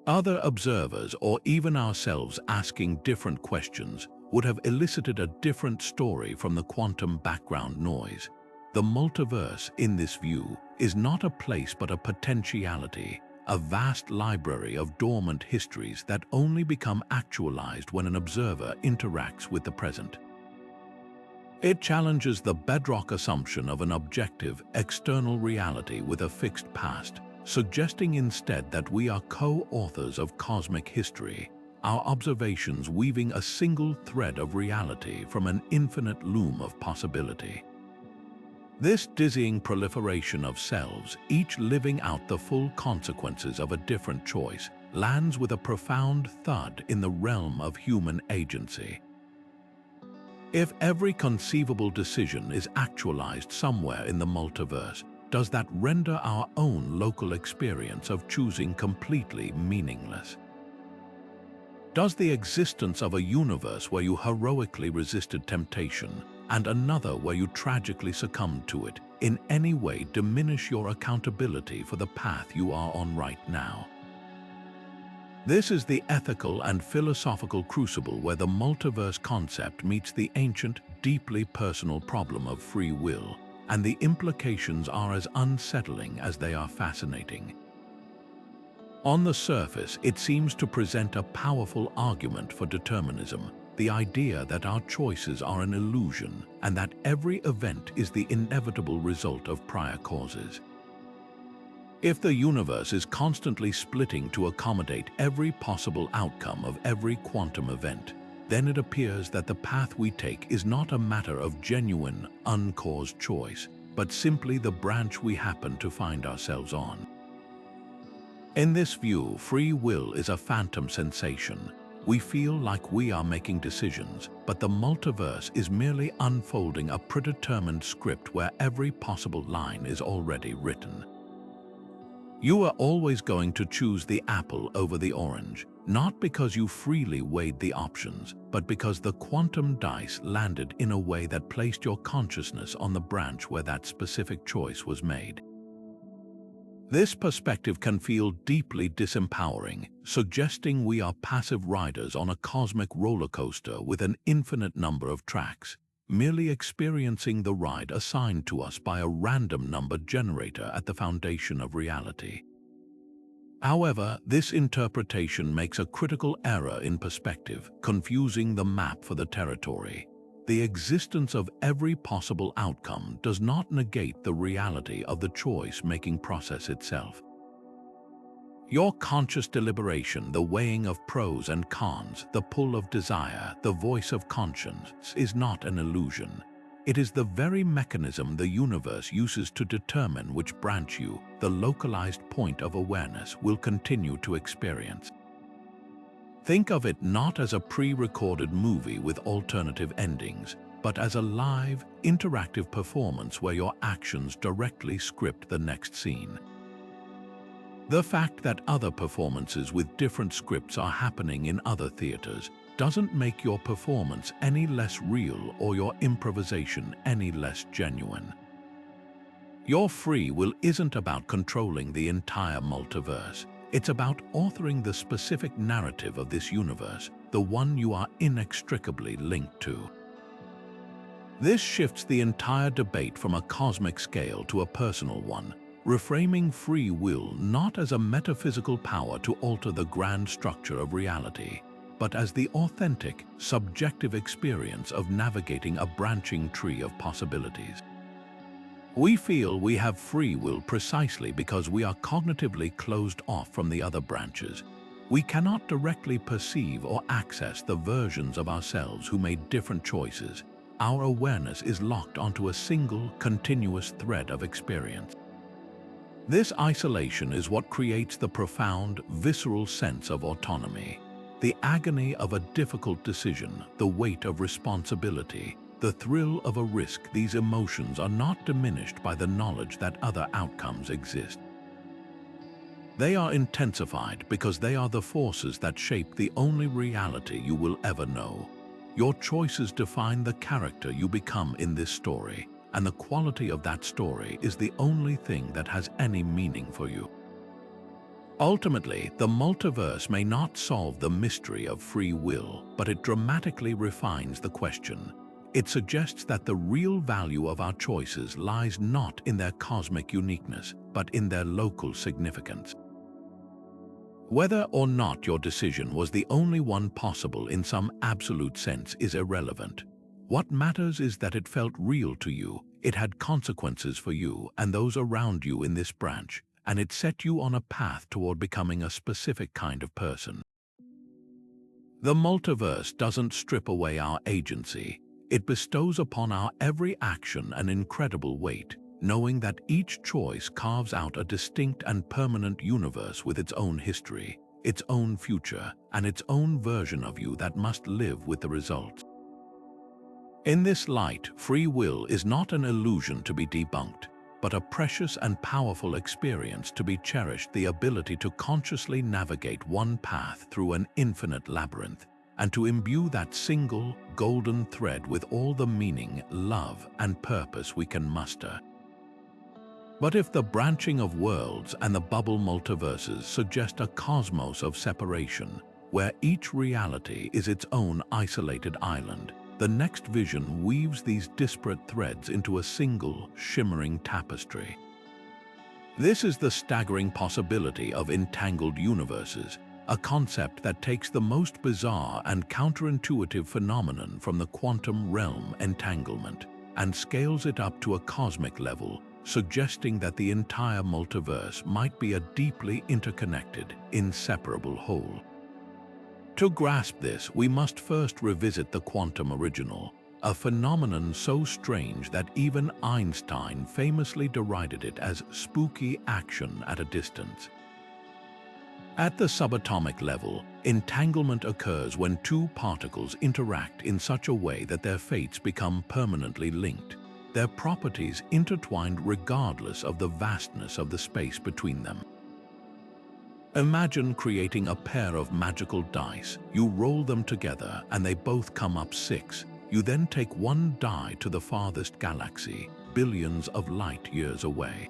Other observers, or even ourselves asking different questions, would have elicited a different story from the quantum background noise. The multiverse, in this view, is not a place but a potentiality, a vast library of dormant histories that only become actualized when an observer interacts with the present. It challenges the bedrock assumption of an objective, external reality with a fixed past, suggesting instead that we are co-authors of cosmic history, our observations weaving a single thread of reality from an infinite loom of possibility. This dizzying proliferation of selves, each living out the full consequences of a different choice, lands with a profound thud in the realm of human agency. If every conceivable decision is actualized somewhere in the multiverse, does that render our own local experience of choosing completely meaningless? Does the existence of a universe where you heroically resisted temptation and another where you tragically succumbed to it in any way diminish your accountability for the path you are on right now? This is the ethical and philosophical crucible where the multiverse concept meets the ancient, deeply personal problem of free will, and the implications are as unsettling as they are fascinating. On the surface, it seems to present a powerful argument for determinism, the idea that our choices are an illusion and that every event is the inevitable result of prior causes. If the universe is constantly splitting to accommodate every possible outcome of every quantum event, then it appears that the path we take is not a matter of genuine, uncaused choice, but simply the branch we happen to find ourselves on. In this view, free will is a phantom sensation. We feel like we are making decisions, but the multiverse is merely unfolding a predetermined script where every possible line is already written. You are always going to choose the apple over the orange, not because you freely weighed the options, but because the quantum dice landed in a way that placed your consciousness on the branch where that specific choice was made. This perspective can feel deeply disempowering, suggesting we are passive riders on a cosmic roller coaster with an infinite number of tracks, merely experiencing the ride assigned to us by a random number generator at the foundation of reality. However, this interpretation makes a critical error in perspective, confusing the map for the territory. The existence of every possible outcome does not negate the reality of the choice-making process itself. Your conscious deliberation, the weighing of pros and cons, the pull of desire, the voice of conscience, is not an illusion. It is the very mechanism the universe uses to determine which branch you, the localized point of awareness, will continue to experience. Think of it not as a pre-recorded movie with alternative endings, but as a live, interactive performance where your actions directly script the next scene. The fact that other performances with different scripts are happening in other theaters doesn't make your performance any less real or your improvisation any less genuine. Your free will isn't about controlling the entire multiverse. It's about authoring the specific narrative of this universe, the one you are inextricably linked to. This shifts the entire debate from a cosmic scale to a personal one, reframing free will not as a metaphysical power to alter the grand structure of reality, but as the authentic, subjective experience of navigating a branching tree of possibilities. We feel we have free will precisely because we are cognitively closed off from the other branches. We cannot directly perceive or access the versions of ourselves who made different choices. Our awareness is locked onto a single, continuous thread of experience. This isolation is what creates the profound, visceral sense of autonomy. The agony of a difficult decision, the weight of responsibility, the thrill of a risk. These emotions are not diminished by the knowledge that other outcomes exist. They are intensified because they are the forces that shape the only reality you will ever know. Your choices define the character you become in this story, and the quality of that story is the only thing that has any meaning for you. Ultimately, the multiverse may not solve the mystery of free will, but it dramatically refines the question. It suggests that the real value of our choices lies not in their cosmic uniqueness, but in their local significance. Whether or not your decision was the only one possible in some absolute sense is irrelevant. What matters is that it felt real to you, it had consequences for you and those around you in this branch, and it set you on a path toward becoming a specific kind of person. The multiverse doesn't strip away our agency. It bestows upon our every action an incredible weight, knowing that each choice carves out a distinct and permanent universe with its own history, its own future, and its own version of you that must live with the results. In this light, free will is not an illusion to be debunked, but a precious and powerful experience to be cherished, the ability to consciously navigate one path through an infinite labyrinth, and to imbue that single, golden thread with all the meaning, love, and purpose we can muster. But if the branching of worlds and the bubble multiverses suggest a cosmos of separation, where each reality is its own isolated island, the next vision weaves these disparate threads into a single, shimmering tapestry. This is the staggering possibility of entangled universes, a concept that takes the most bizarre and counterintuitive phenomenon from the quantum realm, entanglement, and scales it up to a cosmic level, suggesting that the entire multiverse might be a deeply interconnected, inseparable whole. To grasp this, we must first revisit the quantum original, a phenomenon so strange that even Einstein famously derided it as spooky action at a distance. At the subatomic level, entanglement occurs when two particles interact in such a way that their fates become permanently linked, their properties intertwined regardless of the vastness of the space between them. Imagine creating a pair of magical dice. You roll them together and they both come up 6. You then take one die to the farthest galaxy, billions of light years away.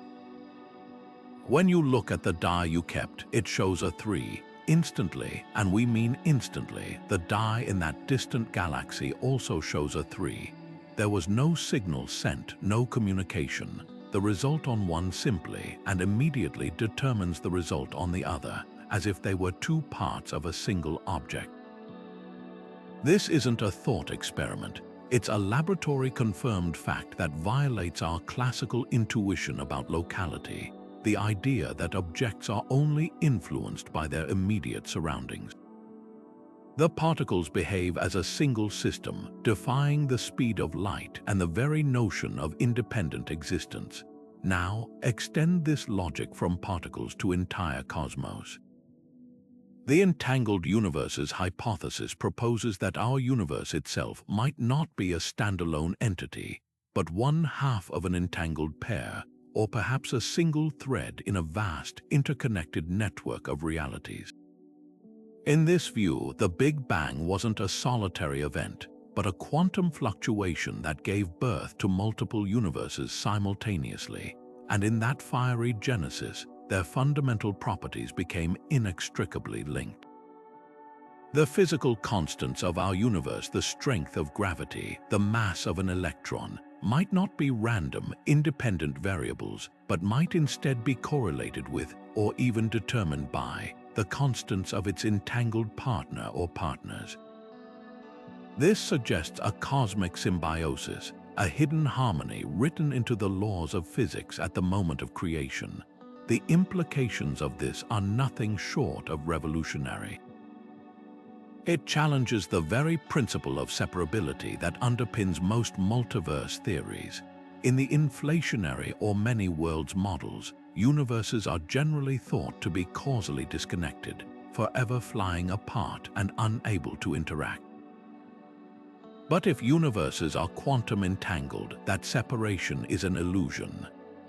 When you look at the die you kept, it shows a 3. Instantly, and we mean instantly, the die in that distant galaxy also shows a 3. There was no signal sent, no communication. The result on one simply and immediately determines the result on the other, as if they were two parts of a single object. This isn't a thought experiment. It's a laboratory-confirmed fact that violates our classical intuition about locality, the idea that objects are only influenced by their immediate surroundings. The particles behave as a single system, defying the speed of light and the very notion of independent existence. Now, extend this logic from particles to entire cosmos. The entangled universes hypothesis proposes that our universe itself might not be a standalone entity, but one half of an entangled pair, or perhaps a single thread in a vast, interconnected network of realities. In this view, the Big Bang wasn't a solitary event, but a quantum fluctuation that gave birth to multiple universes simultaneously, and in that fiery genesis, their fundamental properties became inextricably linked. The physical constants of our universe, the strength of gravity, the mass of an electron, might not be random, independent variables, but might instead be correlated with, or even determined by, the constants of its entangled partner or partners. This suggests a cosmic symbiosis, a hidden harmony written into the laws of physics at the moment of creation. The implications of this are nothing short of revolutionary. It challenges the very principle of separability that underpins most multiverse theories. In the inflationary or many worlds models, universes are generally thought to be causally disconnected, forever flying apart and unable to interact. But if universes are quantum entangled, that separation is an illusion.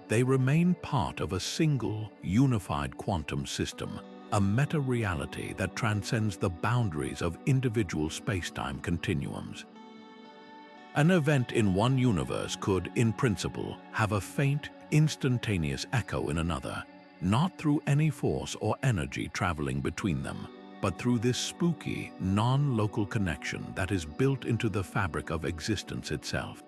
They remain part of a single, unified quantum system, a meta-reality that transcends the boundaries of individual spacetime continuums. An event in one universe could, in principle, have a faint, instantaneous echo in another, not through any force or energy traveling between them, but through this spooky, non-local connection that is built into the fabric of existence itself.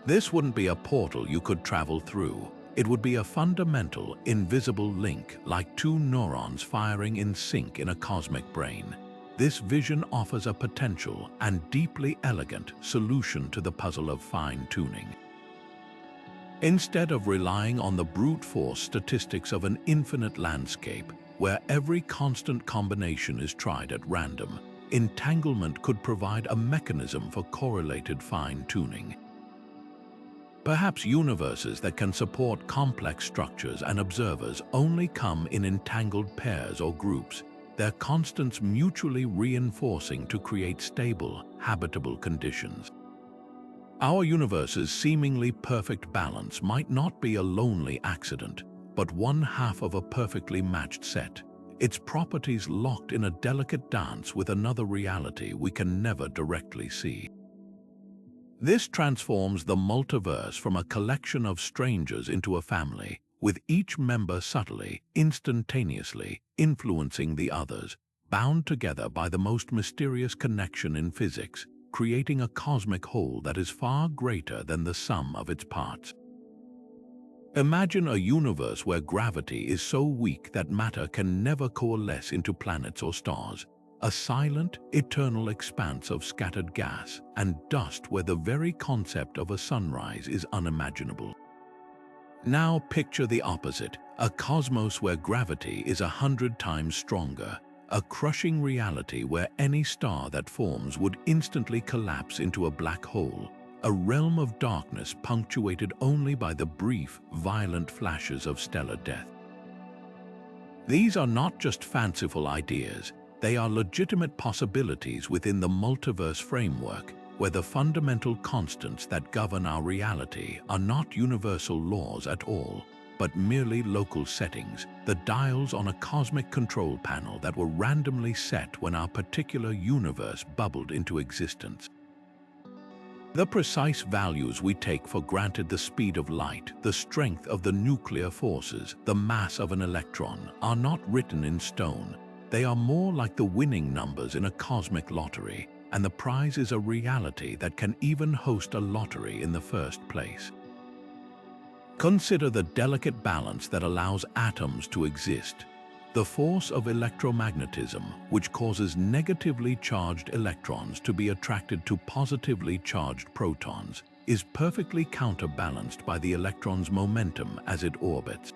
This wouldn't be a portal you could travel through. It would be a fundamental, invisible link, like two neurons firing in sync in a cosmic brain. This vision offers a potential and deeply elegant solution to the puzzle of fine-tuning. Instead of relying on the brute force statistics of an infinite landscape, where every constant combination is tried at random, entanglement could provide a mechanism for correlated fine-tuning. Perhaps universes that can support complex structures and observers only come in entangled pairs or groups, their constants mutually reinforcing to create stable, habitable conditions. Our universe's seemingly perfect balance might not be a lonely accident, but one half of a perfectly matched set, its properties locked in a delicate dance with another reality we can never directly see. This transforms the multiverse from a collection of strangers into a family, with each member subtly, instantaneously, influencing the others, bound together by the most mysterious connection in physics, creating a cosmic whole that is far greater than the sum of its parts. Imagine a universe where gravity is so weak that matter can never coalesce into planets or stars, a silent, eternal expanse of scattered gas and dust where the very concept of a sunrise is unimaginable. Now picture the opposite, a cosmos where gravity is 100 times stronger, a crushing reality where any star that forms would instantly collapse into a black hole, a realm of darkness punctuated only by the brief, violent flashes of stellar death. These are not just fanciful ideas, they are legitimate possibilities within the multiverse framework, where the fundamental constants that govern our reality are not universal laws at all, but merely local settings, the dials on a cosmic control panel that were randomly set when our particular universe bubbled into existence. The precise values we take for granted, the speed of light, the strength of the nuclear forces, the mass of an electron, are not written in stone. They are more like the winning numbers in a cosmic lottery, and the prize is a reality that can even host a lottery in the first place. Consider the delicate balance that allows atoms to exist. The force of electromagnetism, which causes negatively charged electrons to be attracted to positively charged protons, is perfectly counterbalanced by the electron's momentum as it orbits.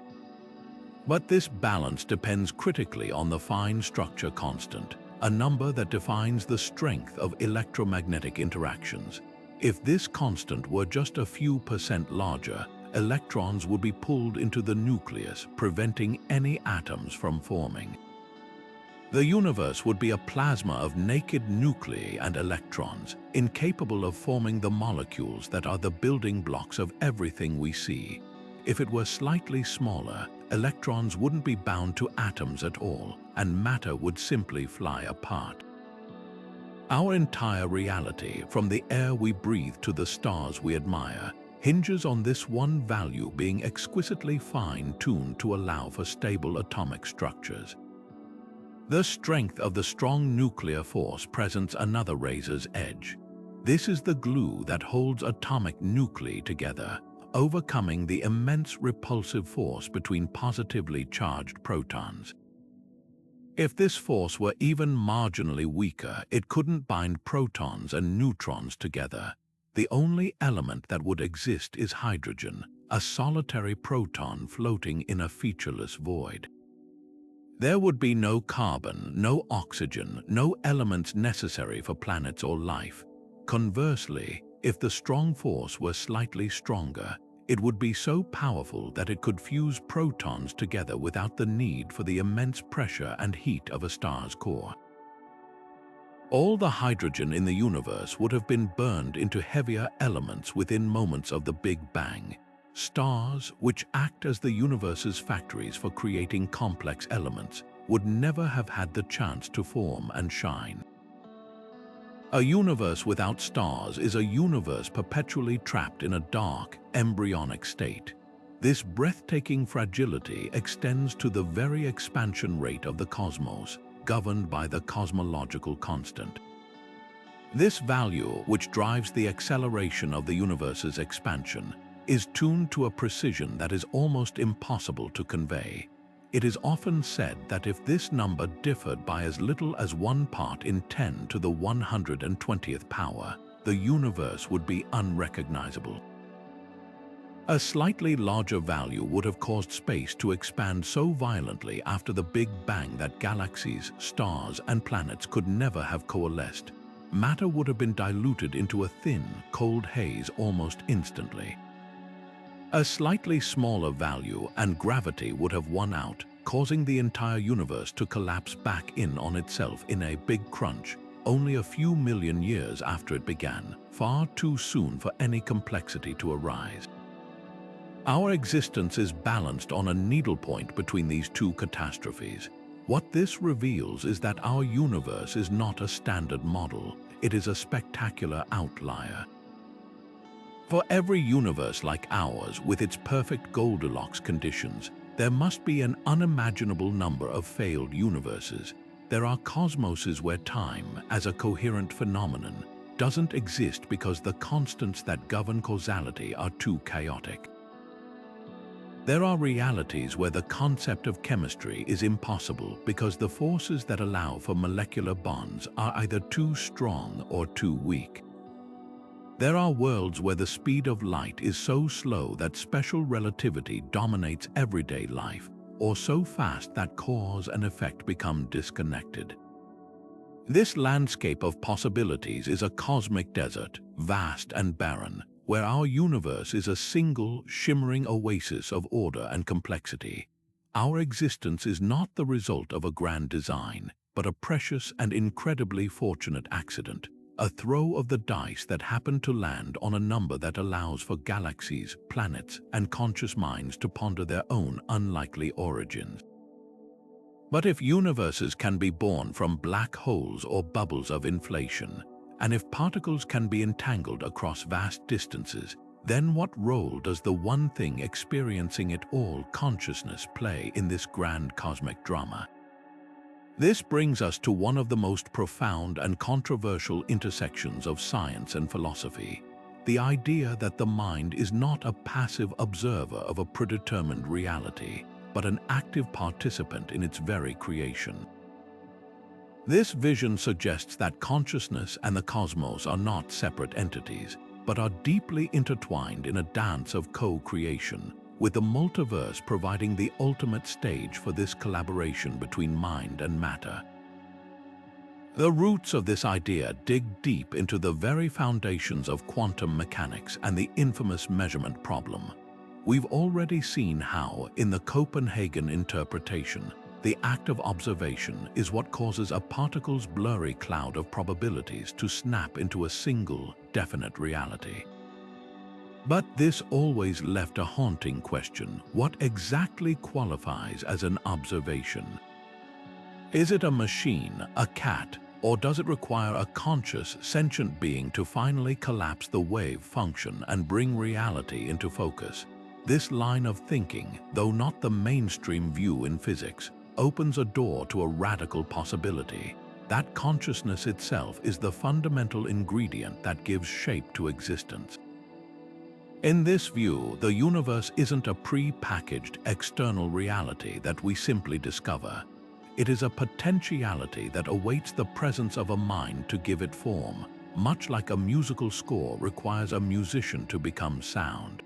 But this balance depends critically on the fine structure constant, a number that defines the strength of electromagnetic interactions. If this constant were just a few % larger, electrons would be pulled into the nucleus, preventing any atoms from forming. The universe would be a plasma of naked nuclei and electrons, incapable of forming the molecules that are the building blocks of everything we see. If it were slightly smaller, electrons wouldn't be bound to atoms at all, and matter would simply fly apart. Our entire reality, from the air we breathe to the stars we admire, hinges on this one value being exquisitely fine-tuned to allow for stable atomic structures. The strength of the strong nuclear force presents another razor's edge. This is the glue that holds atomic nuclei together, overcoming the immense repulsive force between positively charged protons. If this force were even marginally weaker, it couldn't bind protons and neutrons together. The only element that would exist is hydrogen, a solitary proton floating in a featureless void. There would be no carbon, no oxygen, no elements necessary for planets or life. Conversely, if the strong force were slightly stronger, it would be so powerful that it could fuse protons together without the need for the immense pressure and heat of a star's core. All the hydrogen in the universe would have been burned into heavier elements within moments of the Big Bang. Stars, which act as the universe's factories for creating complex elements, would never have had the chance to form and shine. A universe without stars is a universe perpetually trapped in a dark, embryonic state. This breathtaking fragility extends to the very expansion rate of the cosmos. governed by the cosmological constant. This value, which drives the acceleration of the universe's expansion, is tuned to a precision that is almost impossible to convey. It is often said that if this number differed by as little as 1 part in 10 to the 120th power, the universe would be unrecognizable. A slightly larger value would have caused space to expand so violently after the Big Bang that galaxies, stars, and planets could never have coalesced. Matter would have been diluted into a thin, cold haze almost instantly. A slightly smaller value and gravity would have won out, causing the entire universe to collapse back in on itself in a big crunch, only a few million years after it began, far too soon for any complexity to arise. Our existence is balanced on a needlepoint between these two catastrophes. What this reveals is that our universe is not a standard model, it is a spectacular outlier. For every universe like ours, with its perfect Goldilocks conditions, there must be an unimaginable number of failed universes. There are cosmoses where time, as a coherent phenomenon, doesn't exist because the constants that govern causality are too chaotic. There are realities where the concept of chemistry is impossible because the forces that allow for molecular bonds are either too strong or too weak. There are worlds where the speed of light is so slow that special relativity dominates everyday life, or so fast that cause and effect become disconnected. This landscape of possibilities is a cosmic desert, vast and barren, where our universe is a single, shimmering oasis of order and complexity. Our existence is not the result of a grand design, but a precious and incredibly fortunate accident, a throw of the dice that happened to land on a number that allows for galaxies, planets, and conscious minds to ponder their own unlikely origins. But if universes can be born from black holes or bubbles of inflation, and if particles can be entangled across vast distances, then what role does the one thing experiencing it all, consciousness, play in this grand cosmic drama? This brings us to one of the most profound and controversial intersections of science and philosophy, the idea that the mind is not a passive observer of a predetermined reality, but an active participant in its very creation. This vision suggests that consciousness and the cosmos are not separate entities, but are deeply intertwined in a dance of co-creation, with the multiverse providing the ultimate stage for this collaboration between mind and matter. The roots of this idea dig deep into the very foundations of quantum mechanics and the infamous measurement problem. We've already seen how, in the Copenhagen interpretation, the act of observation is what causes a particle's blurry cloud of probabilities to snap into a single, definite reality. But this always left a haunting question: what exactly qualifies as an observation? Is it a machine, a cat, or does it require a conscious, sentient being to finally collapse the wave function and bring reality into focus? This line of thinking, though not the mainstream view in physics, opens a door to a radical possibility. That consciousness itself is the fundamental ingredient that gives shape to existence. In this view, the universe isn't a pre-packaged external reality that we simply discover. It is a potentiality that awaits the presence of a mind to give it form, much like a musical score requires a musician to become sound.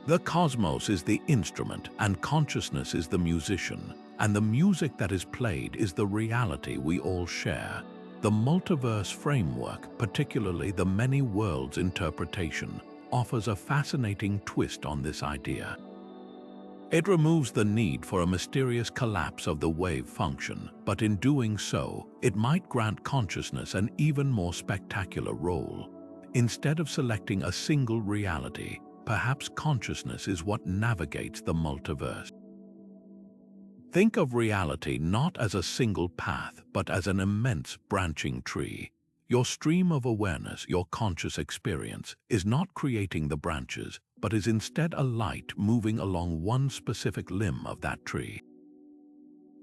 The cosmos is the instrument and consciousness is the musician, and the music that is played is the reality we all share. The multiverse framework, particularly the many worlds interpretation, offers a fascinating twist on this idea. It removes the need for a mysterious collapse of the wave function, but in doing so, it might grant consciousness an even more spectacular role. Instead of selecting a single reality, perhaps consciousness is what navigates the multiverse. Think of reality not as a single path, but as an immense branching tree. Your stream of awareness, your conscious experience, is not creating the branches, but is instead a light moving along one specific limb of that tree.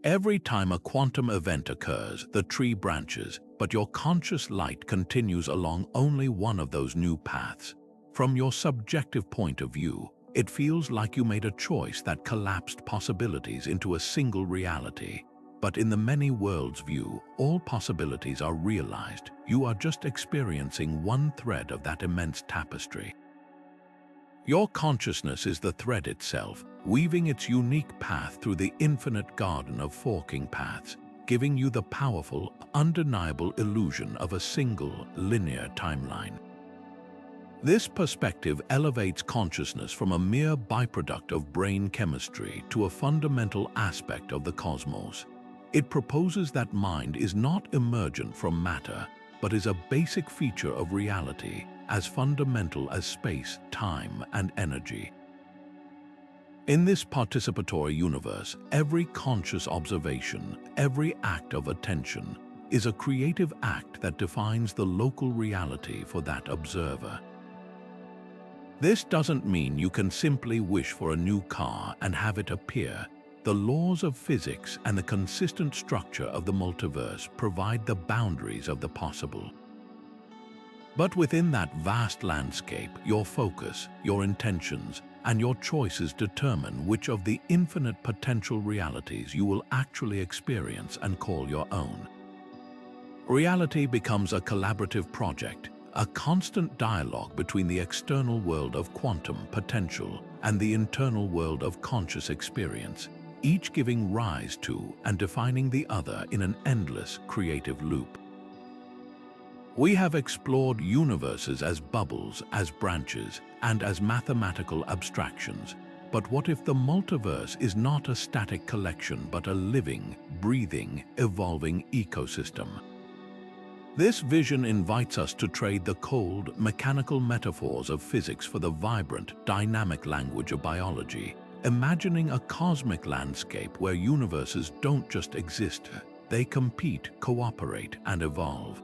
Every time a quantum event occurs, the tree branches, but your conscious light continues along only one of those new paths. From your subjective point of view, it feels like you made a choice that collapsed possibilities into a single reality. But in the many worlds view, all possibilities are realized. You are just experiencing one thread of that immense tapestry. Your consciousness is the thread itself, weaving its unique path through the infinite garden of forking paths, giving you the powerful, undeniable illusion of a single, linear timeline. This perspective elevates consciousness from a mere byproduct of brain chemistry to a fundamental aspect of the cosmos. It proposes that mind is not emergent from matter, but is a basic feature of reality, as fundamental as space, time, and energy. In this participatory universe, every conscious observation, every act of attention, is a creative act that defines the local reality for that observer. This doesn't mean you can simply wish for a new car and have it appear. The laws of physics and the consistent structure of the multiverse provide the boundaries of the possible. But within that vast landscape, your focus, your intentions, and your choices determine which of the infinite potential realities you will actually experience and call your own. Reality becomes a collaborative project, a constant dialogue between the external world of quantum potential and the internal world of conscious experience, each giving rise to and defining the other in an endless creative loop. We have explored universes as bubbles, as branches, and as mathematical abstractions. But what if the multiverse is not a static collection but a living, breathing, evolving ecosystem? This vision invites us to trade the cold, mechanical metaphors of physics for the vibrant, dynamic language of biology, imagining a cosmic landscape where universes don't just exist, they compete, cooperate, and evolve.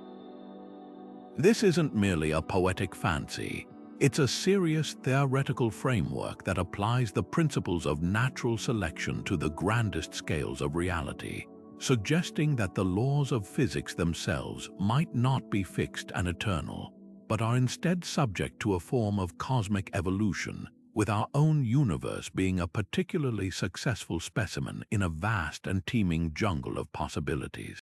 This isn't merely a poetic fancy. It's a serious theoretical framework that applies the principles of natural selection to the grandest scales of reality, suggesting that the laws of physics themselves might not be fixed and eternal, but are instead subject to a form of cosmic evolution, with our own universe being a particularly successful specimen in a vast and teeming jungle of possibilities.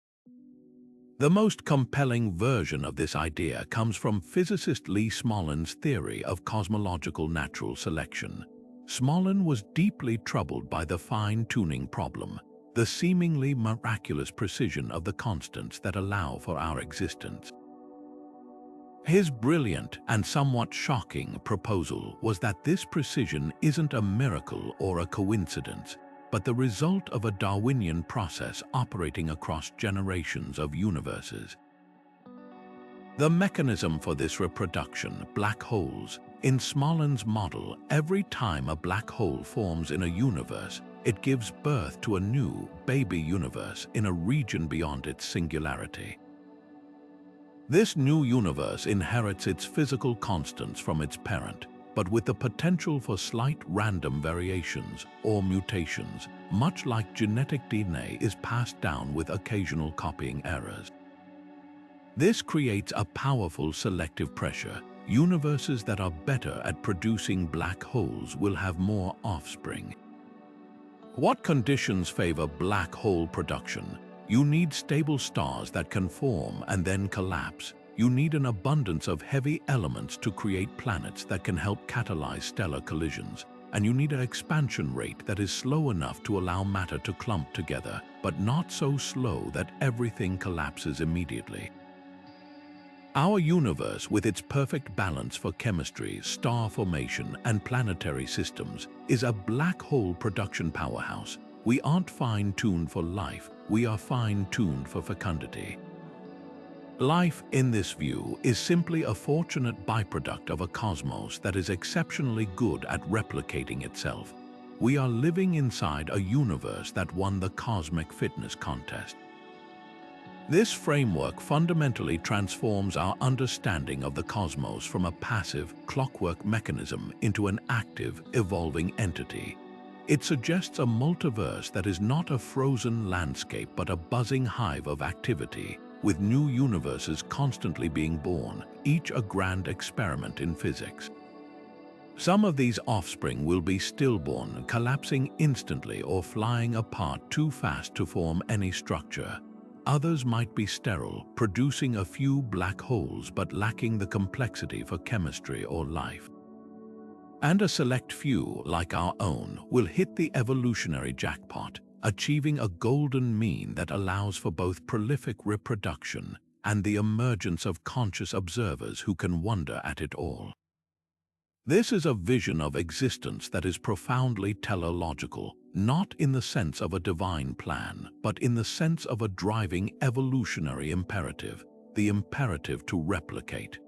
The most compelling version of this idea comes from physicist Lee Smollen's theory of cosmological natural selection. Smollen was deeply troubled by the fine-tuning problem, the seemingly miraculous precision of the constants that allow for our existence. His brilliant and somewhat shocking proposal was that this precision isn't a miracle or a coincidence, but the result of a Darwinian process operating across generations of universes. The mechanism for this reproduction, black holes, in Smollen's model, every time a black hole forms in a universe, it gives birth to a new, baby universe in a region beyond its singularity. This new universe inherits its physical constants from its parent, but with the potential for slight random variations or mutations, much like genetic DNA is passed down with occasional copying errors. This creates a powerful selective pressure. Universes that are better at producing black holes will have more offspring. What conditions favor black hole production? You need stable stars that can form and then collapse. You need an abundance of heavy elements to create planets that can help catalyze stellar collisions. And you need an expansion rate that is slow enough to allow matter to clump together, but not so slow that everything collapses immediately. Our universe, with its perfect balance for chemistry, star formation, and planetary systems, is a black hole production powerhouse. We aren't fine-tuned for life, we are fine-tuned for fecundity. Life, in this view, is simply a fortunate byproduct of a cosmos that is exceptionally good at replicating itself. We are living inside a universe that won the cosmic fitness contest. This framework fundamentally transforms our understanding of the cosmos from a passive, clockwork mechanism into an active, evolving entity. It suggests a multiverse that is not a frozen landscape but a buzzing hive of activity, with new universes constantly being born, each a grand experiment in physics. Some of these offspring will be stillborn, collapsing instantly or flying apart too fast to form any structure. Others might be sterile, producing a few black holes but lacking the complexity for chemistry or life. And a select few, like our own, will hit the evolutionary jackpot, achieving a golden mean that allows for both prolific reproduction and the emergence of conscious observers who can wonder at it all. This is a vision of existence that is profoundly teleological, not in the sense of a divine plan, but in the sense of a driving evolutionary imperative, the imperative to replicate.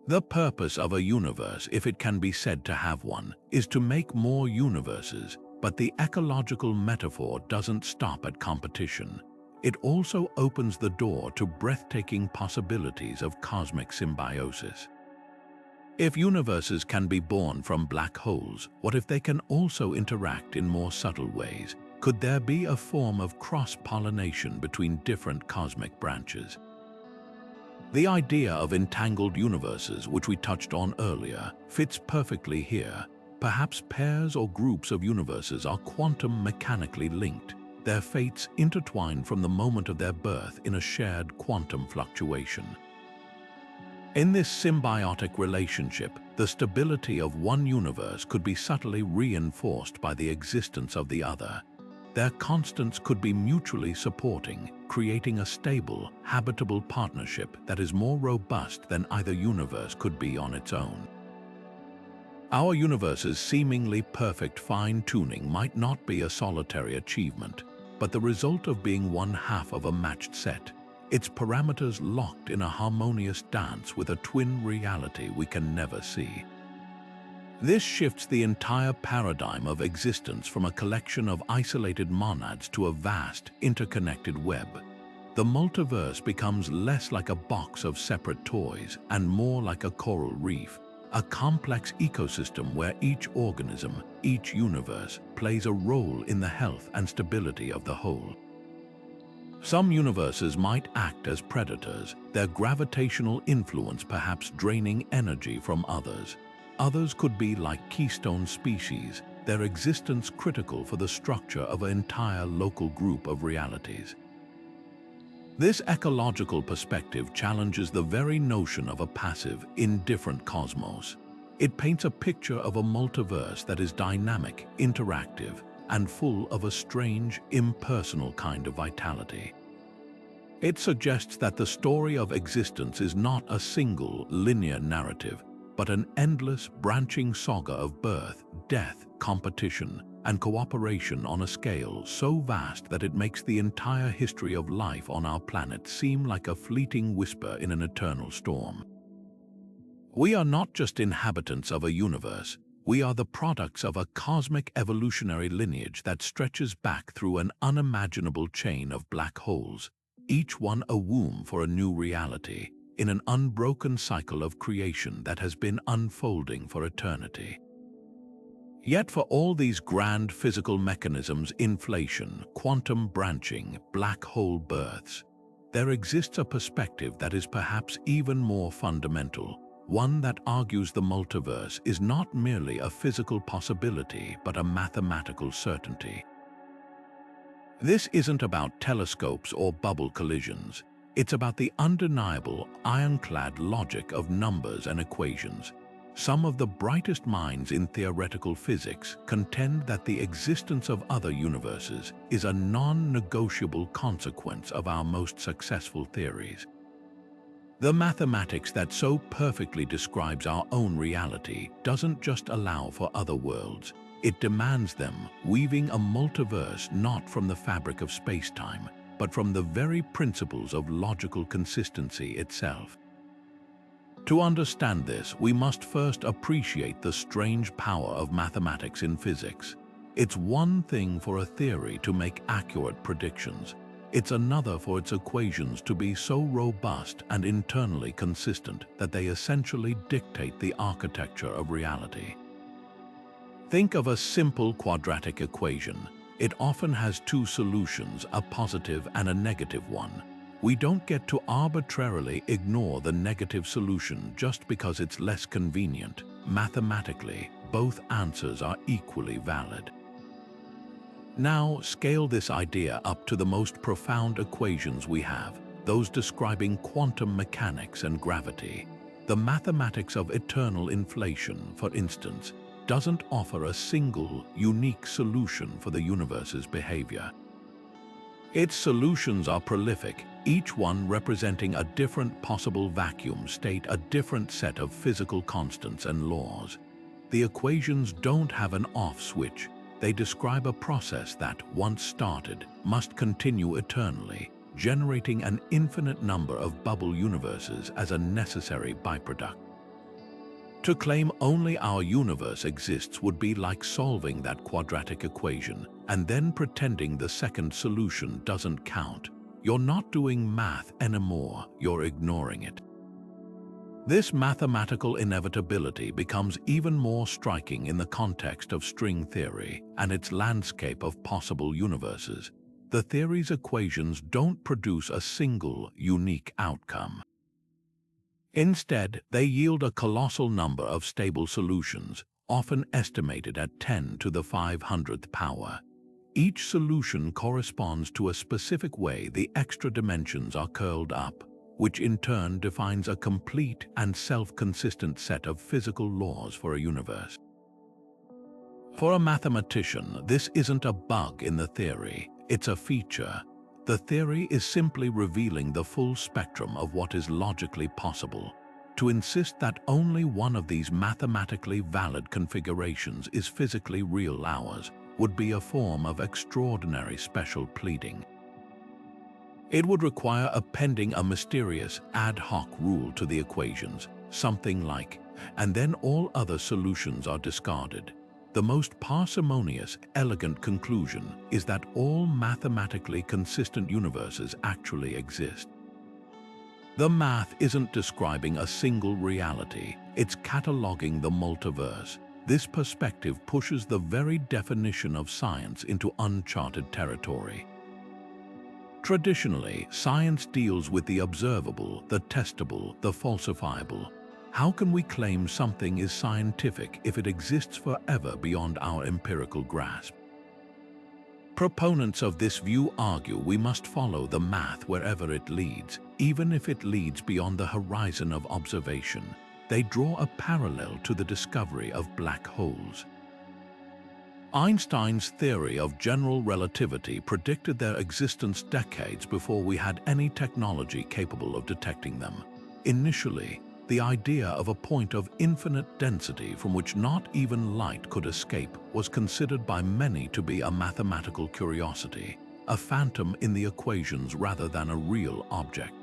The purpose of a universe, if it can be said to have one, is to make more universes, but the ecological metaphor doesn't stop at competition. It also opens the door to breathtaking possibilities of cosmic symbiosis. If universes can be born from black holes, what if they can also interact in more subtle ways? Could there be a form of cross-pollination between different cosmic branches? The idea of entangled universes, which we touched on earlier, fits perfectly here. Perhaps pairs or groups of universes are quantum mechanically linked, their fates intertwined from the moment of their birth in a shared quantum fluctuation. In this symbiotic relationship, the stability of one universe could be subtly reinforced by the existence of the other. Their constants could be mutually supporting, creating a stable, habitable partnership that is more robust than either universe could be on its own. Our universe's seemingly perfect fine-tuning might not be a solitary achievement, but the result of being one half of a matched set, its parameters locked in a harmonious dance with a twin reality we can never see. This shifts the entire paradigm of existence from a collection of isolated monads to a vast, interconnected web. The multiverse becomes less like a box of separate toys and more like a coral reef, a complex ecosystem where each organism, each universe, plays a role in the health and stability of the whole. Some universes might act as predators, their gravitational influence perhaps draining energy from others. Others could be like keystone species, their existence critical for the structure of an entire local group of realities. This ecological perspective challenges the very notion of a passive, indifferent cosmos. It paints a picture of a multiverse that is dynamic, interactive, and full of a strange, impersonal kind of vitality. It suggests that the story of existence is not a single, linear narrative, but an endless, branching saga of birth, death, competition, and cooperation on a scale so vast that it makes the entire history of life on our planet seem like a fleeting whisper in an eternal storm. We are not just inhabitants of a universe, we are the products of a cosmic evolutionary lineage that stretches back through an unimaginable chain of black holes, each one a womb for a new reality, in an unbroken cycle of creation that has been unfolding for eternity. Yet for all these grand physical mechanisms, inflation, quantum branching, black hole births, there exists a perspective that is perhaps even more fundamental, one that argues the multiverse is not merely a physical possibility but a mathematical certainty. This isn't about telescopes or bubble collisions. It's about the undeniable, ironclad logic of numbers and equations. Some of the brightest minds in theoretical physics contend that the existence of other universes is a non-negotiable consequence of our most successful theories. The mathematics that so perfectly describes our own reality doesn't just allow for other worlds, it demands them, weaving a multiverse not from the fabric of space-time, but from the very principles of logical consistency itself. To understand this, we must first appreciate the strange power of mathematics in physics. It's one thing for a theory to make accurate predictions. It's another for its equations to be so robust and internally consistent that they essentially dictate the architecture of reality. Think of a simple quadratic equation. It often has two solutions, a positive and a negative one. We don't get to arbitrarily ignore the negative solution just because it's less convenient. Mathematically, both answers are equally valid. Now, scale this idea up to the most profound equations we have, those describing quantum mechanics and gravity. The mathematics of eternal inflation, for instance, doesn't offer a single, unique solution for the universe's behavior. Its solutions are prolific, each one representing a different possible vacuum state, a different set of physical constants and laws. The equations don't have an off switch. They describe a process that, once started, must continue eternally, generating an infinite number of bubble universes as a necessary byproduct. To claim only our universe exists would be like solving that quadratic equation and then pretending the second solution doesn't count. You're not doing math anymore, you're ignoring it. This mathematical inevitability becomes even more striking in the context of string theory and its landscape of possible universes. The theory's equations don't produce a single, unique outcome. Instead, they yield a colossal number of stable solutions, often estimated at 10 to the 500th power. Each solution corresponds to a specific way the extra dimensions are curled up, which in turn defines a complete and self-consistent set of physical laws for a universe. For a mathematician, this isn't a bug in the theory, it's a feature. The theory is simply revealing the full spectrum of what is logically possible. To insist that only one of these mathematically valid configurations is physically real ours would be a form of extraordinary special pleading. It would require appending a mysterious ad hoc rule to the equations, something like, and then all other solutions are discarded. The most parsimonious, elegant conclusion is that all mathematically consistent universes actually exist. The math isn't describing a single reality, it's cataloging the multiverse. This perspective pushes the very definition of science into uncharted territory. Traditionally, science deals with the observable, the testable, the falsifiable. How can we claim something is scientific if it exists forever beyond our empirical grasp? Proponents of this view argue we must follow the math wherever it leads, even if it leads beyond the horizon of observation. They draw a parallel to the discovery of black holes. Einstein's theory of general relativity predicted their existence decades before we had any technology capable of detecting them. Initially, the idea of a point of infinite density from which not even light could escape was considered by many to be a mathematical curiosity, a phantom in the equations rather than a real object.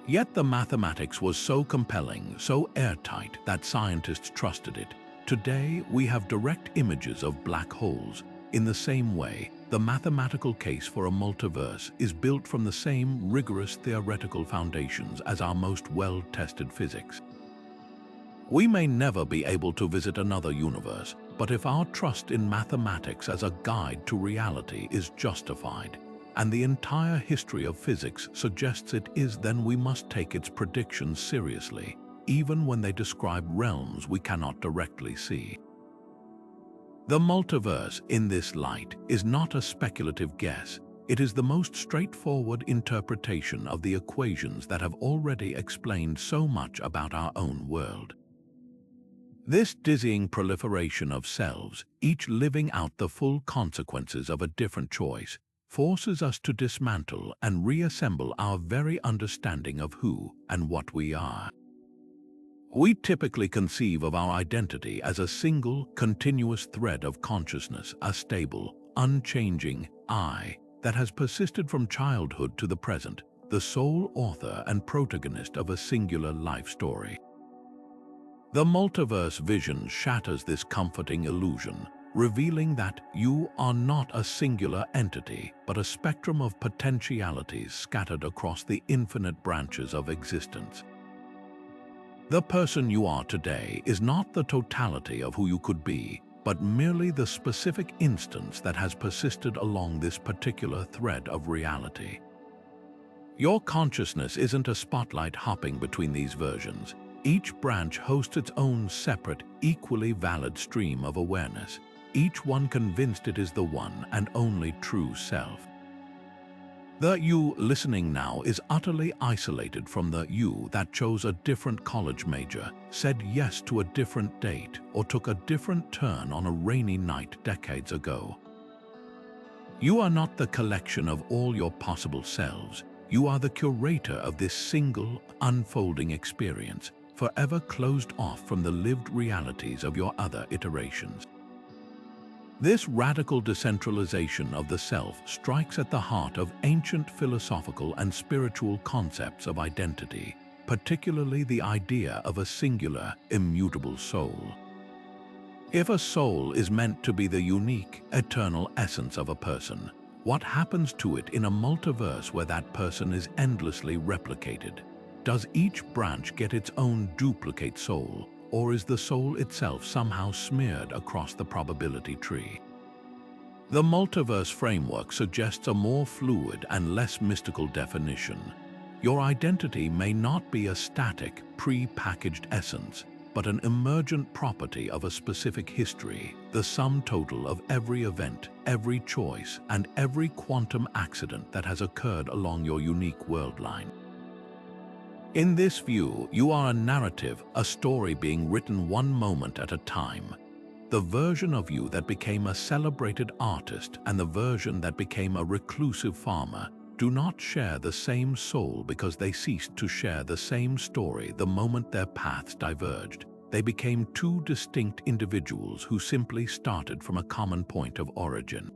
Yet the mathematics was so compelling, so airtight, that scientists trusted it. Today, we have direct images of black holes. In the same way, the mathematical case for a multiverse is built from the same rigorous theoretical foundations as our most well-tested physics. We may never be able to visit another universe, but if our trust in mathematics as a guide to reality is justified, and the entire history of physics suggests it is, then we must take its predictions seriously, even when they describe realms we cannot directly see. The multiverse, in this light, is not a speculative guess. It is the most straightforward interpretation of the equations that have already explained so much about our own world. This dizzying proliferation of selves, each living out the full consequences of a different choice, forces us to dismantle and reassemble our very understanding of who and what we are. We typically conceive of our identity as a single, continuous thread of consciousness, a stable, unchanging I that has persisted from childhood to the present, the sole author and protagonist of a singular life story. The multiverse vision shatters this comforting illusion, revealing that you are not a singular entity, but a spectrum of potentialities scattered across the infinite branches of existence. The person you are today is not the totality of who you could be. but merely the specific instance that has persisted along this particular thread of reality. Your consciousness isn't a spotlight hopping between these versions. Each branch hosts its own separate, equally valid stream of awareness, each one convinced it is the one and only true self. The you listening now is utterly isolated from the you that chose a different college major, said yes to a different date, or took a different turn on a rainy night decades ago. You are not the collection of all your possible selves. You are the curator of this single, unfolding experience, forever closed off from the lived realities of your other iterations. This radical decentralization of the self strikes at the heart of ancient philosophical and spiritual concepts of identity, particularly the idea of a singular, immutable soul. If a soul is meant to be the unique, eternal essence of a person, what happens to it in a multiverse where that person is endlessly replicated? Does each branch get its own duplicate soul, or is the soul itself somehow smeared across the probability tree? The multiverse framework suggests a more fluid and less mystical definition. Your identity may not be a static, pre-packaged essence, but an emergent property of a specific history, the sum total of every event, every choice, and every quantum accident that has occurred along your unique world line. In this view, you are a narrative, a story being written one moment at a time. The version of you that became a celebrated artist and the version that became a reclusive farmer do not share the same soul because they ceased to share the same story the moment their paths diverged. They became two distinct individuals who simply started from a common point of origin.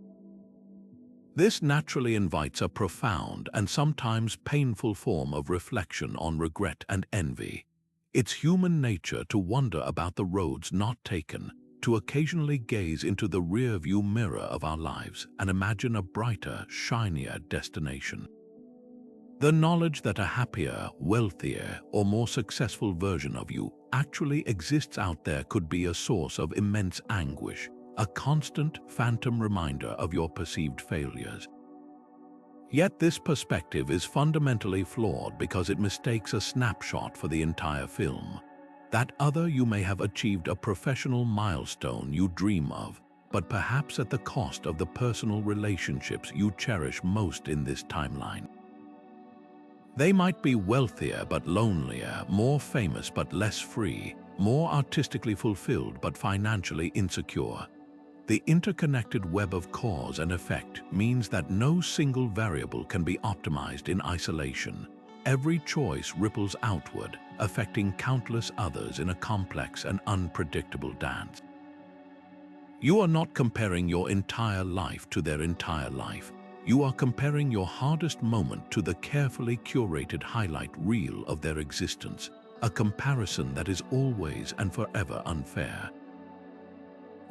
This naturally invites a profound and sometimes painful form of reflection on regret and envy. It's human nature to wonder about the roads not taken, to occasionally gaze into the rear-view mirror of our lives and imagine a brighter, shinier destination. The knowledge that a happier, wealthier, or more successful version of you actually exists out there could be a source of immense anguish, a constant, phantom reminder of your perceived failures. Yet this perspective is fundamentally flawed because it mistakes a snapshot for the entire film. That other you may have achieved a professional milestone you dream of, but perhaps at the cost of the personal relationships you cherish most in this timeline. They might be wealthier but lonelier, more famous but less free, more artistically fulfilled but financially insecure. The interconnected web of cause and effect means that no single variable can be optimized in isolation. Every choice ripples outward, affecting countless others in a complex and unpredictable dance. You are not comparing your entire life to their entire life. You are comparing your hardest moment to the carefully curated highlight reel of their existence, a comparison that is always and forever unfair.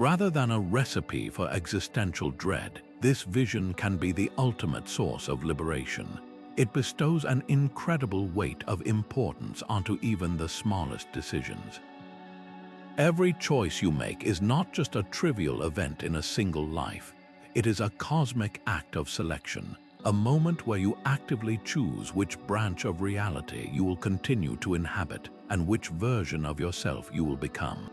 Rather than a recipe for existential dread, this vision can be the ultimate source of liberation. It bestows an incredible weight of importance onto even the smallest decisions. Every choice you make is not just a trivial event in a single life. It is a cosmic act of selection, a moment where you actively choose which branch of reality you will continue to inhabit and which version of yourself you will become.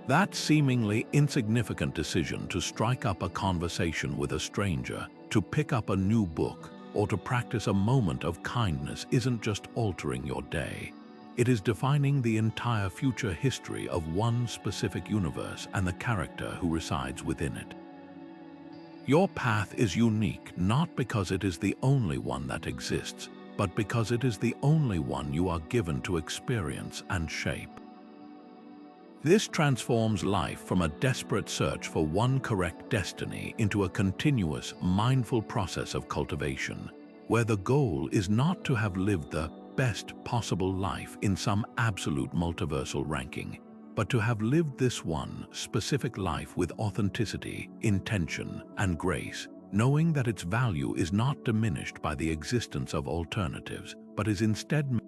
That seemingly insignificant decision to strike up a conversation with a stranger, to pick up a new book, or to practice a moment of kindness isn't just altering your day. It is defining the entire future history of one specific universe and the character who resides within it. Your path is unique not because it is the only one that exists, but because it is the only one you are given to experience and shape. This transforms life from a desperate search for one correct destiny into a continuous, mindful process of cultivation, where the goal is not to have lived the best possible life in some absolute multiversal ranking, but to have lived this one specific life with authenticity, intention, and grace, knowing that its value is not diminished by the existence of alternatives, but is instead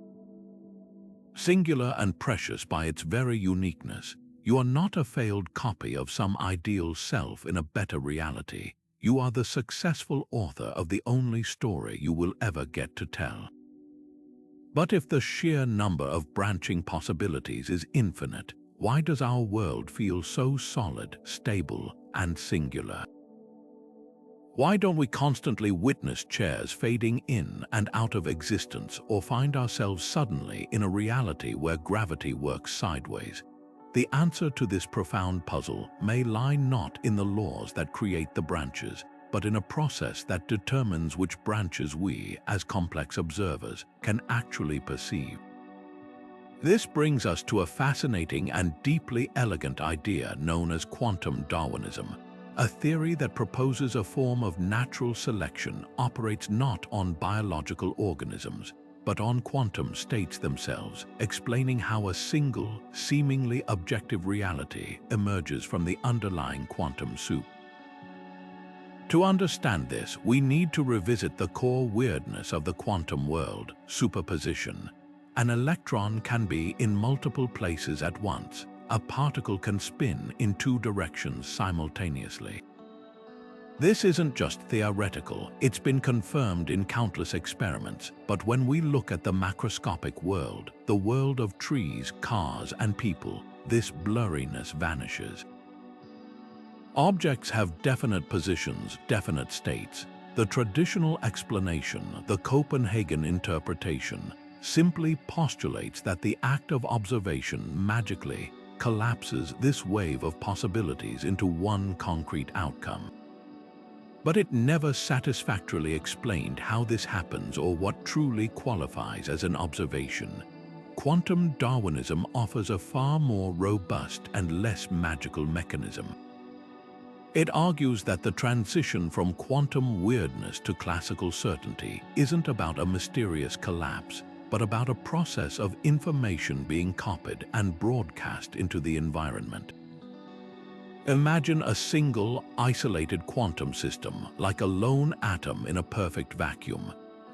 singular and precious by its very uniqueness. You are not a failed copy of some ideal self in a better reality. You are the successful author of the only story you will ever get to tell. But if the sheer number of branching possibilities is infinite, why does our world feel so solid, stable, and singular? Why don't we constantly witness chairs fading in and out of existence, or find ourselves suddenly in a reality where gravity works sideways? The answer to this profound puzzle may lie not in the laws that create the branches, but in a process that determines which branches we, as complex observers, can actually perceive. This brings us to a fascinating and deeply elegant idea known as quantum Darwinism. A theory that proposes a form of natural selection operates not on biological organisms, but on quantum states themselves, explaining how a single, seemingly objective reality emerges from the underlying quantum soup. To understand this, we need to revisit the core weirdness of the quantum world, superposition. An electron can be in multiple places at once. A particle can spin in two directions simultaneously. This isn't just theoretical, it's been confirmed in countless experiments, but when we look at the macroscopic world, the world of trees, cars, and people, this blurriness vanishes. Objects have definite positions, definite states. The traditional explanation, the Copenhagen interpretation, simply postulates that the act of observation magically collapses this wave of possibilities into one concrete outcome. But it never satisfactorily explained how this happens or what truly qualifies as an observation. Quantum Darwinism offers a far more robust and less magical mechanism. It argues that the transition from quantum weirdness to classical certainty isn't about a mysterious collapse, but about a process of information being copied and broadcast into the environment. Imagine a single, isolated quantum system, like a lone atom in a perfect vacuum.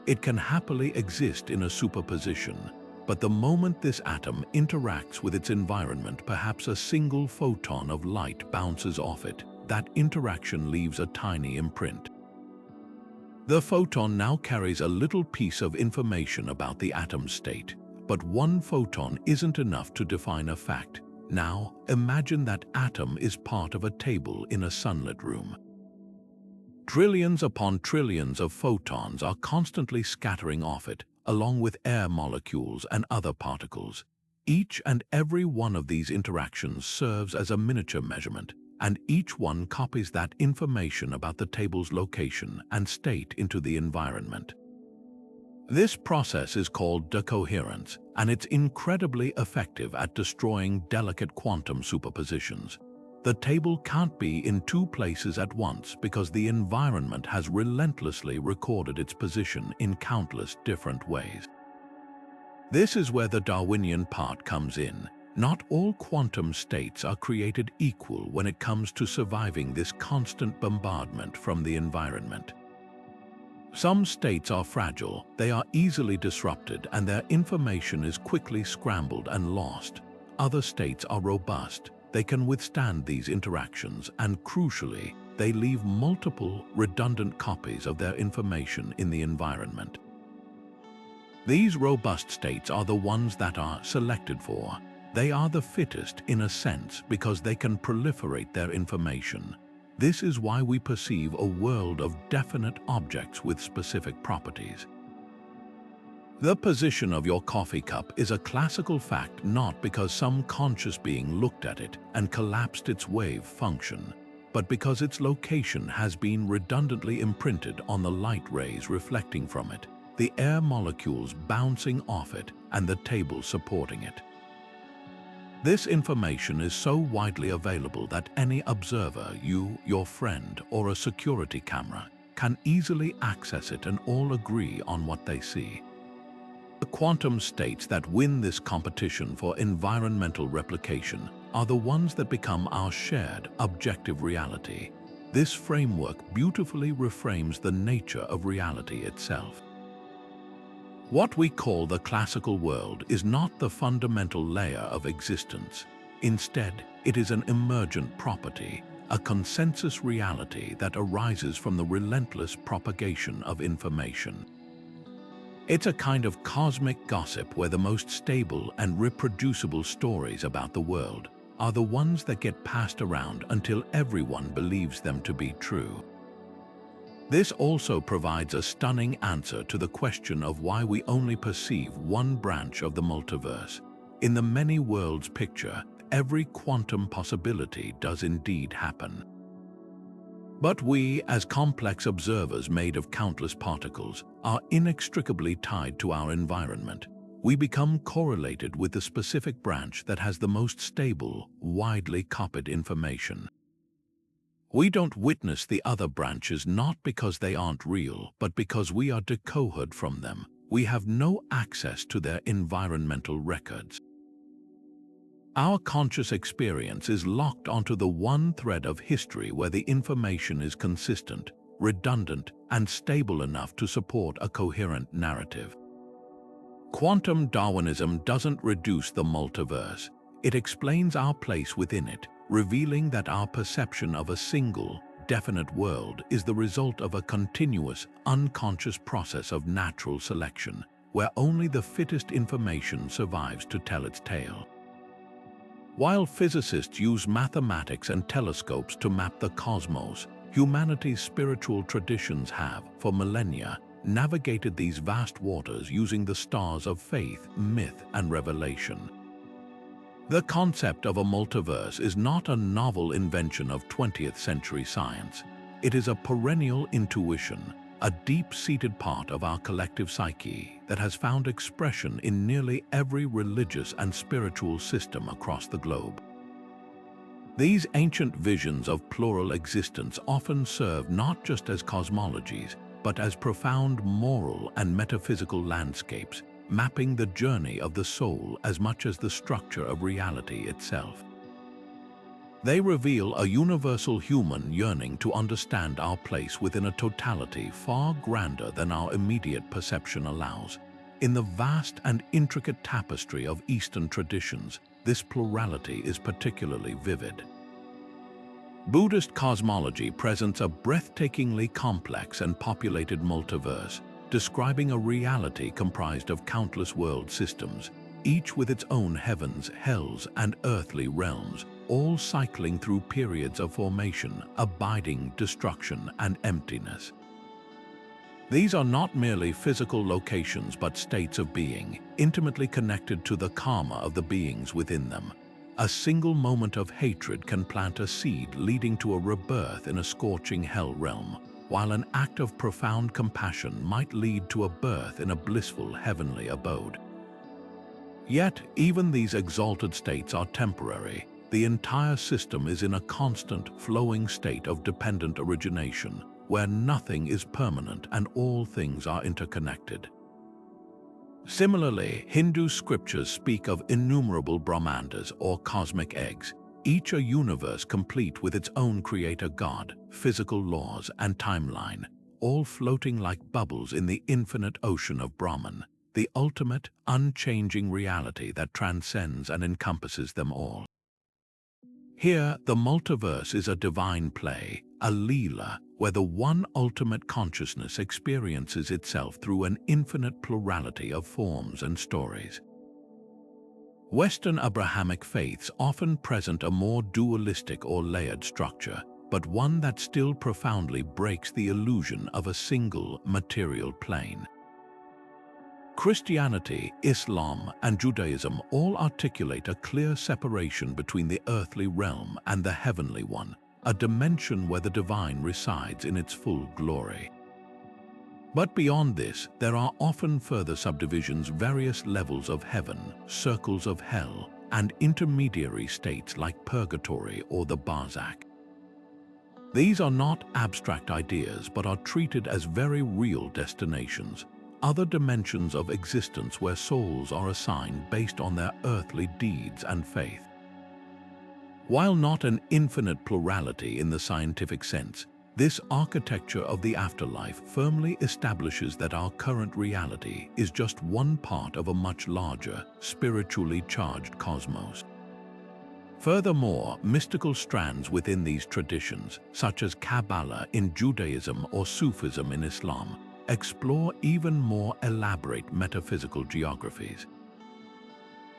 It can happily exist in a superposition, but the moment this atom interacts with its environment, perhaps a single photon of light bounces off it. That interaction leaves a tiny imprint. The photon now carries a little piece of information about the atom's state, but one photon isn't enough to define a fact. Now, imagine that atom is part of a table in a sunlit room. Trillions upon trillions of photons are constantly scattering off it, along with air molecules and other particles. Each and every one of these interactions serves as a miniature measurement, and each one copies that information about the table's location and state into the environment. This process is called decoherence, and it's incredibly effective at destroying delicate quantum superpositions. The table can't be in two places at once because the environment has relentlessly recorded its position in countless different ways. This is where the Darwinian part comes in. Not all quantum states are created equal when it comes to surviving this constant bombardment from the environment. Some states are fragile, they are easily disrupted, and their information is quickly scrambled and lost. Other states are robust, they can withstand these interactions, and crucially, they leave multiple, redundant copies of their information in the environment. These robust states are the ones that are selected for. They are the fittest in a sense because they can proliferate their information. This is why we perceive a world of definite objects with specific properties. The position of your coffee cup is a classical fact not because some conscious being looked at it and collapsed its wave function, but because its location has been redundantly imprinted on the light rays reflecting from it, the air molecules bouncing off it, and the table supporting it. This information is so widely available that any observer, you, your friend, or a security camera, can easily access it and all agree on what they see. The quantum states that win this competition for environmental replication are the ones that become our shared, objective reality. This framework beautifully reframes the nature of reality itself. What we call the classical world is not the fundamental layer of existence. Instead, it is an emergent property, a consensus reality that arises from the relentless propagation of information. It's a kind of cosmic gossip where the most stable and reproducible stories about the world are the ones that get passed around until everyone believes them to be true. This also provides a stunning answer to the question of why we only perceive one branch of the multiverse. In the many worlds picture, every quantum possibility does indeed happen. But we, as complex observers made of countless particles, are inextricably tied to our environment. We become correlated with the specific branch that has the most stable, widely copied information. We don't witness the other branches not because they aren't real, but because we are decohered from them. We have no access to their environmental records. Our conscious experience is locked onto the one thread of history where the information is consistent, redundant, and stable enough to support a coherent narrative. Quantum Darwinism doesn't reduce the multiverse. It explains our place within it, revealing that our perception of a single, definite world is the result of a continuous, unconscious process of natural selection, where only the fittest information survives to tell its tale. While physicists use mathematics and telescopes to map the cosmos, humanity's spiritual traditions have, for millennia, navigated these vast waters using the stars of faith, myth, and revelation. The concept of a multiverse is not a novel invention of 20th century science. It is a perennial intuition, a deep-seated part of our collective psyche that has found expression in nearly every religious and spiritual system across the globe. These ancient visions of plural existence often serve not just as cosmologies, but as profound moral and metaphysical landscapes, mapping the journey of the soul as much as the structure of reality itself. They reveal a universal human yearning to understand our place within a totality far grander than our immediate perception allows. In the vast and intricate tapestry of Eastern traditions, this plurality is particularly vivid. Buddhist cosmology presents a breathtakingly complex and populated multiverse, describing a reality comprised of countless world systems, each with its own heavens, hells, and earthly realms, all cycling through periods of formation, abiding, destruction, and emptiness. These are not merely physical locations but states of being, intimately connected to the karma of the beings within them. A single moment of hatred can plant a seed leading to a rebirth in a scorching hell realm, while an act of profound compassion might lead to a birth in a blissful heavenly abode. Yet, even these exalted states are temporary. The entire system is in a constant, flowing state of dependent origination, where nothing is permanent and all things are interconnected. Similarly, Hindu scriptures speak of innumerable Brahmandas or cosmic eggs, each a universe complete with its own creator god, physical laws, and timeline, all floating like bubbles in the infinite ocean of Brahman, the ultimate, unchanging reality that transcends and encompasses them all. Here, the multiverse is a divine play, a Leela, where the one ultimate consciousness experiences itself through an infinite plurality of forms and stories. Western Abrahamic faiths often present a more dualistic or layered structure, but one that still profoundly breaks the illusion of a single material plane. Christianity, Islam, and Judaism all articulate a clear separation between the earthly realm and the heavenly one, a dimension where the divine resides in its full glory. But beyond this, there are often further subdivisions, various levels of heaven, circles of hell, and intermediary states like purgatory or the barzakh. These are not abstract ideas but are treated as very real destinations, other dimensions of existence where souls are assigned based on their earthly deeds and faith. While not an infinite plurality in the scientific sense, this architecture of the afterlife firmly establishes that our current reality is just one part of a much larger, spiritually charged cosmos. Furthermore, mystical strands within these traditions, such as Kabbalah in Judaism or Sufism in Islam, explore even more elaborate metaphysical geographies.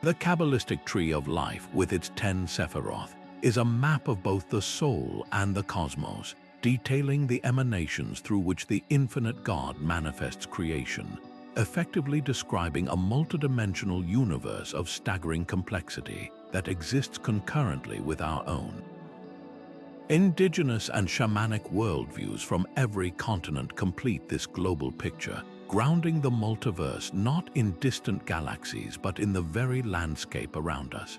The Kabbalistic tree of life, with its 10 Sephiroth, is a map of both the soul and the cosmos, detailing the emanations through which the infinite God manifests creation, effectively describing a multidimensional universe of staggering complexity that exists concurrently with our own. Indigenous and shamanic worldviews from every continent complete this global picture, grounding the multiverse not in distant galaxies but in the very landscape around us.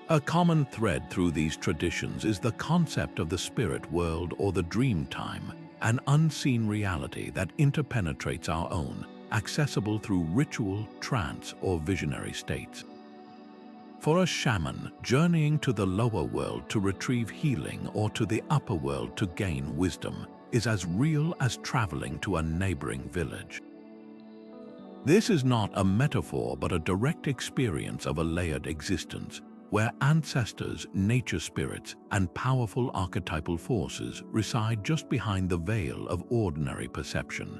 A common thread through these traditions is the concept of the spirit world or the dream time, an unseen reality that interpenetrates our own, accessible through ritual, trance, or visionary states. For a shaman, journeying to the lower world to retrieve healing or to the upper world to gain wisdom is as real as traveling to a neighboring village. This is not a metaphor but a direct experience of a layered existence, where ancestors, nature spirits, and powerful archetypal forces reside just behind the veil of ordinary perception.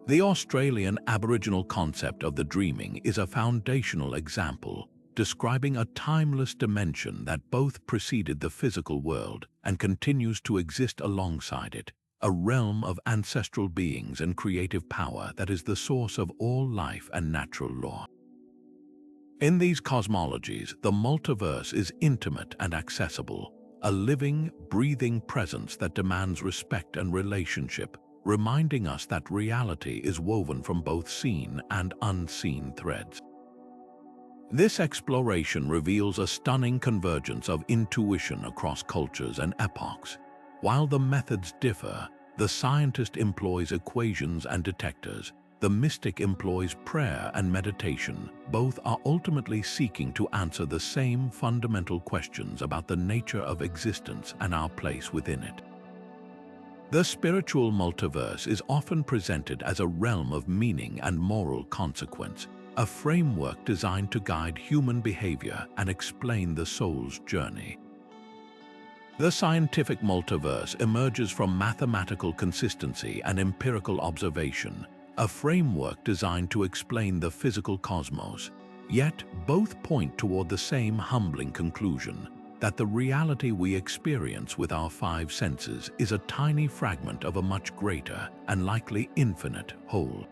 The Australian Aboriginal concept of the dreaming is a foundational example, describing a timeless dimension that both preceded the physical world and continues to exist alongside it, a realm of ancestral beings and creative power that is the source of all life and natural law. In these cosmologies, the multiverse is intimate and accessible, a living, breathing presence that demands respect and relationship, reminding us that reality is woven from both seen and unseen threads. This exploration reveals a stunning convergence of intuition across cultures and epochs. While the methods differ, the scientist employs equations and detectors, the mystic employs prayer and meditation. Both are ultimately seeking to answer the same fundamental questions about the nature of existence and our place within it. The spiritual multiverse is often presented as a realm of meaning and moral consequence, a framework designed to guide human behavior and explain the soul's journey. The scientific multiverse emerges from mathematical consistency and empirical observation, a framework designed to explain the physical cosmos. Yet, both point toward the same humbling conclusion, that the reality we experience with our 5 senses is a tiny fragment of a much greater and likely infinite whole.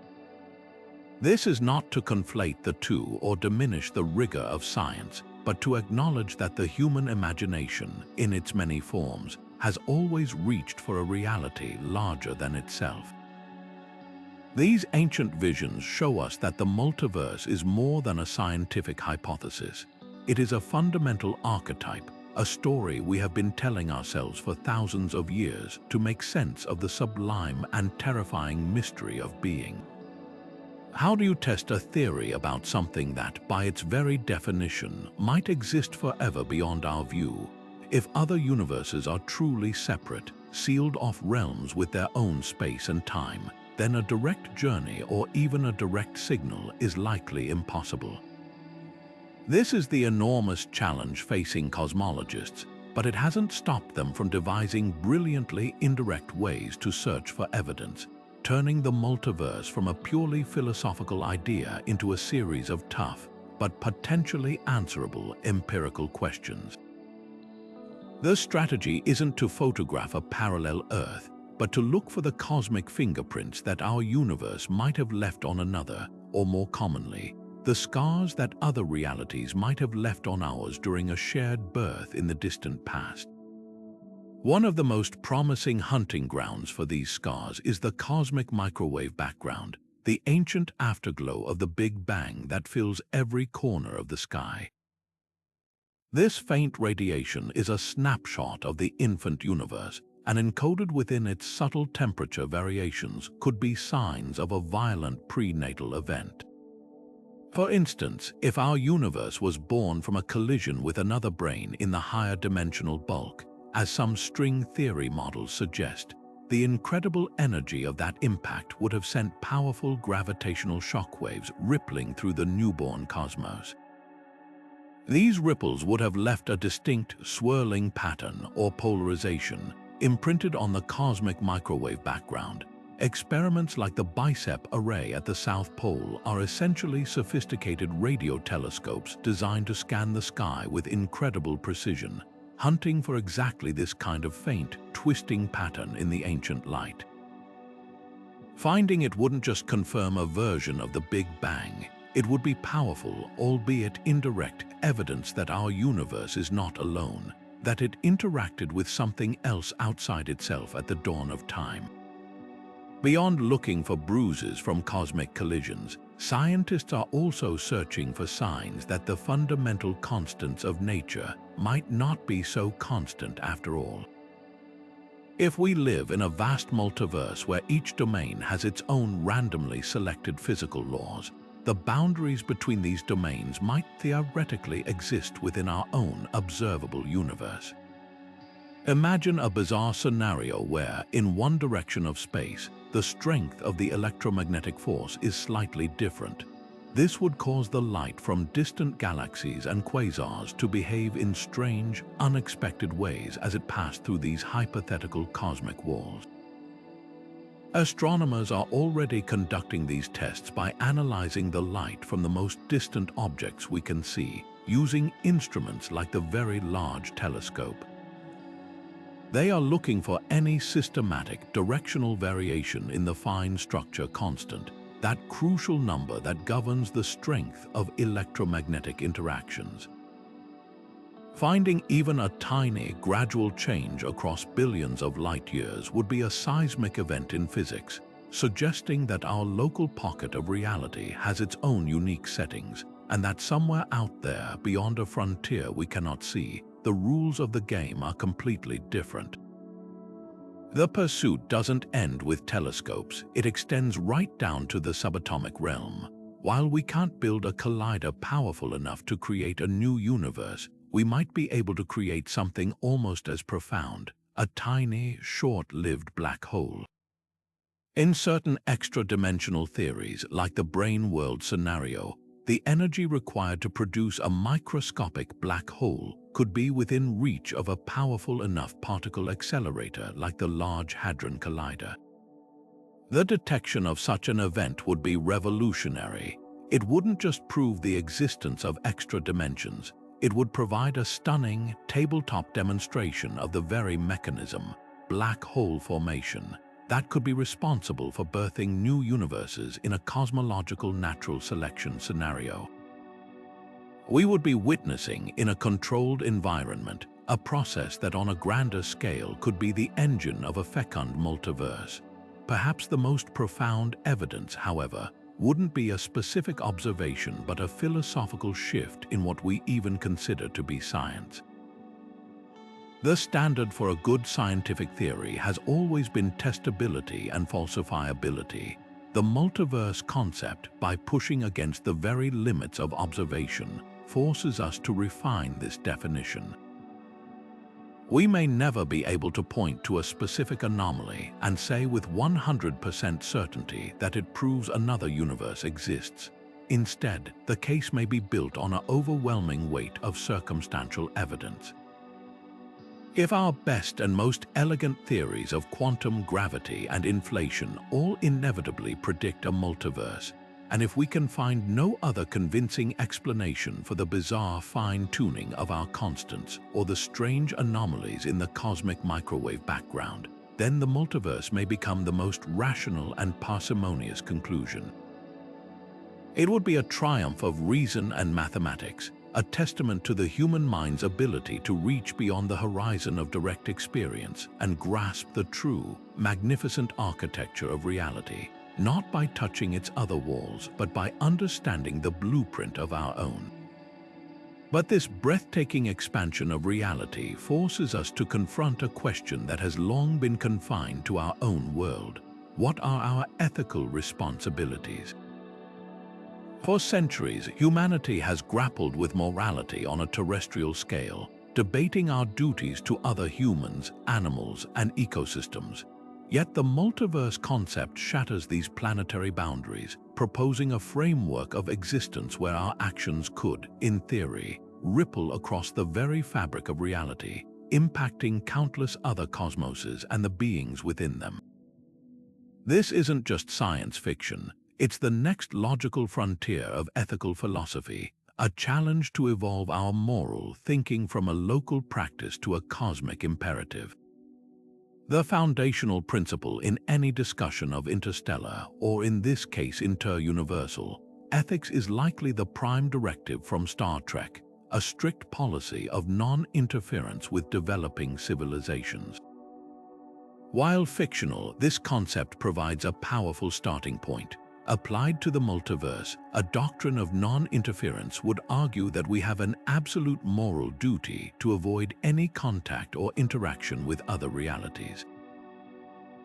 This is not to conflate the two or diminish the rigor of science, but to acknowledge that the human imagination, in its many forms, has always reached for a reality larger than itself. These ancient visions show us that the multiverse is more than a scientific hypothesis. It is a fundamental archetype, a story we have been telling ourselves for thousands of years to make sense of the sublime and terrifying mystery of being. How do you test a theory about something that, by its very definition, might exist forever beyond our view? If other universes are truly separate, sealed-off realms with their own space and time, then a direct journey or even a direct signal is likely impossible. This is the enormous challenge facing cosmologists, but it hasn't stopped them from devising brilliantly indirect ways to search for evidence, turning the multiverse from a purely philosophical idea into a series of tough, but potentially answerable empirical questions. The strategy isn't to photograph a parallel Earth, but to look for the cosmic fingerprints that our universe might have left on another, or more commonly, the scars that other realities might have left on ours during a shared birth in the distant past. One of the most promising hunting grounds for these scars is the cosmic microwave background, the ancient afterglow of the Big Bang that fills every corner of the sky. This faint radiation is a snapshot of the infant universe, and encoded within its subtle temperature variations could be signs of a violent prenatal event. For instance, if our universe was born from a collision with another brane in the higher dimensional bulk, as some string theory models suggest, the incredible energy of that impact would have sent powerful gravitational shockwaves rippling through the newborn cosmos. These ripples would have left a distinct swirling pattern or polarization imprinted on the cosmic microwave background. Experiments like the BICEP array at the South Pole are essentially sophisticated radio telescopes designed to scan the sky with incredible precision, hunting for exactly this kind of faint, twisting pattern in the ancient light. Finding it wouldn't just confirm a version of the Big Bang, it would be powerful, albeit indirect, evidence that our universe is not alone, that it interacted with something else outside itself at the dawn of time. Beyond looking for bruises from cosmic collisions, scientists are also searching for signs that the fundamental constants of nature might not be so constant after all. If we live in a vast multiverse where each domain has its own randomly selected physical laws, the boundaries between these domains might theoretically exist within our own observable universe. Imagine a bizarre scenario where, in one direction of space, the strength of the electromagnetic force is slightly different. This would cause the light from distant galaxies and quasars to behave in strange, unexpected ways as it passed through these hypothetical cosmic walls. Astronomers are already conducting these tests by analyzing the light from the most distant objects we can see, using instruments like the Very Large Telescope. They are looking for any systematic directional variation in the fine structure constant, that crucial number that governs the strength of electromagnetic interactions. Finding even a tiny, gradual change across billions of light years would be a seismic event in physics, suggesting that our local pocket of reality has its own unique settings, and that somewhere out there, beyond a frontier we cannot see, the rules of the game are completely different. The pursuit doesn't end with telescopes, it extends right down to the subatomic realm. While we can't build a collider powerful enough to create a new universe, we might be able to create something almost as profound, a tiny, short-lived black hole. In certain extra-dimensional theories, like the Braneworld scenario, the energy required to produce a microscopic black hole could be within reach of a powerful enough particle accelerator like the Large Hadron Collider. The detection of such an event would be revolutionary. It wouldn't just prove the existence of extra dimensions, it would provide a stunning, tabletop demonstration of the very mechanism, black hole formation, that could be responsible for birthing new universes in a cosmological natural selection scenario. We would be witnessing, in a controlled environment, a process that on a grander scale could be the engine of a fecund multiverse. Perhaps the most profound evidence, however, wouldn't be a specific observation but a philosophical shift in what we even consider to be science. The standard for a good scientific theory has always been testability and falsifiability. The multiverse concept, by pushing against the very limits of observation, forces us to refine this definition. We may never be able to point to a specific anomaly and say with 100% certainty that it proves another universe exists. Instead, the case may be built on an overwhelming weight of circumstantial evidence. If our best and most elegant theories of quantum gravity and inflation all inevitably predict a multiverse, and if we can find no other convincing explanation for the bizarre fine-tuning of our constants or the strange anomalies in the cosmic microwave background, then the multiverse may become the most rational and parsimonious conclusion. It would be a triumph of reason and mathematics, a testament to the human mind's ability to reach beyond the horizon of direct experience and grasp the true, magnificent architecture of reality, not by touching its other walls, but by understanding the blueprint of our own. But this breathtaking expansion of reality forces us to confront a question that has long been confined to our own world. What are our ethical responsibilities? For centuries, humanity has grappled with morality on a terrestrial scale, debating our duties to other humans, animals, and ecosystems. Yet the multiverse concept shatters these planetary boundaries, proposing a framework of existence where our actions could, in theory, ripple across the very fabric of reality, impacting countless other cosmoses and the beings within them. This isn't just science fiction, it's the next logical frontier of ethical philosophy, a challenge to evolve our moral thinking from a local practice to a cosmic imperative. The foundational principle in any discussion of interstellar, or in this case interuniversal, ethics is likely the prime directive from Star Trek, a strict policy of non-interference with developing civilizations. While fictional, this concept provides a powerful starting point. Applied to the multiverse, a doctrine of non-interference would argue that we have an absolute moral duty to avoid any contact or interaction with other realities.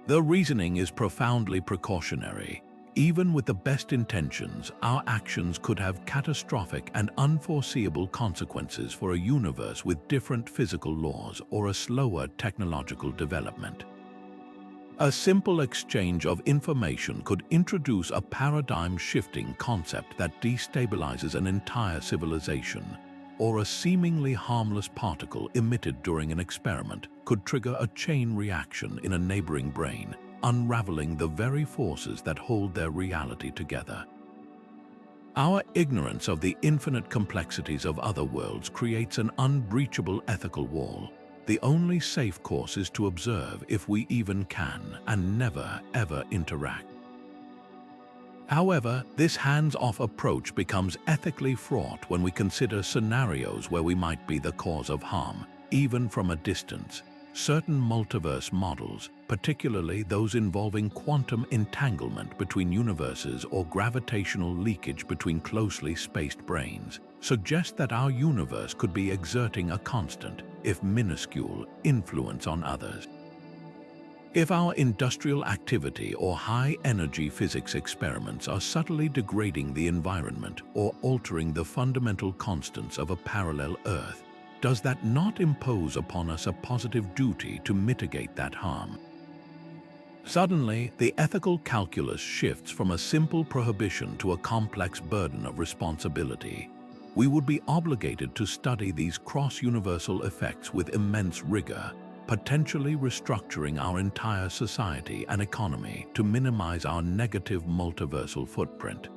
The reasoning is profoundly precautionary. Even with the best intentions, our actions could have catastrophic and unforeseeable consequences for a universe with different physical laws or a slower technological development. A simple exchange of information could introduce a paradigm-shifting concept that destabilizes an entire civilization, or a seemingly harmless particle emitted during an experiment could trigger a chain reaction in a neighboring brain, unraveling the very forces that hold their reality together. Our ignorance of the infinite complexities of other worlds creates an unbreachable ethical wall. The only safe course is to observe if we even can, and never, ever interact. However, this hands-off approach becomes ethically fraught when we consider scenarios where we might be the cause of harm, even from a distance. Certain multiverse models, particularly those involving quantum entanglement between universes or gravitational leakage between closely spaced branes, suggest that our universe could be exerting a constant, if minuscule, influence on others. If our industrial activity or high-energy physics experiments are subtly degrading the environment or altering the fundamental constants of a parallel Earth, does that not impose upon us a positive duty to mitigate that harm? Suddenly, the ethical calculus shifts from a simple prohibition to a complex burden of responsibility. We would be obligated to study these cross-universal effects with immense rigor, potentially restructuring our entire society and economy to minimize our negative multiversal footprint.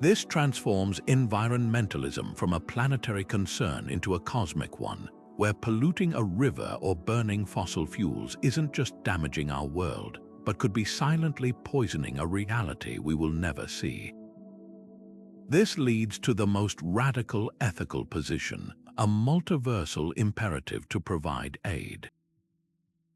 This transforms environmentalism from a planetary concern into a cosmic one, where polluting a river or burning fossil fuels isn't just damaging our world, but could be silently poisoning a reality we will never see. This leads to the most radical ethical position, a multiversal imperative to provide aid.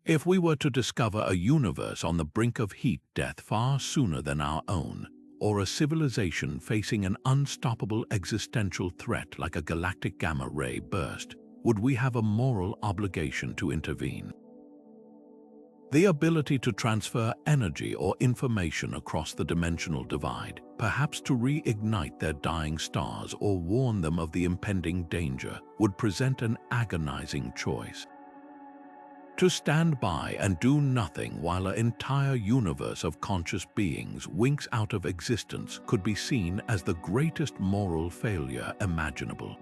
If we were to discover a universe on the brink of heat death far sooner than our own, or a civilization facing an unstoppable existential threat like a galactic gamma-ray burst, would we have a moral obligation to intervene? The ability to transfer energy or information across the dimensional divide, perhaps to reignite their dying stars or warn them of the impending danger, would present an agonizing choice. To stand by and do nothing while an entire universe of conscious beings winks out of existence could be seen as the greatest moral failure imaginable.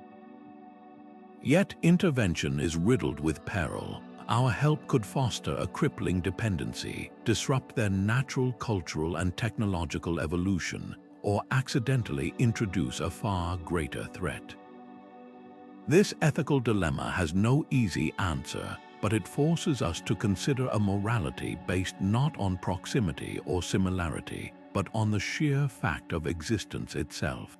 Yet intervention is riddled with peril. Our help could foster a crippling dependency, disrupt their natural cultural and technological evolution, or accidentally introduce a far greater threat. This ethical dilemma has no easy answer, but it forces us to consider a morality based not on proximity or similarity, but on the sheer fact of existence itself.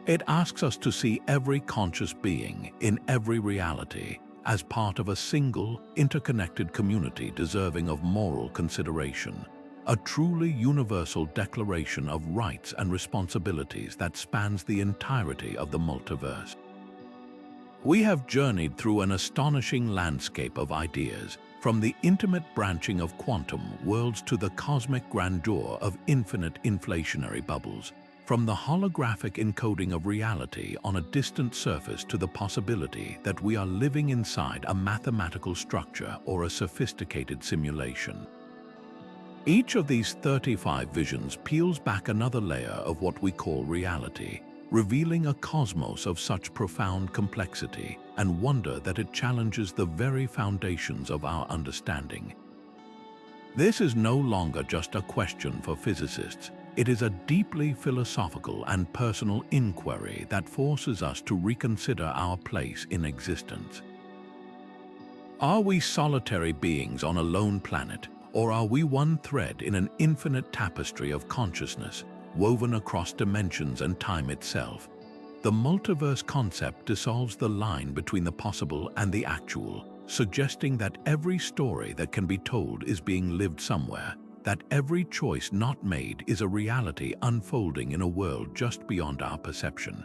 It asks us to see every conscious being in every reality as part of a single, interconnected community deserving of moral consideration, a truly universal declaration of rights and responsibilities that spans the entirety of the multiverse. We have journeyed through an astonishing landscape of ideas, from the intimate branching of quantum worlds to the cosmic grandeur of infinite inflationary bubbles, from the holographic encoding of reality on a distant surface to the possibility that we are living inside a mathematical structure or a sophisticated simulation. Each of these 35 visions peels back another layer of what we call reality, revealing a cosmos of such profound complexity and wonder that it challenges the very foundations of our understanding. This is no longer just a question for physicists. It is a deeply philosophical and personal inquiry that forces us to reconsider our place in existence. Are we solitary beings on a lone planet, or are we one thread in an infinite tapestry of consciousness, woven across dimensions and time itself? The multiverse concept dissolves the line between the possible and the actual, suggesting that every story that can be told is being lived somewhere, that every choice not made is a reality unfolding in a world just beyond our perception.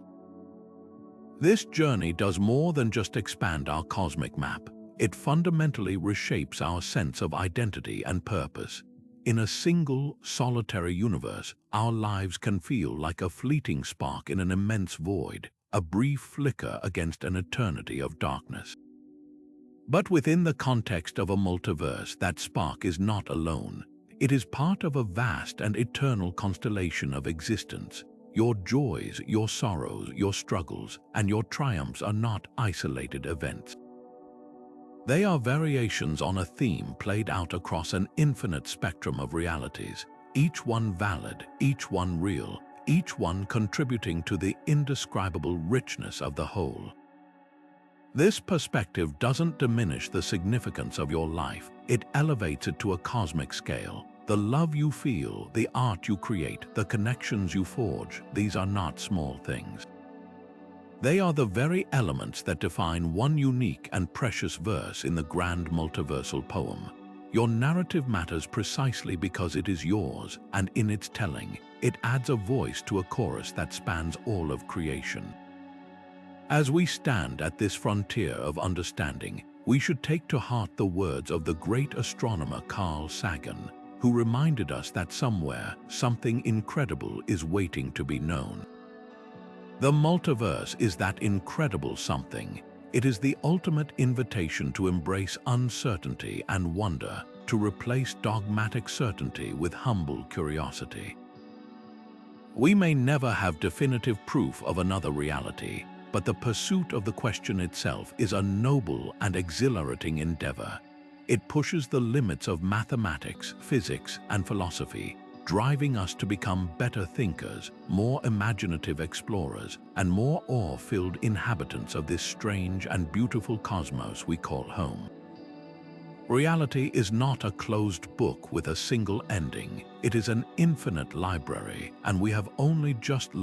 This journey does more than just expand our cosmic map. It fundamentally reshapes our sense of identity and purpose. In a single, solitary universe, our lives can feel like a fleeting spark in an immense void, a brief flicker against an eternity of darkness. But within the context of a multiverse, that spark is not alone. It is part of a vast and eternal constellation of existence. Your joys, your sorrows, your struggles, and your triumphs are not isolated events. They are variations on a theme played out across an infinite spectrum of realities, each one valid, each one real, each one contributing to the indescribable richness of the whole. This perspective doesn't diminish the significance of your life, it elevates it to a cosmic scale. The love you feel, the art you create, the connections you forge, these are not small things. They are the very elements that define one unique and precious verse in the grand multiversal poem. Your narrative matters precisely because it is yours, and in its telling, it adds a voice to a chorus that spans all of creation. As we stand at this frontier of understanding, we should take to heart the words of the great astronomer Carl Sagan, who reminded us that somewhere, something incredible is waiting to be known. The multiverse is that incredible something. It is the ultimate invitation to embrace uncertainty and wonder, to replace dogmatic certainty with humble curiosity. We may never have definitive proof of another reality, but the pursuit of the question itself is a noble and exhilarating endeavor. It pushes the limits of mathematics, physics, and philosophy, driving us to become better thinkers, more imaginative explorers, and more awe-filled inhabitants of this strange and beautiful cosmos we call home. Reality is not a closed book with a single ending. It is an infinite library, and we have only just